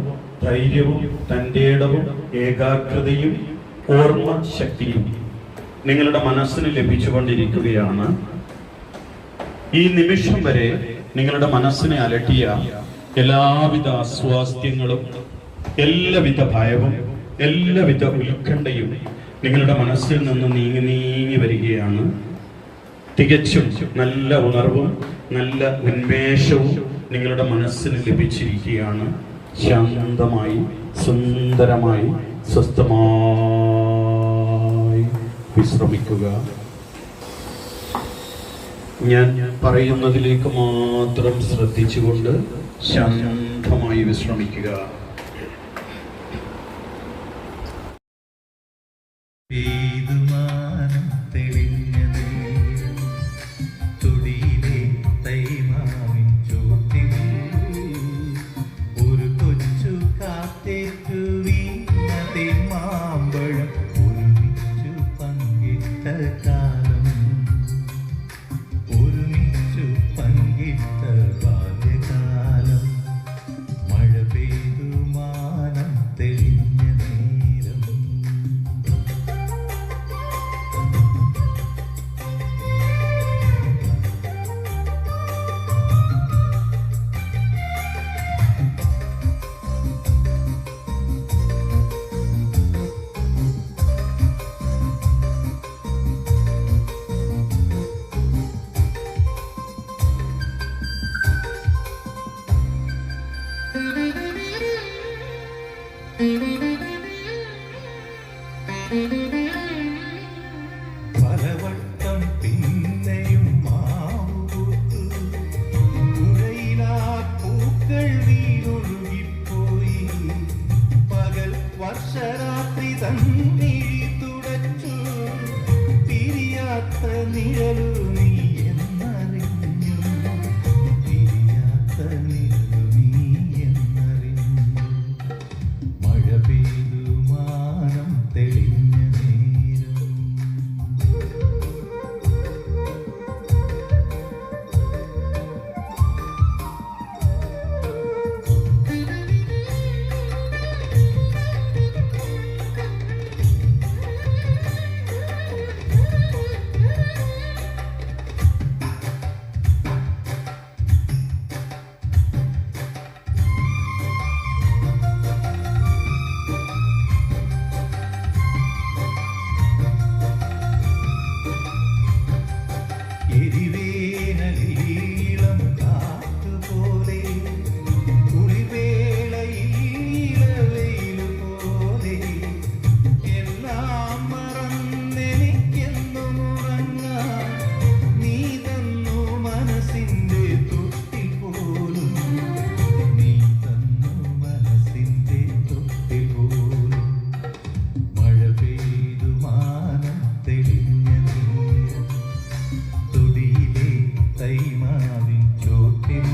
ധൈര്യവും തൻ്റെടവും ഏകാഗ്രതയും ഓർമ്മ ശക്തിയും നിങ്ങളുടെ മനസ്സിന് ലഭിച്ചുകൊണ്ടിരിക്കുകയാണ്. ഈ നിമിഷം വരെ നിങ്ങളുടെ മനസ്സിനെ അലട്ടിയ എല്ലാവിധ അസ്വാസ്ഥ്യങ്ങളും, എല്ലാവിധ ഭയവും, എല്ലാവിധ ഉത്കണ്ഠയും നിങ്ങളുടെ മനസ്സിൽ നിന്ന് നീങ്ങി വരികയാണ്. തികച്ചും നല്ല ഉണർവും നല്ല ഉന്മേഷവും നിങ്ങളുടെ മനസ്സിന് ലഭിച്ചിരിക്കുകയാണ്. ശാന്തമായി, സുന്ദരമായി, സ്വസ്ഥമായി വിശ്രമിക്കുക. ഞാൻ പറയുന്നതിലേക്ക് മാത്രം ശ്രദ്ധിച്ചുകൊണ്ട് ശാന്തമായി വിശ്രമിക്കുക. പലവട്ടം പിന്നെയും മാവുപൂത്തു പുഴയിലാ പൂക്കൾ വീണൊഴുകിപ്പോയി. പകൽ വർഷരാത്രി തന്നിഴി തുടച്ചു തിരിയാത്ത നിഴലു നീ എന്നറിഞ്ഞു. തിരിയാത്ത നിഴലു നീ എന്നറിഞ്ഞു. മഴ പെയ്തു മാനം തെളിഞ്ഞ നേരം. എരിവേനലീളം കാറ്റുപോലെ കുളിവേളയിലവെയിലു പോലെ എല്ലാം മറന്നെനിക്കെന്നും ഉറങ്ങാൻ നീ തന്നു മനസ്സിന്റെ തൊട്ടിൽ പോലും. നീ തന്നു മനസ്സിന്റെ തൊട്ടിൽ പോലും. മഴ പെയ്തു മാനം തെളിഞ്ഞ നേരം. തൊടിയിലെ തൈമാവിൻ ചോട്ടിൽ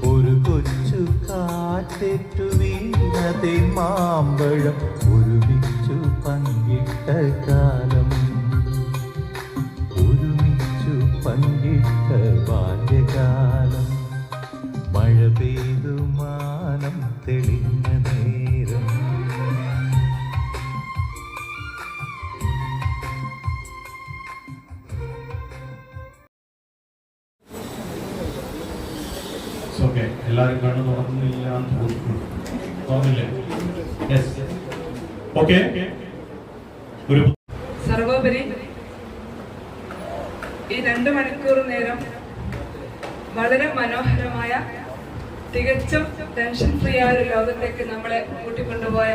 ഒരു കൊച്ചു കാറ്റേറ്റു വീണതേ മാമ്പഴം ഒരുമിച്ചു പങ്കിട്ട കാലം. ഒരുമിച്ചു പങ്കിട്ട ബാല്യകാലം. മഴ പെയ്തു മാനം തെളിഞ്ഞ നേരം ഓക്കെ, എല്ലാവരും കണ്ണു തുറന്നില്ല എന്ന് തോന്നുന്നു. തുറന്നില്ലേ? യെസ്. ഓക്കെ. ഒരു സർവോപരി ഈ 2 മണിക്കൂർ നേരം വളരെ മനോഹരമായ, തികച്ചും ടെൻഷൻ ഫ്രീ ആയ ഒരു ലോകത്തേക്ക് നമ്മളെ കൂട്ടിക്കൊണ്ടുപോയ,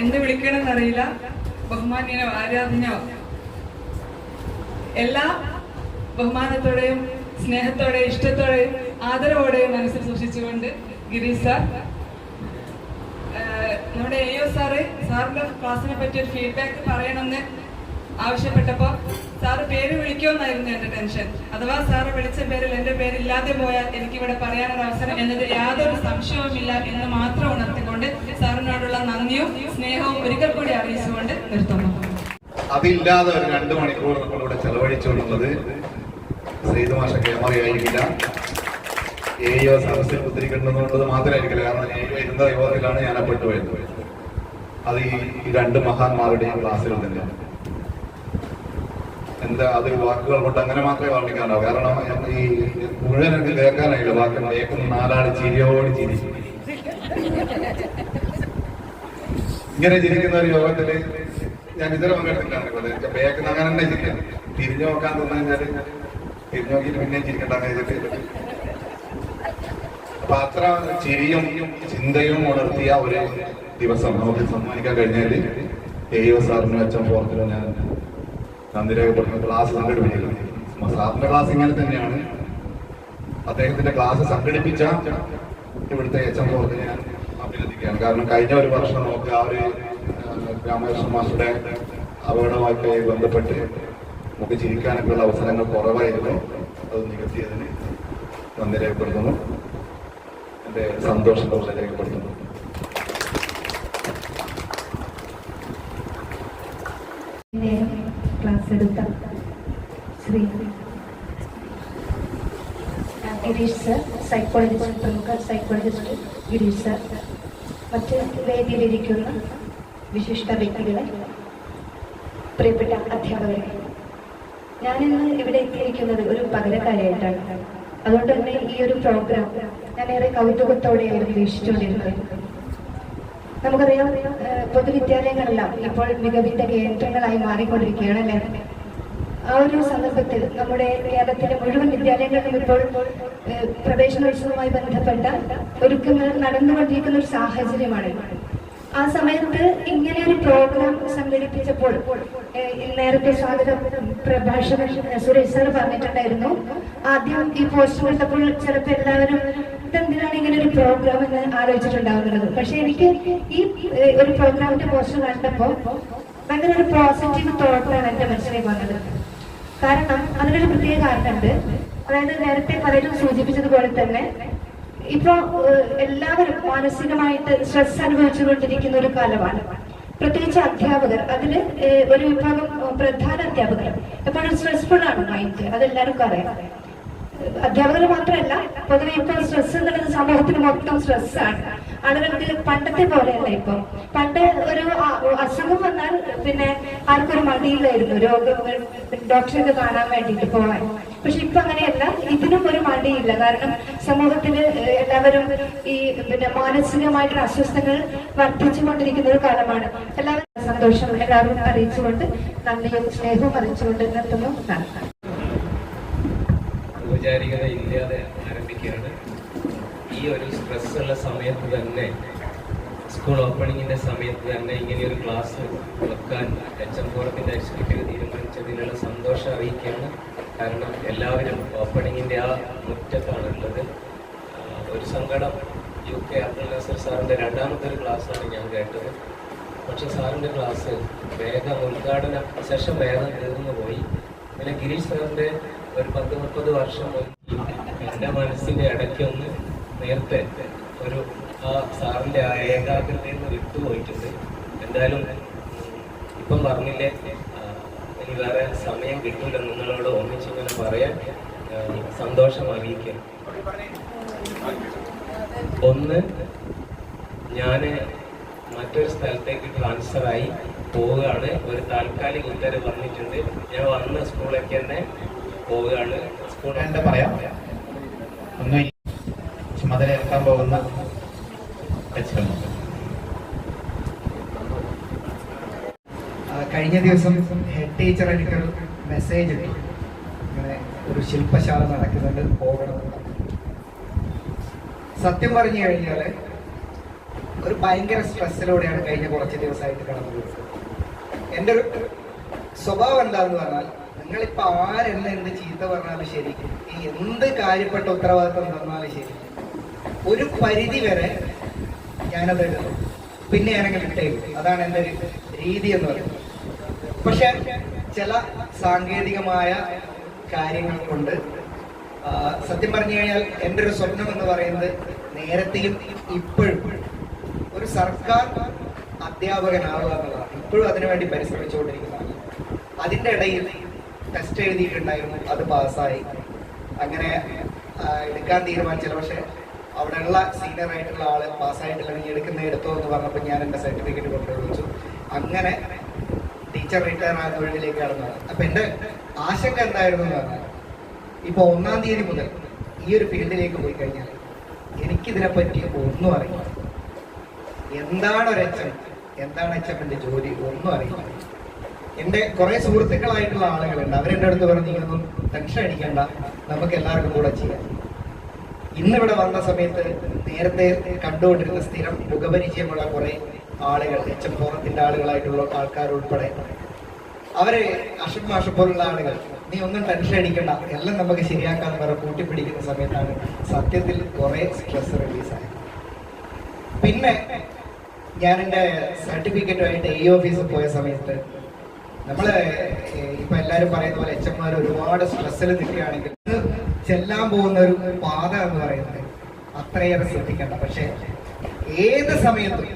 എന്ത് വിളിക്കണമെന്നറിയില്ല, ബഹുമാന്യനോ ആരാധനയോ, എല്ലാ ബഹുമാനത്തോടെയും സ്നേഹത്തോടെയും ഇഷ്ടത്തോടെയും ആദരവോടെയും മനസ്സിൽ സൂക്ഷിച്ചുകൊണ്ട് ഗിരീഷ് സാർ, നമ്മുടെ AO സാറിന്റെ ക്ലാസ്സിനെ പറ്റി ഒരു ഫീഡ്ബാക്ക് പറയണമെന്ന് ആവശ്യപ്പെട്ടപ്പോൾ സാറ് പേര് വിളിക്കുമെന്നായിരുന്നു എന്റെ ടെൻഷൻ. അഥവാ സാറ് വിളിച്ച പേരിൽ എന്റെ പേരില്ലാതെ പോയാൽ എനിക്കിവിടെ പറയാനൊരു അവസരം എന്നത് യാതൊരു സംശയവുമില്ല എന്ന് മാത്രം ഉണർത്തിക്കൊണ്ട് സാറിനോടുള്ള നന്ദിയും സ്നേഹവും ഒരിക്കൽ കൂടി അറിയിച്ചുകൊണ്ട് നിർത്തുന്നു. അതില്ലാതെ ഒരു 2 മണിക്കൂർ നമ്മളിവിടെ ചെലവഴിച്ചുകൊണ്ടുള്ളത് സയ്യിദ് മാഷ ക്യാമറയായിരിക്കില്ല, AO സദസ്സിൽ കുത്തിരിക്കേണ്ടതുള്ളത് മാത്രമായിരിക്കില്ല. കാരണം AO ഇരുന്ന യോഗത്തിലാണ് ഞാൻ പെട്ടുപോയത്. അത് ഈ 2 മഹാന്മാരുടെയും ക്ലാസ്സുകൾ തന്നെയാണ്. എന്താ അത് വാക്കുകൾ കൊണ്ട് അങ്ങനെ മാത്രമേ വർണ്ണിക്കാനാവും. കാരണം ഈ മുഴുവൻ എനിക്ക് കേൾക്കാനായില്ല വാക്കുകൾ. കേൾക്കുന്ന 4 ആള് ചിരിയോട് ചിരി. ഇങ്ങനെ ചിരിക്കുന്ന ഒരു യോഗത്തില് ഞാൻ ഇതുവരെ പങ്കെടുത്തിട്ടാണ്. ബേക്കുന്ന അങ്ങനെ തന്നെ ചിരിക്കാം. തിരിഞ്ഞു നോക്കാൻ തോന്നുന്നത് തിരിഞ്ഞു നോക്കിയിട്ട് പിന്നെയും ചിരിക്കണ്ടെന്ന് വെച്ചിട്ട്. അപ്പൊ അത്ര ചിരിയും ചിന്തയും ഉണർത്തിയ ഒരു ദിവസം നമുക്ക് സമ്മാനിക്കാൻ കഴിഞ്ഞാൽ AO സാറിനും HM4 ഞാൻ നന്ദി രേഖപ്പെടുത്തുന്ന ക്ലാസ് സംഘടിപ്പിച്ചിരുന്നു. സാറിന്റെ ക്ലാസ് ഇങ്ങനെ തന്നെയാണ്. അദ്ദേഹത്തിന്റെ ക്ലാസ് സംഘടിപ്പിച്ച ഇവിടുത്തെ HM4 ഞാൻ അഭിനന്ദിക്കുകയാണ്. കാരണം കഴിഞ്ഞ ഒരു വർഷം നമുക്ക് ആ ഒരു രാമകൃഷ്ണ മാസ്റ്ററുടെ അപകടവുമായി ബന്ധപ്പെട്ട് നമുക്ക് ചിരിക്കാനൊക്കെയുള്ള അവസരങ്ങൾ കുറവായിരുന്നു. അത് നികത്തിയതിന് നന്ദി രേഖപ്പെടുത്തുന്നു. എന്റെ സന്തോഷം രേഖപ്പെടുത്തുന്നു. ക്ലാസ് എടുത്ത ശ്രീ ഗിരീഷ് സർ, സൈക്കോളജിസ്റ്റ്, പ്രമുഖ സൈക്കോളജിസ്റ്റ് ഗിരീഷ് സർ, മറ്റ് വേദിയിലിരിക്കുന്ന വിശിഷ്ട വ്യക്തികളെ, പ്രിയപ്പെട്ട അധ്യാപകരെ, ഞാനിന്ന് ഇവിടെ എത്തിയിരിക്കുന്നത് ഒരു പകരക്കാരിയായിട്ടാണ്. അതുകൊണ്ട് തന്നെ ഈ ഒരു പ്രോഗ്രാം ഞാൻ ഏറെ കൗതുകത്തോടെയായിരുന്നു വീക്ഷിച്ചുകൊണ്ടിരുന്നത്. നമുക്കറിയാം, പൊതുവിദ്യാലയങ്ങളെല്ലാം ഇപ്പോൾ മികവിന്റെ കേന്ദ്രങ്ങളായി മാറിക്കൊണ്ടിരിക്കുകയാണ് അല്ലേ? ആ ഒരു സന്ദർഭത്തിൽ നമ്മുടെ കേരളത്തിലെ മുഴുവൻ വിദ്യാലയങ്ങളിലും ഇപ്പോൾ പ്രവേശനോത്സവവുമായി ബന്ധപ്പെട്ട ഒരുക്കങ്ങൾ നടന്നുകൊണ്ടിരിക്കുന്ന ഒരു സാഹചര്യമാണ്. ആ സമയത്ത് ഇങ്ങനെ ഒരു പ്രോഗ്രാം സംഘടിപ്പിച്ചപ്പോൾ നേരത്തെ സ്വാഗത പ്രഭാഷകൻ സുരേഷ് സാർ പറഞ്ഞിട്ടുണ്ടായിരുന്നു, ആദ്യം ഈ പോസ്റ്റർ കണ്ടപ്പോൾ ചിലപ്പോൾ എല്ലാവരും ഇതെന്തിനാണ് ഇങ്ങനെ ഒരു പ്രോഗ്രാം എന്ന് ആലോചിച്ചിട്ടുണ്ടാവുന്നത്. പക്ഷെ എനിക്ക് ഈ ഒരു പ്രോഗ്രാമിന്റെ പോസ്റ്റർ കണ്ടപ്പോൾ ഭയങ്കര ഒരു പോസിറ്റീവ് തോട്ടാണ് എന്റെ മനസ്സിലേക്ക് വന്നത്. കാരണം അതിനൊരു പ്രത്യേക കാരണമുണ്ട്. അതായത് നേരത്തെ പലരും സൂചിപ്പിച്ചതുപോലെ തന്നെ ഇപ്പൊ എല്ലാവരും മാനസികമായിട്ട് സ്ട്രെസ് അനുഭവിച്ചുകൊണ്ടിരിക്കുന്ന ഒരു കാലമാണ്. പ്രത്യേകിച്ച് അധ്യാപകർ, അതില് ഒരു വിഭാഗം പ്രധാന അധ്യാപകർ എപ്പോഴും സ്ട്രെസ്ഫുൾ ആണ് മൈൻഡ്. അതെല്ലാവർക്കും അറിയാം. അധ്യാപകർ മാത്രമല്ല, പൊതുവെ ഇപ്പോൾ സ്ട്രെസ് എന്നുള്ളത് സമൂഹത്തിന് മൊത്തം സ്ട്രെസ്സാണ്. ആളുകൾക്ക് പണ്ടത്തെ പോലെയല്ല. ഇപ്പം പണ്ട് ഒരു അസുഖം വന്നാൽ പിന്നെ ആർക്കൊരു മടിയില്ലായിരുന്നു ഡോക്ടറെ കാണാൻ വേണ്ടിയിട്ട് പോവാൻ. പക്ഷെ ഇപ്പൊ അങ്ങനെയല്ല, ഇതിനും ഒരു മടിയില്ല. കാരണം സമൂഹത്തില് എല്ലാവരും ഈ പിന്നെ മാനസികമായിട്ടുള്ള അസ്വസ്ഥതകൾ വർദ്ധിച്ചുകൊണ്ടിരിക്കുന്ന ഒരു കാലമാണ്. എല്ലാവരും സന്തോഷം എല്ലാവരും അറിയിച്ചുകൊണ്ട് നന്ദിയും സ്നേഹവും അറിയിച്ചുകൊണ്ട് നിർത്തുന്നു. ഔപചാരികത ഇല്ലാതെ ആരംഭിക്കുകയാണ്. ഈ ഒരു സ്ട്രെസ് ഉള്ള സമയത്ത് തന്നെ, സ്കൂൾ ഓപ്പണിങ്ങിന്റെ സമയത്ത് തന്നെ ഇങ്ങനെയൊരു ക്ലാസ് വെക്കാൻ HM4 എക്സിക്യൂട്ടീവ് തീരുമാനിച്ചതിനുള്ള സന്തോഷം അറിയിക്കുകയാണ്. കാരണം എല്ലാവരും ഓപ്പണിങ്ങിന്റെ ആ മുറ്റത്താണുള്ളത്. ഒരു സങ്കടം, UK അബ്ദുൽ നാസർ സാറിന്റെ 2ാമത്തെ ഒരു ക്ലാസ്സാണ് ഞാൻ കേട്ടത്. പക്ഷെ സാറിന്റെ ക്ലാസ് വേഗം ഉദ്ഘാടന സെഷൻ വേഗം തീർന്നു പോയി. പിന്നെ ഗിരീഷ് സാറിന്റെ ഒരു 10-30 വർഷം എൻ്റെ മനസ്സിന്റെ ഇടയ്ക്കൊന്ന് നേരത്തെ ഒരു ആ സാറിന്റെ ആ ഏകാഗ്രതയിൽ നിന്ന് വിട്ടുപോയിട്ടുണ്ട്. എന്തായാലും ഇപ്പം പറഞ്ഞില്ലേ, ഇനി വേറെ സമയം കിട്ടൂല നിങ്ങളോട് ഒന്നിച്ചിങ്ങനെ പറയാൻ സന്തോഷം അറിയിക്കാം. ഒന്ന്, ഞാൻ മറ്റൊരു സ്ഥലത്തേക്ക് ട്രാൻസ്ഫറായി പോവുകയാണ്. ഒരു താൽക്കാലിക ഉത്തരവ് വന്നിട്ടുണ്ട്. ഞാൻ വന്ന സ്കൂളിലേക്ക് തന്നെ പോവുകയാണ്. സ്കൂൾ എന്താ പറയാ, ഒന്ന് ചുമതലയേൽക്കാൻ പോകുന്ന കഴിഞ്ഞ ദിവസം ഹെഡ് ടീച്ചർ എനിക്കൊരു മെസ്സേജ് ഇട്ടു, ഇങ്ങനെ ഒരു ശില്പശാല നടക്കുന്നുണ്ട്, പോകണമെന്ന്. സത്യം പറഞ്ഞു കഴിഞ്ഞാൽ ഒരു ഭയങ്കര സ്ട്രെസ്സിലൂടെയാണ് കഴിഞ്ഞ കുറച്ച് ദിവസമായിട്ട് കടന്നു പോകുന്നത്. എൻ്റെ ഒരു സ്വഭാവം എന്താണെന്ന് പറഞ്ഞാൽ, നിങ്ങളിപ്പോൾ ആരെന്നെ എന്ത് ചീത്ത പറഞ്ഞാലും ശരി, ഈ എന്ത് കാര്യപ്പെട്ട ഉത്തരവാദിത്വം തന്നാലും ശരി, ഒരു പരിധി വരെ ഞാനത് എടുക്കും, പിന്നെ ഞാനങ്ങനെ ഇട്ടേക്കും. അതാണ് എൻ്റെ ഒരു രീതി എന്ന് പറയുന്നത്. പക്ഷെ ചില സാങ്കേതികമായ കാര്യങ്ങൾ കൊണ്ട് സത്യം പറഞ്ഞു കഴിഞ്ഞാൽ എൻ്റെ ഒരു സ്വപ്നം എന്ന് പറയുന്നത് നേരത്തെയും ഇപ്പോഴും ഒരു സർക്കാർ അധ്യാപകനാവുക എന്നുള്ളതാണ്. ഇപ്പോഴും അതിനുവേണ്ടി പരിശ്രമിച്ചുകൊണ്ടിരിക്കുന്നതാണ്. അതിൻ്റെ ഇടയിൽ ടെസ്റ്റ് എഴുതിയിട്ടുണ്ടായിരുന്നു, അത് പാസ്സായി. അങ്ങനെ എടുക്കാൻ തീരുമാനിച്ചില്ല. പക്ഷെ അവിടെയുള്ള സീനിയർ ആയിട്ടുള്ള ആള് പാസ്സായിട്ടില്ല, നീ എടുത്തോ എന്ന് പറഞ്ഞപ്പോൾ ഞാൻ എൻ്റെ സർട്ടിഫിക്കറ്റ് കൊണ്ടുവച്ചു. അങ്ങനെ ടീച്ചർ റിട്ടയർ ആയ തൊഴിലിലേക്ക് കടന്നത്. അപ്പം എൻ്റെ ആശങ്ക എന്തായിരുന്നു എന്ന് പറഞ്ഞാൽ, ഇപ്പോൾ 1-ാം തീയതി മുതൽ ഈ ഒരു ഫീൽഡിലേക്ക് പോയി കഴിഞ്ഞാൽ എനിക്കിതിനെപ്പറ്റി ഒന്നും അറിയില്ല. എന്താണ് ഒരു HM, എന്താണ് HMന്റെ ജോലി, ഒന്നും അറിയില്ല. എൻ്റെ കുറേ സുഹൃത്തുക്കളായിട്ടുള്ള ആളുകളുണ്ട്. അവരെൻ്റെ അടുത്ത് പറഞ്ഞു, നീയൊന്നും ടെൻഷൻ അടിക്കേണ്ട, നമുക്ക് എല്ലാവർക്കും കൂടെ ചെയ്യാം. ഇന്നിവിടെ വന്ന സമയത്ത് നേരത്തെ കണ്ടുകൊണ്ടിരുന്ന സ്ഥിരം മുഖപരിചയമുള്ള കുറേ ആളുകൾ, HM ഫോറത്തിന്റെ ആളുകളായിട്ടുള്ള ആൾക്കാർ ഉൾപ്പെടെ, അവര് അഷഫ് മാഷ് പോലുള്ള ആളുകൾ, നീ ഒന്നും ടെൻഷൻ അടിക്കണ്ട, എല്ലാം നമുക്ക് ശരിയാക്കാന്ന് പറഞ്ഞ് കൂട്ടിപ്പിടിക്കുന്ന സമയത്താണ് സത്യത്തിൽ കുറെ സ്ട്രെസ് റിലീസായത്. പിന്നെ ഞാൻ എൻ്റെ സർട്ടിഫിക്കറ്റുമായിട്ട് ഓഫീസിൽ പോയ സമയത്ത്, നമ്മള് ഇപ്പൊ എല്ലാവരും പറയുന്ന പോലെ HMമാർ ഒരുപാട് സ്ട്രെസ്സിൽ നിൽക്കുകയാണെങ്കിൽ ചെല്ലാൻ പോകുന്ന ഒരു പാത എന്ന് പറയുന്നത് അത്രയേറെ ശ്രദ്ധിക്കണ്ട. പക്ഷെ ഏത് സമയത്തും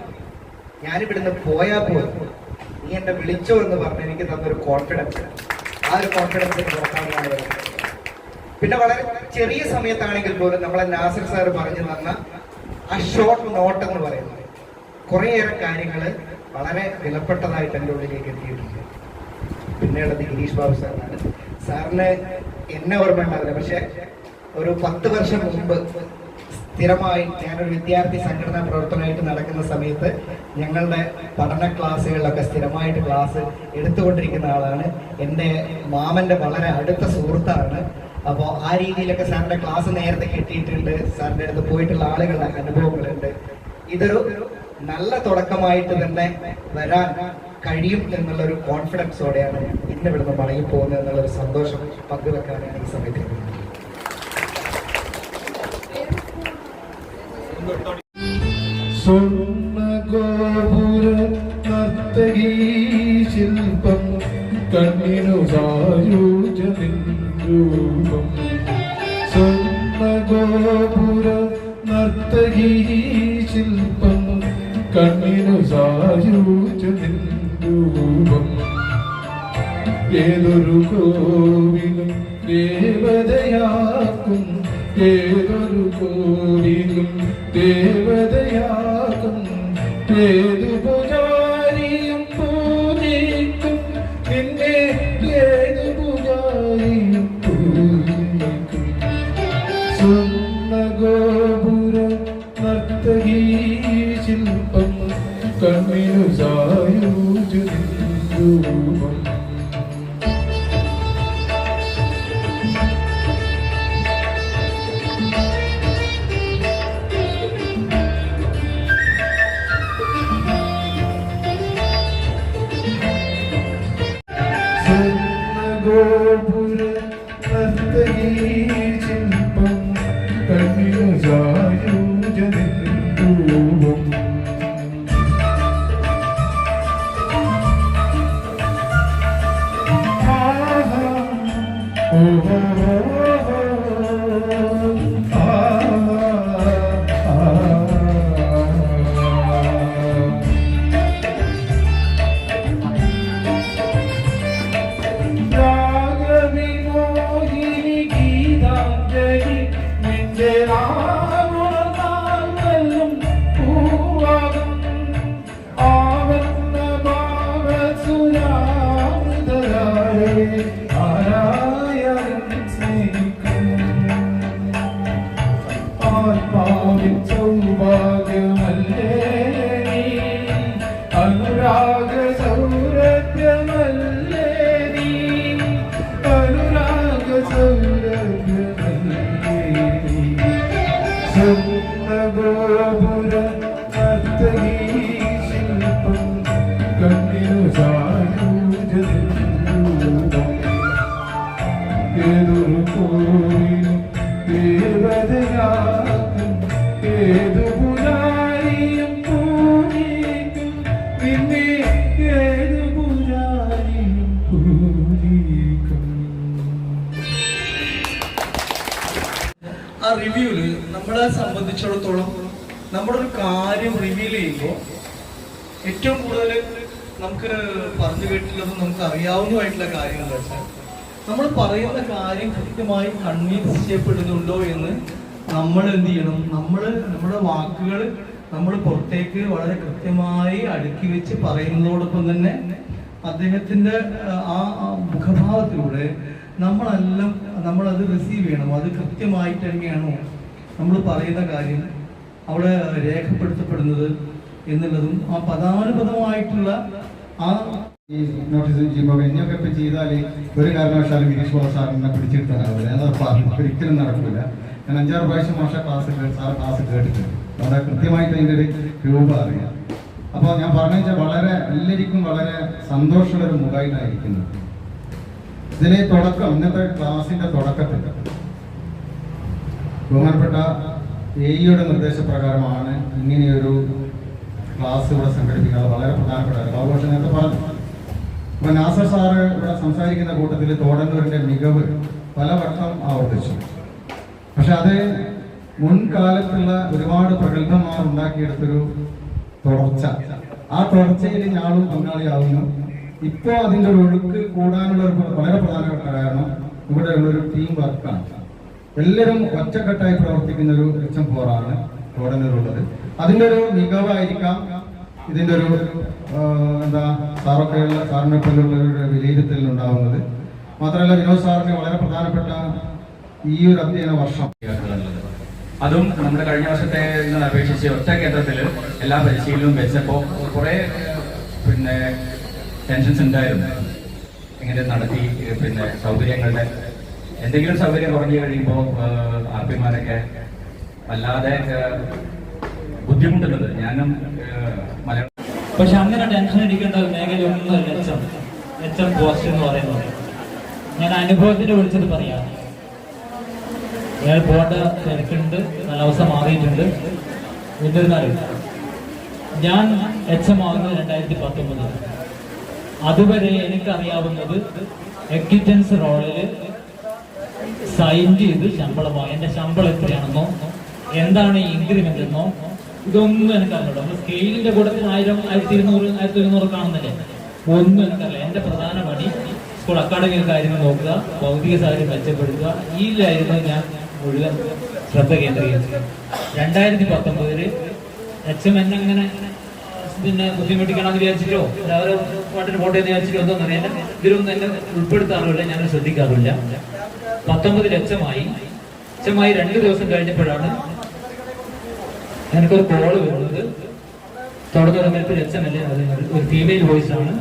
ഞാനിവിടുന്ന് പോയാൽ പോലും നീ എന്നെ വിളിച്ചോ എന്ന് പറഞ്ഞ് എനിക്ക് തന്നൊരു കോൺഫിഡൻസ്, ആ ഒരു കോൺഫിഡൻസ് പുറത്താവുന്നതാണ് വരുന്നത്. പിന്നെ വളരെ ചെറിയ സമയത്താണെങ്കിൽ പോലും നമ്മളെ നാസിർ സാർ പറഞ്ഞു തന്ന ആ ഷോർട്ട് നോട്ട് എന്ന് പറയുന്നത് കുറേയേറെ കാര്യങ്ങൾ വളരെ വിലപ്പെട്ടതായിട്ട് എൻ്റെ ഉള്ളിലേക്ക് എത്തിയിട്ടുണ്ട്. പിന്നെയുള്ളത് ഗിരീഷ് ബാബു സാറിനാണ്. സാറിന് എന്നെ ഓർമ്മ ഉണ്ടാവില്ല, പക്ഷെ ഒരു 10 വർഷം മുമ്പ് സ്ഥിരമായി ഞാനൊരു വിദ്യാർത്ഥി സംഘടനാ പ്രവർത്തനമായിട്ട് നടക്കുന്ന സമയത്ത് ഞങ്ങളുടെ പഠന ക്ലാസ്സുകളിലൊക്കെ സ്ഥിരമായിട്ട് ക്ലാസ് എടുത്തുകൊണ്ടിരിക്കുന്ന ആളാണ്. എൻ്റെ മാമൻ്റെ വളരെ അടുത്ത സുഹൃത്താണ്. അപ്പോൾ ആ രീതിയിലൊക്കെ സാറിൻ്റെ ക്ലാസ് നേരത്തെ കിട്ടിയിട്ടുണ്ട്. സാറിൻ്റെ അടുത്ത് പോയിട്ടുള്ള ആളുകളുടെ അനുഭവങ്ങളുണ്ട്. ഇതൊരു നല്ല തുടക്കമായിട്ട് തന്നെ വരാൻ കഴിയും എന്നുള്ളൊരു കോൺഫിഡൻസോടെയാണ് ഇന്ന് ഇവിടുന്ന് മടങ്ങി പോകുന്നത് എന്നുള്ളൊരു സന്തോഷം പങ്കുവെക്കാനാണ് ഈ സമയത്ത്. സ്വർണ്ണഗോപുര നർത്തകീ ശില്പം കണ്ണിനു സായൂജനിരൂപം. സ്വർണ്ണഗോപുര നർത്തകീ ശില്പം കണ്ണിനു സായൂജനിരൂപം. ഏതൊരു കോവിലും ദേവതയാക്കും, ഏതൊരു കോവിലും ദേവതയാകും. ഏതു പൂജാരിയും പൂജിക്കും നിന്നെ, ഏതു പൂജാരിയും പൂജിക്കും. സ്വർണ്ണഗോപുര നർത്തകീ ശില്പം കണ്ണിനു സായൂജനിരൂപം. സ്വർണ്ണഗോപുര നർത്തകീ ശില്പം കണ്ണിനു സായൂജനിരൂപം. ഗോപുര നർത്തകീ ശില്പം കണ്ണിനു സായൂജരൂപം ഏതൊരു കോവിലും ദേവതയാക്കും ഏതു പുരാരിയും പൂജിക്കും നിന്നെ ഏതു പുരാരിയും പൂജിക്കും. ആ റിവ്യൂല് നമ്മളെ സംബന്ധിച്ചിടത്തോളം നമ്മുടെ ഒരു കാര്യം റിവീൽ ചെയ്യുമ്പോൾ ഏറ്റവും കൂടുതൽ നമുക്ക് പറഞ്ഞു കേട്ടിട്ടുള്ളതും നമുക്ക് അറിയാവുന്നതായിട്ടുള്ള കാര്യങ്ങൾ വെച്ചാൽ നമ്മൾ പറയുന്ന കാര്യം കൃത്യമായി കൺവിൻസ് ചെയ്യപ്പെടുന്നുണ്ടോ എന്ന് നമ്മൾ എന്ത് ചെയ്യണം, നമ്മുടെ വാക്കുകൾ നമ്മൾ പുറത്തേക്ക് വളരെ കൃത്യമായി അടുക്കി വെച്ച് പറയുന്നതോടൊപ്പം തന്നെ അദ്ദേഹത്തിന്റെ ആ മുഖഭാവത്തിലൂടെ നമ്മളത് റിസീവ് ചെയ്യണം. അത് കൃത്യമായിട്ട് തന്നെയാണോ നമ്മൾ പറയുന്ന കാര്യം അവിടെ രേഖപ്പെടുത്തപ്പെടുന്നത് എന്നുള്ളതും ആ പദാനുപദമായിട്ടുള്ള ആ ഈ നോട്ടീസ് ചെയ്യുമ്പോൾ എന്നൊക്കെ ഇപ്പം ചെയ്താൽ ഒരു കാരണവശാലും ഗിരീഷ് ബാബു സാറിനെ പിടിച്ചെടുത്താനാവില്ല. അത് ഒരിക്കലും നടക്കില്ല. ഞാൻ 5-6 പ്രാവശ്യം സാറ് ക്ലാസ് കേട്ടിട്ടുണ്ട്. വളരെ കൃത്യമായിട്ട് അതിൻ്റെ ഒരു രൂപം അറിയാം. അപ്പോൾ ഞാൻ പറഞ്ഞു വെച്ചാൽ വളരെ എല്ലാവർക്കും വളരെ സന്തോഷമുള്ളൊരു മുഖമായിട്ടായിരിക്കുന്നത്. ഇതിലെ തുടക്കം, ഇന്നത്തെ ക്ലാസിന്റെ തുടക്കത്തിൽ ബഹുമാനപ്പെട്ട എയുടെ നിർദ്ദേശപ്രകാരമാണ് ഇങ്ങനെയൊരു ക്ലാസ് ഇവിടെ സംഘടിപ്പിക്കുന്നത്. വളരെ പ്രധാനപ്പെട്ട ബാബുഭൂഷൺ നേരത്തെ പറഞ്ഞു. അപ്പൊ നാസർ സാറ് ഇവിടെ സംസാരിക്കുന്ന കൂട്ടത്തിൽ തോടന്നൂരിന്റെ മികവ് പലവട്ടം ആവർത്തിച്ചു. പക്ഷെ അത് മുൻകാലത്തുള്ള ഒരുപാട് പ്രഗത്ഭന്മാർ ഉണ്ടാക്കിയെടുത്തൊരു തുടർച്ച. ആ തുടർച്ചയിൽ ഞാളും പങ്കാളിയാവുന്നു. ഇപ്പോൾ അതിൻ്റെ ഒരു ഒഴുക്ക് കൂടാനുള്ള ഒരു വളരെ പ്രധാനപ്പെട്ട കാരണം ഇവിടെ ഉള്ളൊരു ടീം വർക്കാണ്. എല്ലാവരും ഒറ്റക്കെട്ടായി പ്രവർത്തിക്കുന്ന ഒരു HM4 ആണ് തോടന്നൂരുള്ളത്. അതിൻ്റെ ഒരു മികവായിരിക്കാം ഇതിൻ്റെ ഒരു സാറിനെ പോലുള്ള ഒരു വിലയിരുത്തലുണ്ടാവുന്നത്. മാത്രമല്ല വിനോദ് സാറിന് വളരെ പ്രധാനപ്പെട്ട ഈ ഒരു അധ്യയന വർഷം അതും നമ്മുടെ കഴിഞ്ഞ വർഷത്തെ അപേക്ഷിച്ച് ഒറ്റ കേന്ദ്രത്തിൽ എല്ലാ പരിശീലനവും വെച്ചപ്പോൾ കുറെ ടെൻഷൻസ് ഉണ്ടായിരുന്നു. ഇങ്ങനെ നടത്തി സൗകര്യങ്ങളുടെ എന്തെങ്കിലും സൗകര്യം കുറഞ്ഞു കഴിയുമ്പോൾ ആർപിമാരൊക്കെ വല്ലാതെ ബുദ്ധിമുട്ടുന്നത്. ഞാനും മലയാളം പക്ഷെ അങ്ങനെ ടെൻഷൻ അടിക്കേണ്ട ഒരു മേഖല ഒന്നുമല്ല HM പോസ്റ്റ് എന്ന് പറയുന്നത്. ഞാൻ അനുഭവത്തിന്റെ വിളിച്ചത് പറയാം. ഞാൻ പോകേണ്ട തിരക്കുണ്ട്, കാലാവസ്ഥ മാറിയിട്ടുണ്ട്. എന്നിരുന്നാലും ഞാൻ HM ആകുന്നത് 2019. അതുവരെ എനിക്കറിയാവുന്നത് എക്വിറ്റൻസ് റോളിൽ സൈൻ ചെയ്ത് ശമ്പളമായി എൻ്റെ ശമ്പളം എത്രയാണെന്നോ എന്താണ് ഇൻക്രിമെന്റ് എന്നോ ഇതൊന്നും എനിക്കറിയില്ല. നമ്മൾ സ്കെയിലിന്റെ കൂട്ടത്തിൽ 1000, 1200, 1200 കാണുന്നില്ലേ, ഒന്നും എനിക്കറിയില്ല. എൻ്റെ പ്രധാന പണി സ്കൂൾ അക്കാഡമിക് കാര്യങ്ങൾ നോക്കുക, ഭൗതിക സാഹചര്യം മെച്ചപ്പെടുത്തുക. ഇതിലായിരുന്നു ഞാൻ മുഴുവൻ ശ്രദ്ധ കേന്ദ്രീകരിച്ചത്. 2019 HM എന്നെ അങ്ങനെ ബുദ്ധിമുട്ടിക്കണമെന്ന് വിചാരിച്ചിട്ടോ അവരെ പാട്ടിന് പോട്ടെ എന്ന് വിചാരിച്ചിട്ടോ എന്തോന്ന് അറിയില്ല. ഇതിലൊന്നും എന്നെ ഉൾപ്പെടുത്താറില്ല, ഞാൻ ശ്രദ്ധിക്കാറില്ല. 19 HM ആയി 2 ദിവസം കഴിഞ്ഞപ്പോഴാണ് എനിക്കൊരു കോള് വരുന്നത്. തുടർന്ന് HM അല്ലേ, അത് ഒരു ഫീമെയിൽ വോയിസ് ആണ്.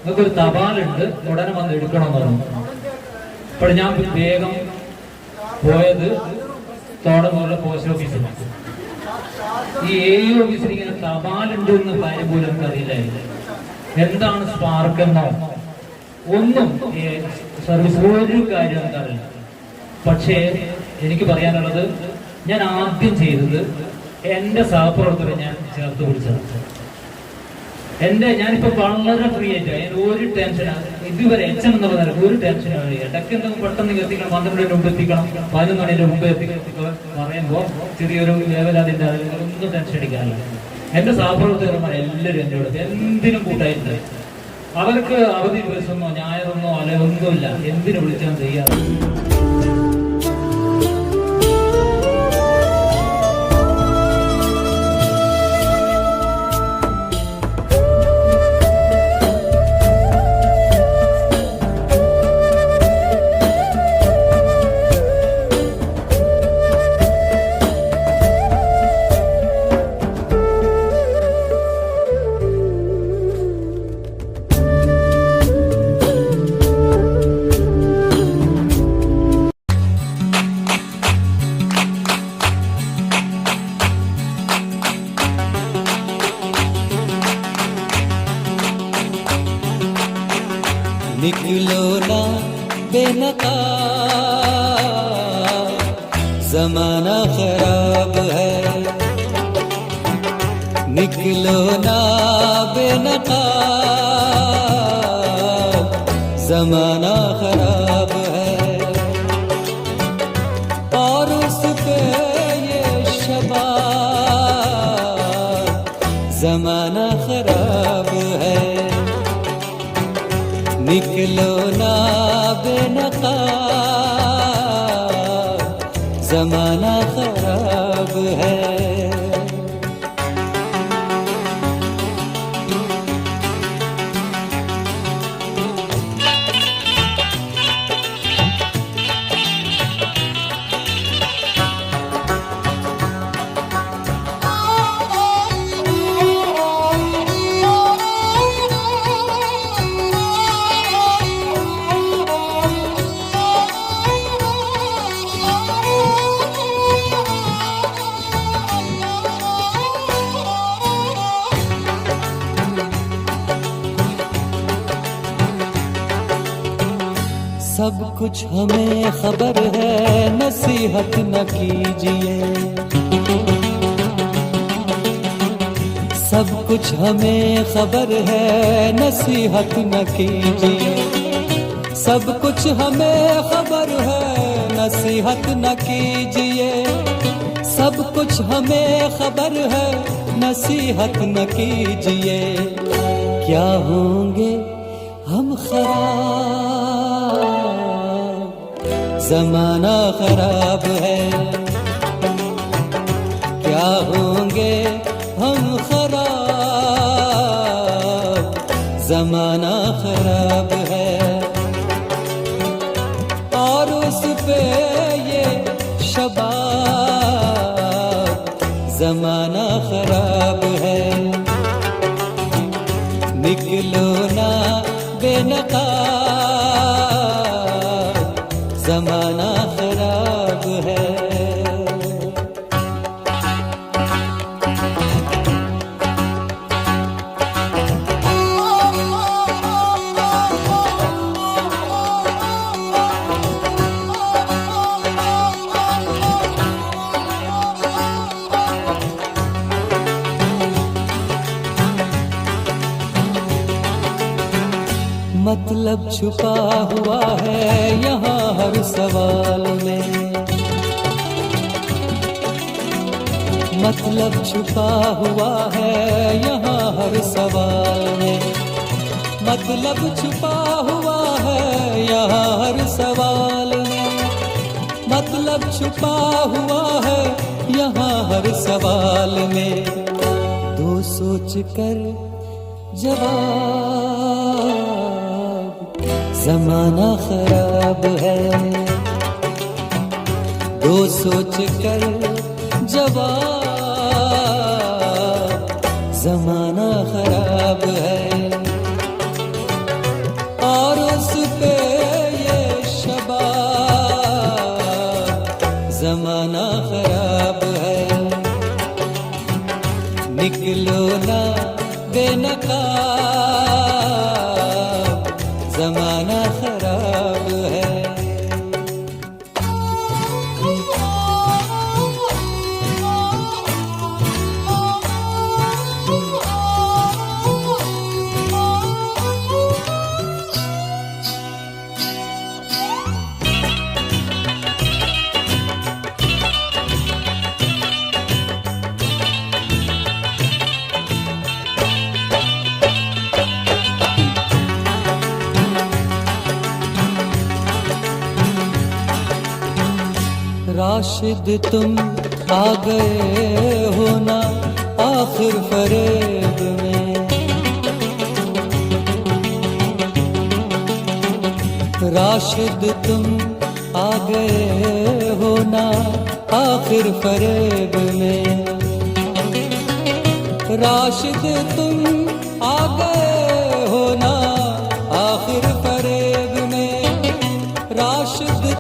നിങ്ങൾക്കൊരു തപാലുണ്ട്, ഉടനെ വന്ന് എടുക്കണമെന്ന് പറഞ്ഞു. അപ്പോൾ ഞാൻ വേഗം പോയത് തോടന്നൂരിലെ പോസ്റ്റ് ഓഫീസിലാണ്. ഈ AE ഓഫീസിൽ ഇങ്ങനെ തപാലുണ്ട് എന്ന് കാര്യം പോലും നമുക്ക് അറിയില്ലായിരുന്നു. എന്താണ് സ്പാർക്ക് എന്നോ ഒന്നും സർവീസ് ഒരു കാര്യം നമുക്കറിയില്ല. പക്ഷേ എനിക്ക് പറയാനുള്ളത്, ഞാൻ ആദ്യം ചെയ്തത് എൻ്റെ സഹപ്രവർത്തകരെ ഞാൻ ചേർത്ത് പിടിച്ചത്. ഞാനിപ്പോ വളരെ ഫ്രീ ആയിട്ട് ഒരു ടെൻഷനാണ് ഇതുവരെ HM എന്നുള്ള നിലക്ക് ഒരു ടെൻഷനാണ്. ഇടയ്ക്ക് എന്തെങ്കിലും പെട്ടെന്ന് എത്തിക്കണം, 12 മുമ്പ് എത്തിക്കണം, 11 മണിയുടെ മുമ്പ് എത്തിക്കണം പറയുമ്പോൾ ചെറിയൊരു ലെവലതിൻ്റെ ഒന്നും ടെൻഷൻ അടിക്കാറില്ല. എൻ്റെ സഹപ്രവർത്തകന്മാർ എല്ലാവരും എൻ്റെ കൂടെ എന്തിനും കൂട്ടായിട്ടുണ്ട്. അവർക്ക് അവധി ദിവസമോ ഞായറൊന്നോ അല്ലെ ഒന്നുമില്ല, എന്തിനു വിളിച്ചാൽ ചെയ്യാറ്. निकलो ना बेनकाब, जमाना खराब है। निकलो ना बेनकाब, जमाना खराब है। और उस पे ये शबाब, जमाना खराब है। निकलो ना बेनकाब, जमाना खराब है। सब कुछ हमें खबर है, नसीहत न कीजिए। सब कुछ हमें खबर है, नसीहत न कीजिए। सब कुछ हमें खबर है, नसीहत न कीजिए। सब कुछ हमें खबर है, नसीहत न कीजिए। क्या होंगे हम खराब, जमाना खराब है। क्या होंगे हम खराब, जमाना खराब है। और उस पे ये शबाब, जमाना खराब है। निकलो ना बेनकाब, जमाना खराब है। मतलब छुपा हुआ है यहाँ हर सवाल में। मतलब छुपा हुआ है यहाँ हर सवाल में। मतलब छुपा हुआ है यहाँ हर सवाल में। मतलब छुपा हुआ है यहाँ हर सवाल में। दो सोच कर जवाब, जमाना खराब है। दो सोच कर जवाब, जमाना खराब है। और उस पे ये शबाब, जमाना खराब है। निकलो ना बेनकाब, जमाना खराब है। राशिद तुम आ गए हो ना आखिर फरेब में। राशिद तुम आ गए हो ना आखिर फरेब में। राशिद तुम आ गए हो ना आखिर फरेब में। राशिद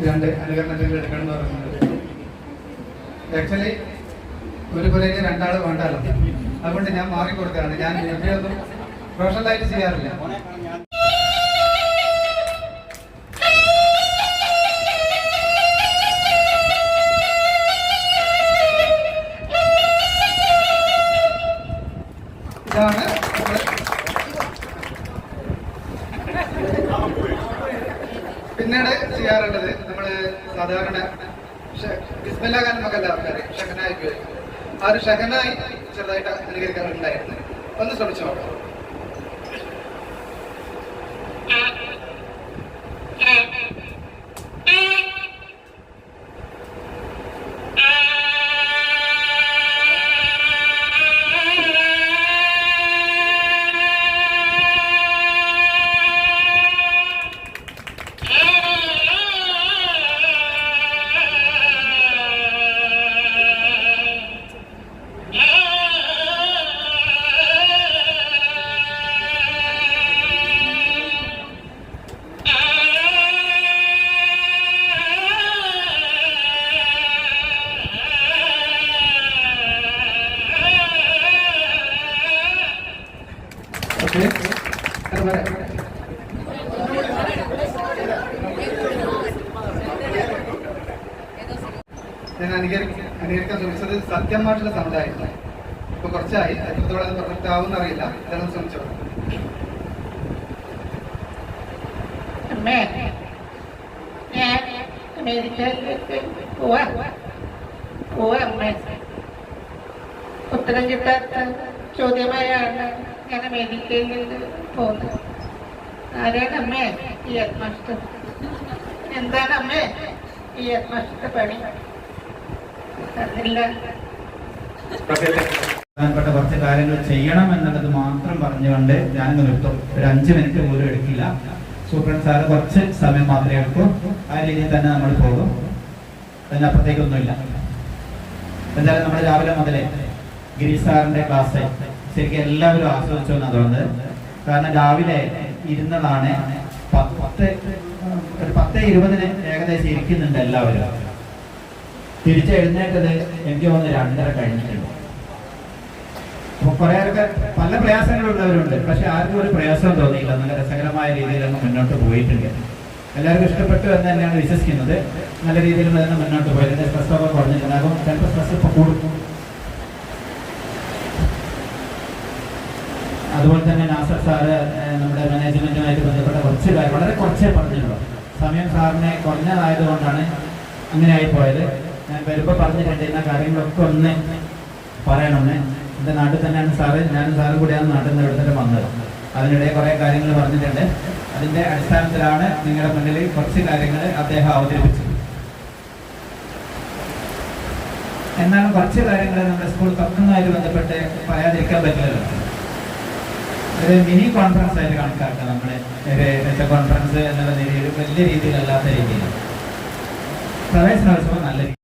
2 അനുകരണങ്ങൾ എടുക്കണം എന്ന് പറയുന്നത്. ആക്ച്വലി ഒരു പുരയിൽ 2 ആൾ വേണ്ടല്ലോ, അതുകൊണ്ട് ഞാൻ മാറിക്കൊടുക്കുകയാണ്. ഞാൻ എപ്പോഴൊന്നും പ്രൊഫഷണലായിട്ട് ചെയ്യാറില്ല. ഇതാണ് പിന്നീട് ചെയ്യാറുള്ളത്. നമ്മള് സാധാരണ ബിസ്മില്ലാ ഖാൻ നമുക്ക് എല്ലാവർക്കും അറിയാം, ഷഹനായി ഉപയോഗിക്കും. ആ ഒരു ഷഹനായി ചെറുതായിട്ട് അനുകരിക്കാറുണ്ടായിരുന്നു. ഒന്ന് ശ്രമിച്ചു നോക്കാം. ഞാൻ അനുകരിക്കാൻ ശ്രമിച്ചത് സത്യം മാറ്റുള്ള സമുദായം. ഇപ്പൊ കുറച്ചായി, എത്രത്തോളം അത് പെർഫെക്റ്റ് ആവുമെന്ന് അറിയില്ല. ഇതെല്ലാം ശ്രമിച്ചോ. ഉത്തരം കിട്ടാത്ത ചോദ്യമായാണ് ഞാൻ അമേരിക്കയിൽ നിന്ന് പോകുന്നത്. ആരാണ് അമ്മേ ഈ ഹെഡ് മാസ്റ്റർ? എന്താണ് അമ്മേ ഈ ഹെഡ് മാസ്റ്റർ പണി? പ്രധാനപ്പെട്ട കുറച്ച് കാര്യങ്ങൾ ചെയ്യണം എന്നുള്ളത് മാത്രം പറഞ്ഞുകൊണ്ട് ഞാനങ്ങ് നിർത്തും. ഒരു 5 മിനിറ്റ് പോലും എടുക്കില്ല. സൂപ്രണ്ട് സാറ് കുറച്ച് സമയം മാത്രമേ എടുക്കൂ. ആ രീതിയിൽ തന്നെ നമ്മൾ പോകും. അതിനപ്പുറത്തേക്കൊന്നുമില്ല. എന്തായാലും നമ്മൾ രാവിലെ മുതലേ ഗിരീഷ് സാറിന്റെ ക്ലാസ് ശരിക്കും എല്ലാവരും ആസ്വദിച്ചു എന്നാണ് തോന്നുന്നത്. കാരണം രാവിലെ ഇരുന്നതാണ് 10:20 ഏകദേശം ഇരിക്കുന്നുണ്ട് എല്ലാവരും. തിരിച്ചെഴുന്നേറ്റത് എനിക്ക് തോന്നുന്നു 2:30 കഴിഞ്ഞിട്ടുണ്ട്. അപ്പൊ കുറേയൊക്കെ പല പ്രയാസങ്ങളുള്ളവരുണ്ട്, പക്ഷെ ആർക്കും ഒരു പ്രയാസം തോന്നിയില്ല. നല്ല രസകരമായ രീതിയിലൊന്ന് മുന്നോട്ട് പോയിട്ടുണ്ട്. എല്ലാവർക്കും ഇഷ്ടപ്പെട്ടു എന്ന് തന്നെയാണ് വിശ്വസിക്കുന്നത്. നല്ല രീതിയിൽ തന്നെ മുന്നോട്ട് പോയിട്ടുണ്ട്. സ്ട്രെസ് ഒക്കെ കുറഞ്ഞിട്ടുണ്ടാകും. ചിലപ്പോൾ സ്ട്രെസ് ഇപ്പൊ കൂടും. അതുപോലെ തന്നെ നാസർ സാറ് നമ്മുടെ മാനേജ്മെന്റുമായിട്ട് ബന്ധപ്പെട്ട വളരെ കുറച്ചേ പറഞ്ഞുള്ളൂ. സമയം സാറിനെ കുറഞ്ഞതായതുകൊണ്ടാണ് അങ്ങനെ ആയിപ്പോയത്. ഞാൻ വരുമ്പോൾ പറഞ്ഞിട്ടുണ്ട് ഇന്ന കാര്യങ്ങളൊക്കെ ഒന്ന് പറയണമെന്ന്. എൻ്റെ നാട്ടിൽ തന്നെയാണ് സാറ്, ഞാനും സാറും കൂടിയാണ് നാട്ടിൽ നിന്ന് എടുത്തിട്ട് വന്നത്. അതിനിടെ കുറേ കാര്യങ്ങൾ പറഞ്ഞിട്ടുണ്ട്. അതിൻ്റെ അടിസ്ഥാനത്തിലാണ് നിങ്ങളുടെ മുന്നിൽ കുറച്ച് കാര്യങ്ങൾ അദ്ദേഹം അവതരിപ്പിച്ചത്. എന്നാലും കുറച്ച് കാര്യങ്ങൾ നമ്മുടെ സ്കൂൾ തുറക്കുന്നതുമായിട്ട് ബന്ധപ്പെട്ട് പറയാതിരിക്കാൻ പറ്റില്ലല്ലോ. ഒരു മിനി കോൺഫറൻസ് ആയിട്ട് കണക്കാക്കാം. നമ്മുടെ ഒരു കോൺഫറൻസ് എന്നുള്ള രീതിയിൽ വലിയ രീതിയിലല്ലാത്ത രീതിയിൽ പ്രവേശനോത്സവം നല്ല രീതി.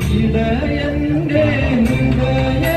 ഹൃദയന്റെ ഹൃദയ